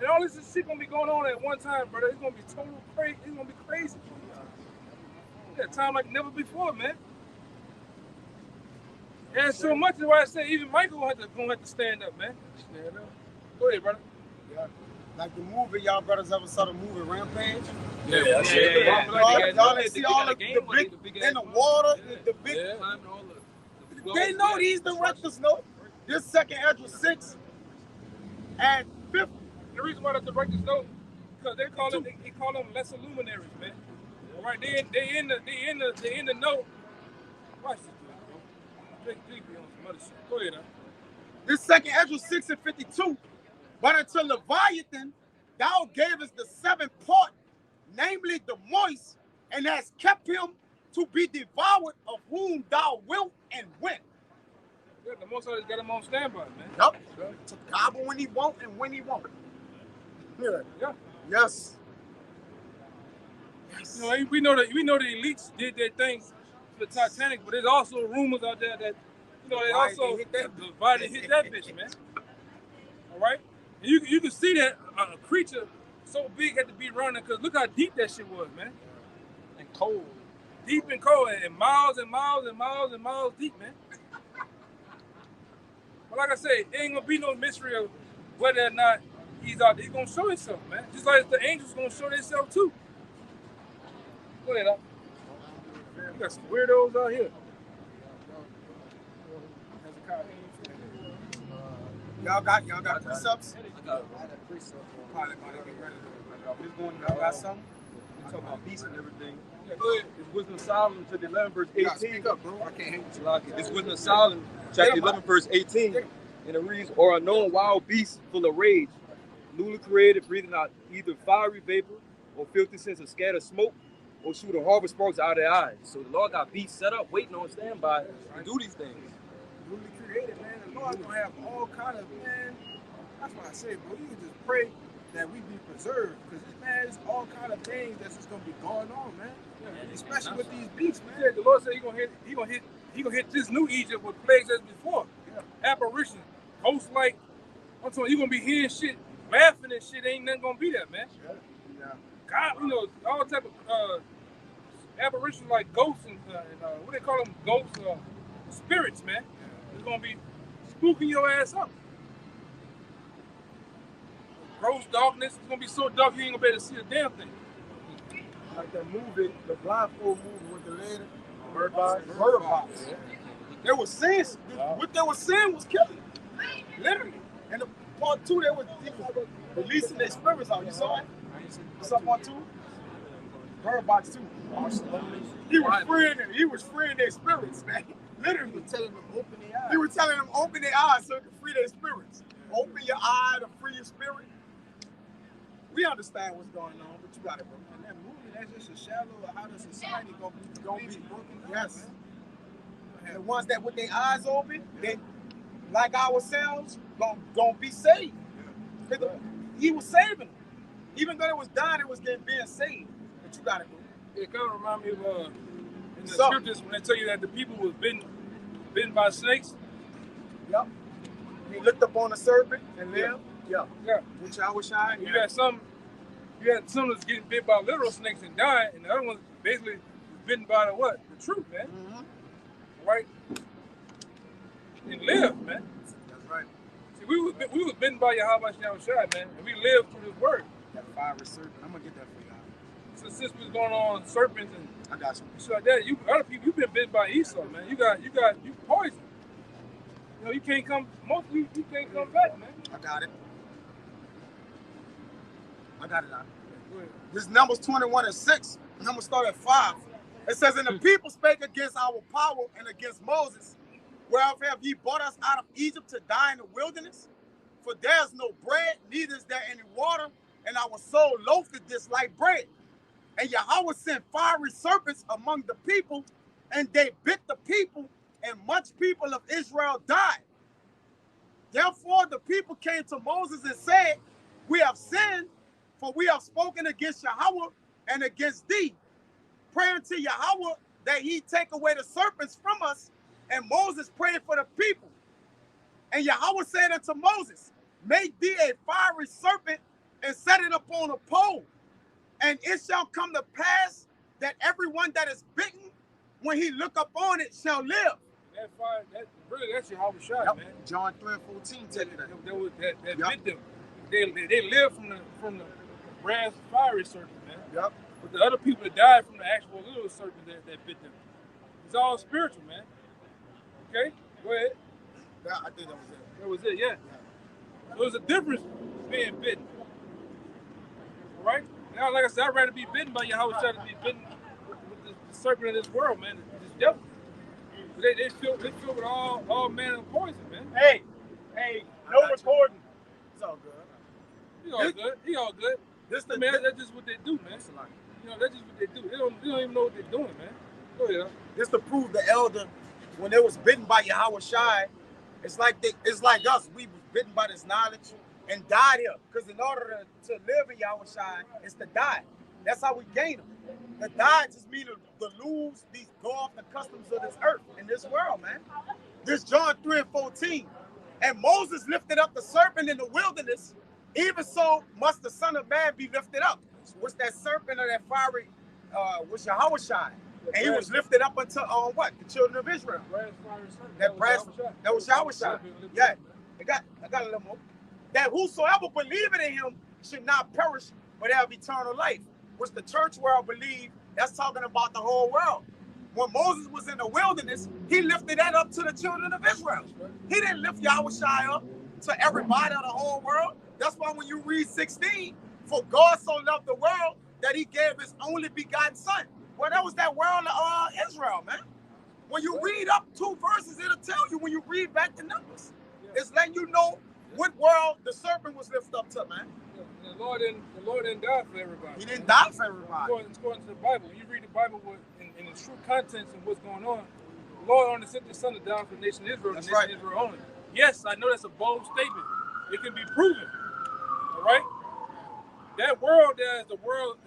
And all this shit gonna be going on at one time, brother. It's gonna be total crazy. It's gonna be crazy. Yeah, time like never before, man. And so much is why I say even Michael gonna have to stand up, man. Stand up. Go ahead, brother. Yeah. Like the movie, y'all brothers ever saw the movie Rampage? Yeah. Y'all see all the big in the water, the big. Yeah. They know these directors know. This second Ezra 6 and 5th. The reason why the directors know, because they call them lesser luminaries, man. All right, they in the know. Watch this, bro. Please be on some other shit. Go ahead, This second Ezra 6 and 52. But until Leviathan, thou gavest the seventh part, namely the moist, and hast kept him to be devoured, of whom thou wilt and went. Yeah, the most always got him on standby, man. Yup. To gobble when he won't and when he won't. Yeah. Yes. You know, we know the elites did their thing for the Titanic, but there's also rumors out there that they also hit that bitch, man. All right, and you can see that a creature so big had to be running, because look how deep that shit was, man. And cold. Deep and cold, and miles and miles and miles and miles deep, man. But like I say, there ain't gonna be no mystery of whether or not he's out there. He's gonna show himself, man. Just like the angels gonna show themselves too. Go ahead, we got some weirdos out here. Y'all got precepts? I got precepts. Y'all got something? We talking about beasts and everything. Yeah, go ahead. It's Wisdom of Solomon, chapter 11, verse 18. Speak up, bro. I can't hear you. It's Wisdom of Solomon, chapter 11, verse 18. And it reads, or unknown wild beasts full of rage, newly created, breathing out either fiery vapor or filthy sense of scattered smoke, or shooting harvest sparks out of their eyes. So the Lord got beasts set up, waiting on standby to do these things. Newly created, man. The Lord's gonna have all kind of, man. That's what I say, bro. You can just pray that we be preserved, because man, there's all kind of things that's just gonna be going on, man. Especially with these beasts, man. Yeah, the Lord said he gonna hit this new Egypt with plagues as before. Apparitions, ghosts like. I'm telling you, gonna be hearing shit, laughing and shit. Ain't nothing gonna be there, man. God, all type of apparitions like ghosts and what they call them, ghosts, spirits, man. It's gonna be spooking your ass up. Gross darkness. It's gonna be so dark you ain't gonna be able to see a damn thing. Like that movie, the blindfold movie with the lady. Bird Box. Yeah. They were saying, what they were saying was killing. Literally. And the part 2, they was releasing their spirits out. You saw it? You saw part 2? Bird Box 2. He was freeing their spirits, man. Literally. He was telling them open their eyes. He was telling them open their eyes so they could free their spirits. Open your eye to free your spirit. We understand what's going on, but you got it, bro. And that movie, that's just a shadow of how the society gonna be broken. Yes. And the ones that with their eyes open, they, like ourselves, gonna be saved. Yeah. He was saving them. Even though it was dying, it was being saved. But you got it, bro. It kind of reminds me of in the scriptures when they tell you that the people was bitten by snakes. Yep. He looked up on the serpent and lived. Yeah. Which I was shy. You had some that's getting bit by literal snakes and dying, and the other ones basically bitten by the what? The truth, man. Mm-hmm. Right? And live, man. That's right. See, we was bitten by Yahweh Shai, man, and we lived through this word. That fire serpent. I'm gonna get that for y'all. since we was going on serpents and I got you. shit like that, other people, you've been bitten by Esau, man. You poison. You know, you can't come. Mostly, you can't come back, man. I got it. Now. This Numbers 21:6. I'm gonna start at 5. It says, "And the people spake against our power and against Moses, whereof have ye brought us out of Egypt to die in the wilderness? For there is no bread, neither is there any water, and our soul loatheth this like bread. And Yahweh sent fiery serpents among the people, and they bit the people, and much people of Israel died. Therefore the people came to Moses and said, We have sinned, for we have spoken against Yahweh and against thee. Pray unto Yahweh that he take away the serpents from us. And Moses prayed for the people. And Yahweh said unto Moses, Make thee a fiery serpent and set it upon a pole. And it shall come to pass that everyone that is bitten, when he look upon it, shall live." That fire, that's Yahweh shot, man. John 3:14 tell you that. That bit them. They live from the brass fiery serpent, man. Yep. But the other people that died from the actual little serpent that bit them. It's all spiritual, man. Okay, go ahead. Yeah, I think that was it. That was it, yeah. So there's a difference being bitten. All right? Now, like I said, I'd rather be bitten by Yahweh than to be bitten with the serpent of this world, man. It's devil. They fill with all manner of poison, man. Hey, no recording. It's all good. He all good. That's just what they do, man. You know, that's just what they do. They don't even know what they're doing, man. Go ahead. Just to prove the elder, when they was bitten by Yahweh Shai, it's like us. We was bitten by this knowledge and died here. Because in order to live in Yahweh Shai, it's to die. That's how we gain them. The die just means to lose go off the customs of this earth in this world, man. This John 3:14. "And Moses lifted up the serpent in the wilderness, even so must the Son of Man be lifted up." Which that serpent or that fiery was Yahweh Shai. And he was lifted up unto what? The children of Israel. That was Yahweh Shai. Yeah. I got a little more. "That whosoever believeth in him should not perish, but have eternal life." Which the church world believe, that's talking about the whole world. When Moses was in the wilderness, he lifted that up to the children of Israel. He didn't lift Yahweh Shai up to everybody of the whole world. That's why when you read 16, "For God so loved the world that he gave his only begotten son." Well, that was that world of Israel, man. When you read up 2 verses, it'll tell you when you read back the numbers. It's letting you know what world the serpent was lifted up to, man. The Lord didn't die for everybody. He didn't die for everybody. It's according to the Bible. When you read the Bible in its true contents and what's going on, the Lord only sent his son to die for the nation of Israel, That's right. Israel only. Yes, I know that's a bold statement. It can be proven. All right? That world there is the world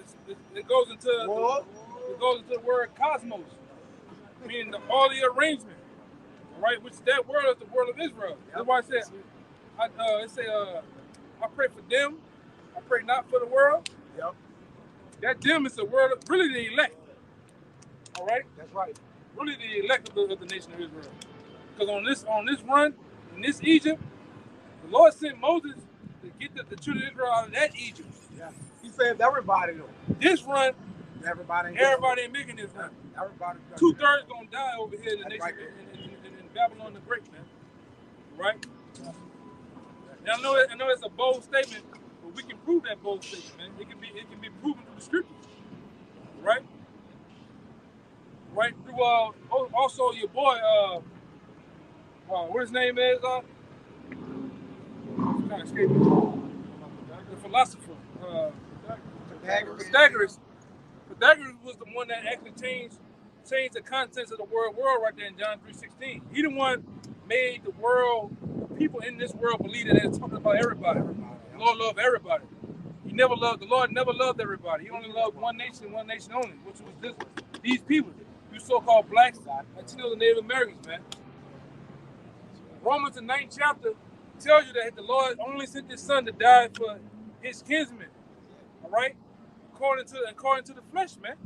that goes into the word cosmos, meaning all the arrangement. All right? Which that world is the world of Israel. That's why I said, I pray for them. I pray not for the world. Yep. That them is the world of really the elect. All right? That's right. Really the elect of the nation of Israel. Because on this run, in this Egypt, the Lord sent Moses to get the children of Israel out of that Egypt. Yeah. He saved everybody though. This run, everybody ain't making this run. Everybody. 2/3 gonna die over here in the nation in Babylon the Great, man. Right? Now I know it's a bold statement, but we can prove that bold statement, man. It can be proven through the scriptures, right? Right through also your boy what his name is kind of escaping the philosopher Pythagoras. Pythagoras was the one that actually changed the contents of the world right there in John 3:16. He the one made the world. People in this world believe that it's talking about everybody. The Lord loved everybody. The Lord never loved everybody. He only loved one nation only, which was these people, you so-called blacks, until the Native Americans, man. Romans the 9th chapter tells you that the Lord only sent his son to die for his kinsmen. All right? According to the flesh, man.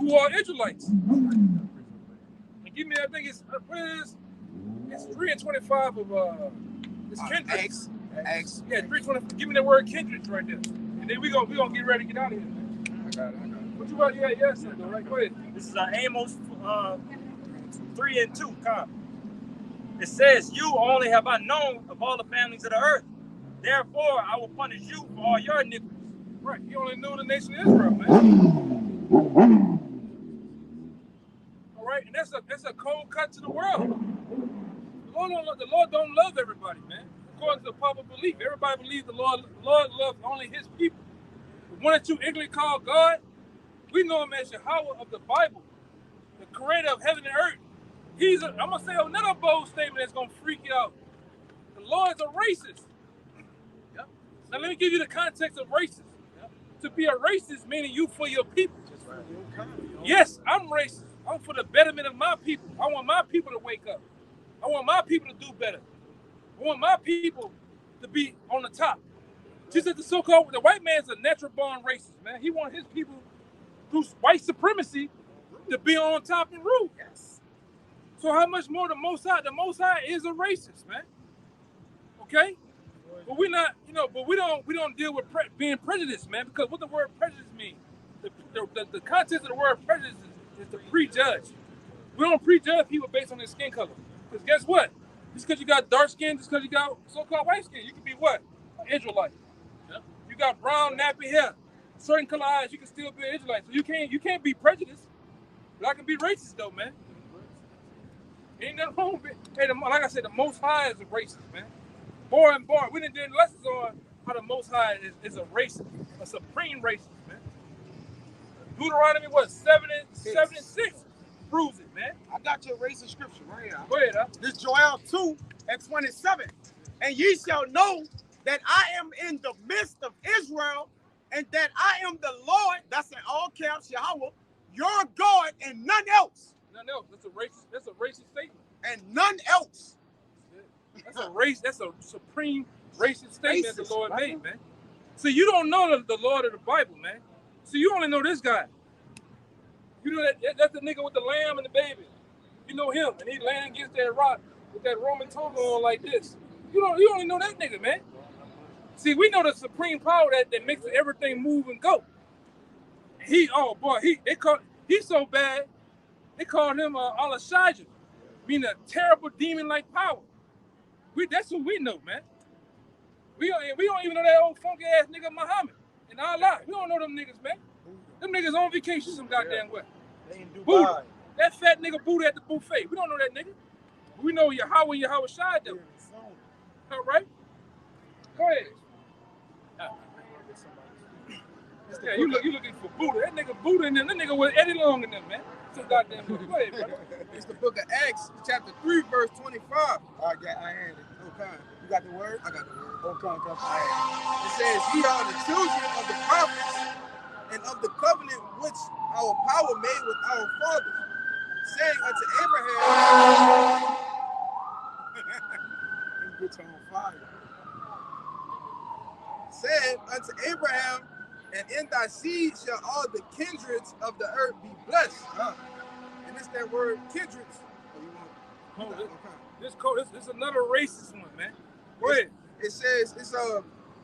Who are Israelites. And give me, I think it's 3:25 of it's kindred. X. Yeah, 3:25. Give me that word kindred right there. And then we gonna get ready to get out of here, man. I got it. What you about? Yeah, yes, though, right? Go ahead. This is Amos 3 and 2. It says, "You only have I known of all the families of the earth. Therefore, I will punish you for all your iniquities." Right. You only knew the nation of Israel, man. All right, and that's a cold cut to the world. The Lord don't love everybody, man. According to the popular belief, everybody believes the Lord loves only His people. The one that you ignorantly call God, we know Him as Yahweh of the Bible, the Creator of heaven and earth. I'm gonna say another bold statement that's gonna freak you out. The Lord's a racist. Yep. Now let me give you the context of racist. Yep. To be a racist meaning you for your people. Right. Yes, I'm racist. I'm for the betterment of my people. I want my people to wake up. I want my people to do better. I want my people to be on the top. Just as the white man's a natural born racist, man. He wants his people through white supremacy to be on top and rule. Yes. So how much more the Most High? The Most High is a racist, man. Okay? But we're not, but we don't deal with being prejudiced, man, because what the word prejudice means, the context of the word prejudice is to prejudge. We don't prejudge people based on their skin color. Because guess what? Just because you got dark skin, just because you got so-called white skin, you can be what? An Israelite. Yeah. You got brown, nappy hair, certain color eyes, you can still be an Israelite. So you can't be prejudiced. But I can be racist though, man. Ain't nothing wrong with it. Hey, like I said, the Most High is a racist, man. More and more. We didn't do lessons on how the Most High is a racist, a supreme racist, man. Deuteronomy, 7 and 6 proves it, man. I got your racist scripture right here. Go ahead, huh? This Joel 2 and 27. And ye shall know that I am in the midst of Israel, and that I am the Lord, that's in all caps, Yahweh, your God, and none else. None else. That's a racist statement. And none else. That's a supreme racist statement the Lord made, man. So you don't know the Lord of the Bible, man. So you only know this guy. You know that's the nigga with the lamb and the baby. You know him, and he laying against that rock with that Roman toga on like this. You only know that nigga, man. See, we know the supreme power that makes everything move and go. He's so bad. They called him Al-Shajah, meaning a terrible demon-like power. That's what we know, man. We don't even know that old funky ass nigga Muhammad and Allah. We don't know them niggas, man. Them niggas on vacation some goddamn way. Buddha. That fat nigga Buddha at the buffet. We don't know that nigga. We know Yahweh Shai though. All right? Go ahead. Yeah, you looking for Buddha. That nigga Buddha and them. That nigga was Eddie Long in them, man. Some goddamn Buddha. Go ahead, brother. It's the book of Acts, chapter 3, verse 25. I had it. Okay. You got the word? I got the word. Okay. It says, "Ye are the children of the prophets and of the covenant which our power made with our fathers, saying unto Abraham," he gets on fire. "Said unto Abraham, and in thy seed shall all the kindreds of the earth be blessed." And it's that word kindreds. This is another racist one, man. Go ahead. It says it's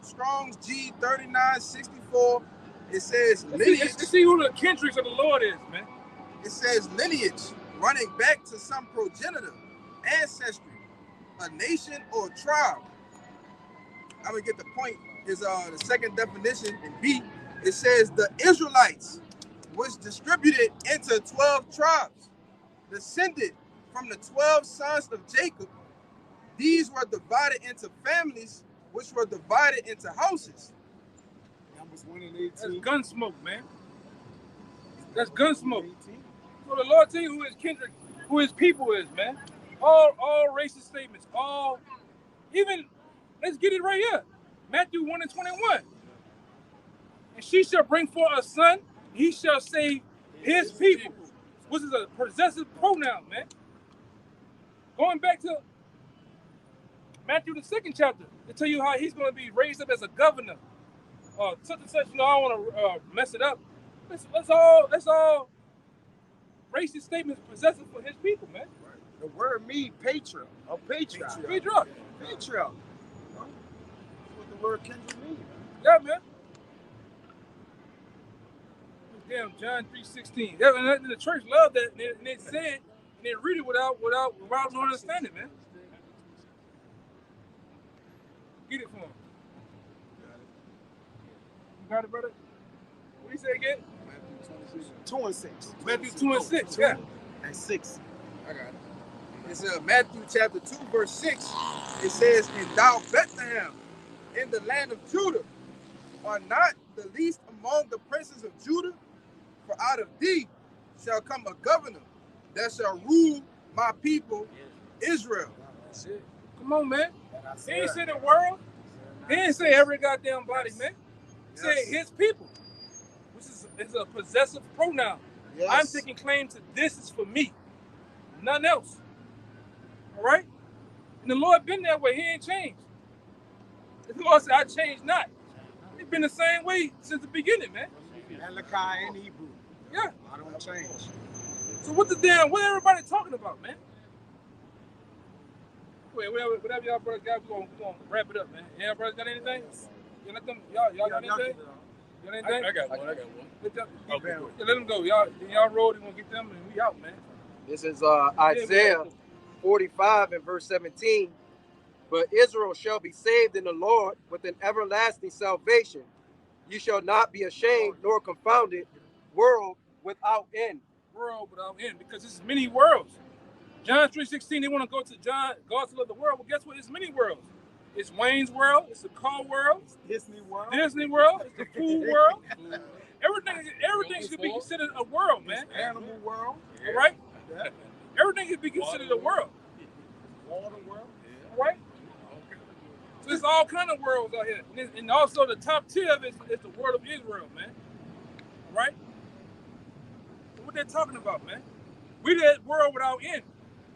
Strong's G3964. It says lineage. Let's see who the kindreds of the Lord is, man. It says lineage, running back to some progenitor, ancestry, a nation or tribe. I'm gonna get the point. Is the second definition in B. It says the Israelites, which distributed into 12 tribes, descended from the 12 sons of Jacob. These were divided into families, which were divided into houses. Numbers 1 and 18. That's gunsmoke, man. That's gunsmoke. So the Lord tell you who his kindred, who his people is, man. All racist statements. Let's get it right here. Matthew 1 and 21. And she shall bring forth a son, he shall save his people. Which is a possessive pronoun, man. Going back to Matthew the 2nd chapter, to tell you how he's going to be raised up as a governor. Such and such, I don't want to mess it up. That's all racist statements possessive for his people, man. The word means patriarch. A patriarch. Patriarch. Patriarch. That's what the word kindred means. Yeah, man. Damn, John 3:16. The church loved that, and they said, and they read it without no understanding, man. Get it for him. You got it, brother? What do you say again? 2 and 6. Matthew 2 and 6, yeah. And 6. I got it. It's Matthew chapter 2, verse 6. It says, "And thou, Bethlehem, in the land of Judah, are not the least among the princes of Judah, for out of thee shall come a governor that shall rule my people Israel." Come on, man. He ain't say the world. He ain't say every goddamn body, man. He said his people, which is a possessive pronoun. Yes. I'm taking claim to this is for me, nothing else. All right? And the Lord been that way. He ain't changed. The Lord said, I changed not. He's been the same way since the beginning, man. Malachi and Hebrew. Yeah. I don't change. So what everybody talking about, man? Wait, whatever y'all brothers got, we're gonna wrap it up, man. Y'all brothers got anything? Y'all got anything? Got anything? I got one. Let them go. Y'all roll, they gonna get them and we out, man. This is Isaiah 45 and verse 17. But Israel shall be saved in the Lord with an everlasting salvation. You shall not be ashamed nor confounded, world without end. World without end, because it's many worlds. John 3:16, they want to go to Gospel of the world. Well, guess what? It's many worlds. It's Wayne's World. It's the car world. It's Disney World. Disney World. It's the food world. Everything should be considered a world, man. It's animal world. All right? Yeah. Everything should be considered a world. Water world. All right? So there's all kind of worlds out here. And also the top tier of it is the world of Israel, man. All right? So what they're talking about, man? We that world without end.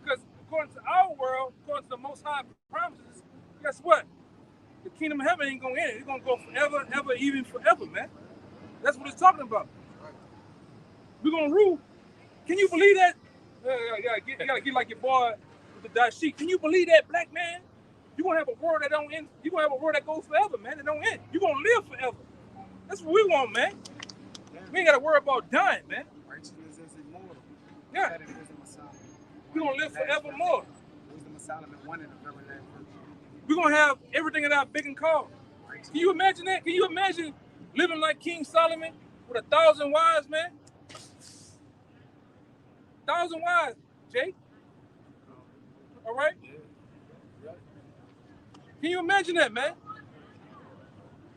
Because according to our world, according to the Most High promises, guess what? The kingdom of heaven ain't going to end. It's going to go forever, ever, even forever, man. That's what it's talking about. We're going to rule. Can you believe that? You gotta get like your boy with the dashik. Can you believe that, black man? You're going to have a world that don't end. You're going to have a world that goes forever, man. That don't end. You're going to live forever. That's what we want, man. We ain't got to worry about dying, man. Righteousness is immortal. Yeah. We're going to live forevermore. We're going to have everything in our big and call. Can you imagine that? Can you imagine living like King Solomon with 1,000 wives, man? 1,000 wives, Jay. All right? Can you imagine that, man?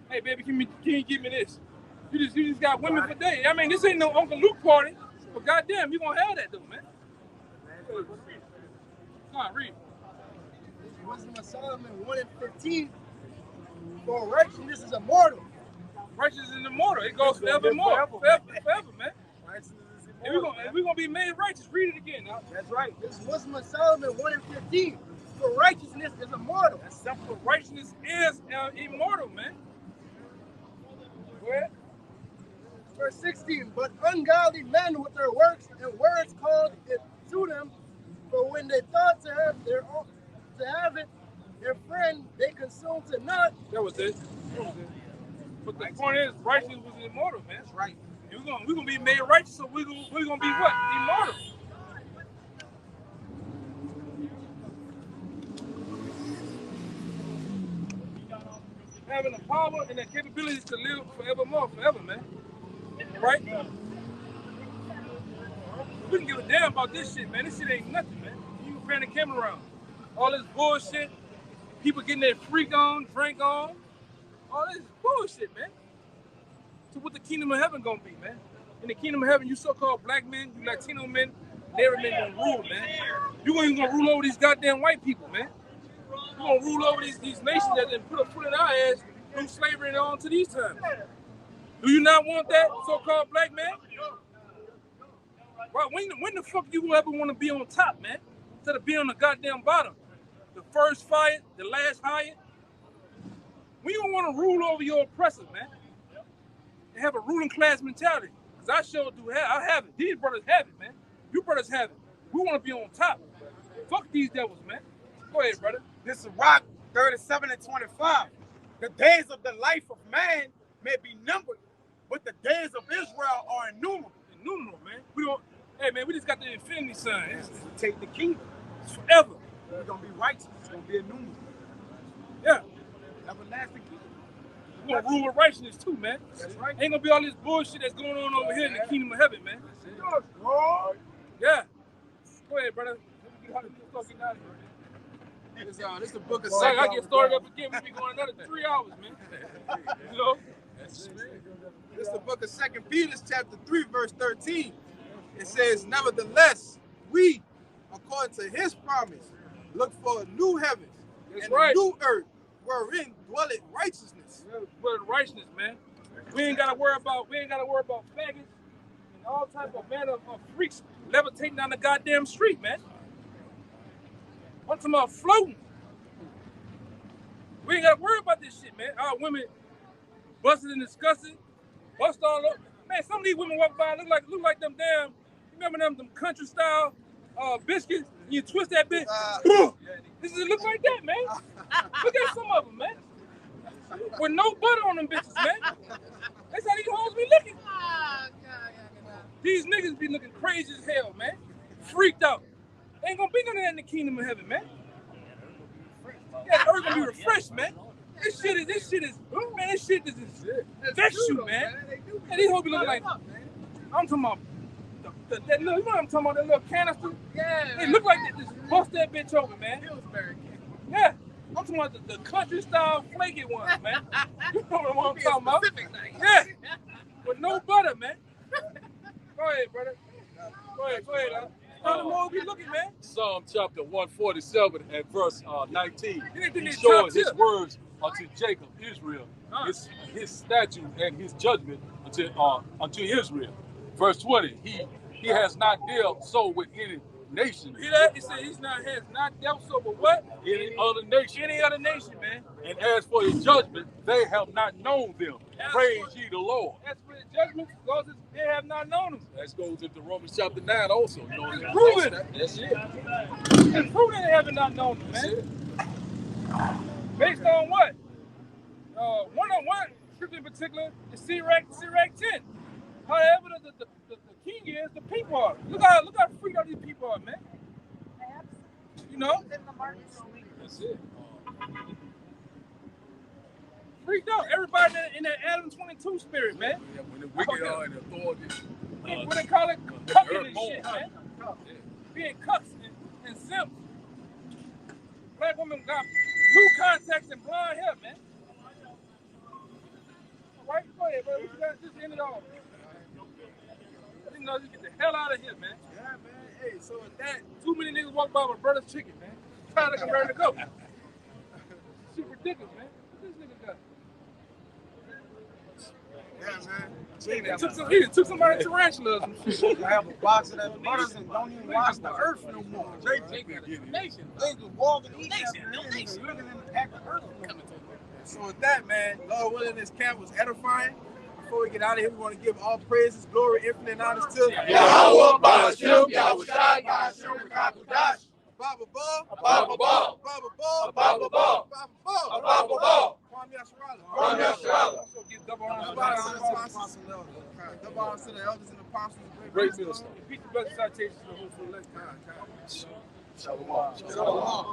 Hey, baby, can you give me this? You just got women for days. I mean, this ain't no Uncle Luke party, but goddamn, you going to have that, though, man. Come on, read. Wisdom of Solomon 1 and 15. For righteousness is immortal. Righteousness is immortal. It goes forevermore. Forever, man. And we're gonna be made righteous. Read it again now. That's right. This is Wisdom of Solomon 1 and 15. For righteousness is immortal. That's simple. Righteousness is immortal, man. Where? Verse 16. But ungodly men with their works and words called it to them, for when they thought to have it, their friend, they consumed to naught. That was it. But the point is, righteousness was immortal, man. That's right. And we're gonna be made righteous, so we're gonna be what? Immortal. Having the power and the capabilities to live forever, man. Right? We can give a damn about this shit, man. This shit ain't nothing, man. You can bring the camera around. All this bullshit, people getting their freak on, drink on, all this bullshit, man. So what the kingdom of heaven gonna be, man? In the kingdom of heaven, you so-called black men, you Latino men, every man gonna rule, man. You ain't gonna rule over these goddamn white people, man. You gonna rule over these nations that then put a foot in our ass through slavery and on to these times. Do you not want that, so-called black man? Right, when the fuck you ever want to be on top, man? Instead of being on the goddamn bottom. The first fired, the last hired. We don't want to rule over your oppressors, man. They have a ruling class mentality. Because I sure do I have it. These brothers have it, man. You brothers have it. We want to be on top. Fuck these devils, man. Go ahead, brother. This is Rock 37 and 25. The days of the life of man may be numbered, but the days of Israel are innumerable. Innumerable, man. We don't. Hey, man, we just got the infinity sign. It's Take the kingdom. forever. We're gonna be righteous. It's gonna be innumerable. Yeah. Everlasting kingdom. We're gonna rule with righteousness too, man. That's right. Ain't gonna be all this bullshit that's going on over here in the kingdom of heaven, man. Yes, Lord. Yeah. Go ahead, brother. Let's get out of here. This is the book of I Second. get started up again. We be going another 3 hours, man. You know? This is the book of 2 Peter, chapter 3, verse 13. It says, nevertheless, we, according to his promise, look for a new heavens and a new earth wherein dwelleth righteousness. Dwelleth righteousness, man. We ain't gotta worry about faggots and all type of manner of freaks levitating down the goddamn street, man. I'm talking about floating. We ain't gotta worry about this shit, man. Our women busted and disgusted, bust all up. Man, some of these women walk by look like them damn. You remember them country style biscuits? You twist that bit. This is look like that, man. Look at some of them, man. With no butter on them bitches, man. That's how these hoes be looking. These niggas be looking crazy as hell, man. Freaked out. Ain't gonna be none of that in the kingdom of heaven, man. Yeah, the earth gonna be refreshed, man. This shit is, man, this shit is vex you, man. And these hoes be looking like, I'm talking about, you know what I'm talking about, that little canister? Yeah. They look like they just bust that bitch open, man. Yeah. I'm talking about the country style flaky ones, man. You know what I'm talking about? Yeah. With no butter, man. Go ahead, brother. Go ahead. How the Lord be looking, man? Psalm chapter 147 and verse 19. He's showing his words unto Jacob, Israel, his statute and his judgment unto Israel. Verse 20, he has not dealt so with any nation. Hear that? He said has not dealt so with what? Any other nation. Any other nation, man. And as for his judgment, they have not known them. Praise ye the Lord. As for his judgment, they have not known them. That goes into Romans chapter 9 also. You know, it's proven. That's it. It's proven they have not known them, man. Based on what? One scripture in particular is Sirach 10. However, the king is the people are. Look how freaked out these people are, man. You know? That's it. Freaked out. Everybody in that Adam 22 spirit, man. Yeah, when the wicked are in authority. What they call it? Cucking and shit, man. Being cucks and simps. Black women got blue contacts and blonde hair, man. All right, go ahead, bro. Just end it all, man. You know, just get the hell out of here, man. Yeah, man. Hey, so with that, too many niggas walk by with brother's chicken, man. Trying to get ready to go. Shit ridiculous, man. What this nigga got? Yeah, man. He took somebody tarantulas and shit. I have a box of that butters and don't even watch the earth no more. They just walking each nation looking in the act of earth. So with that, man, Lord willing, this camp was edifying. Before we get out of here, we want to give all praises, glory, infinite honors to Yahweh, Ba'ashem, Yahweh Shai, Ba'ashem, Rekakudash. Abba Ball, Abba Ball, Abba Ball, Abba Ball, Abba Ball. Kwame Yasharala. Kwame Yasharala. Double honors to the elders and apostles. Great minister. Repeat the blessed citations of the Lord. Shalom. Shalom.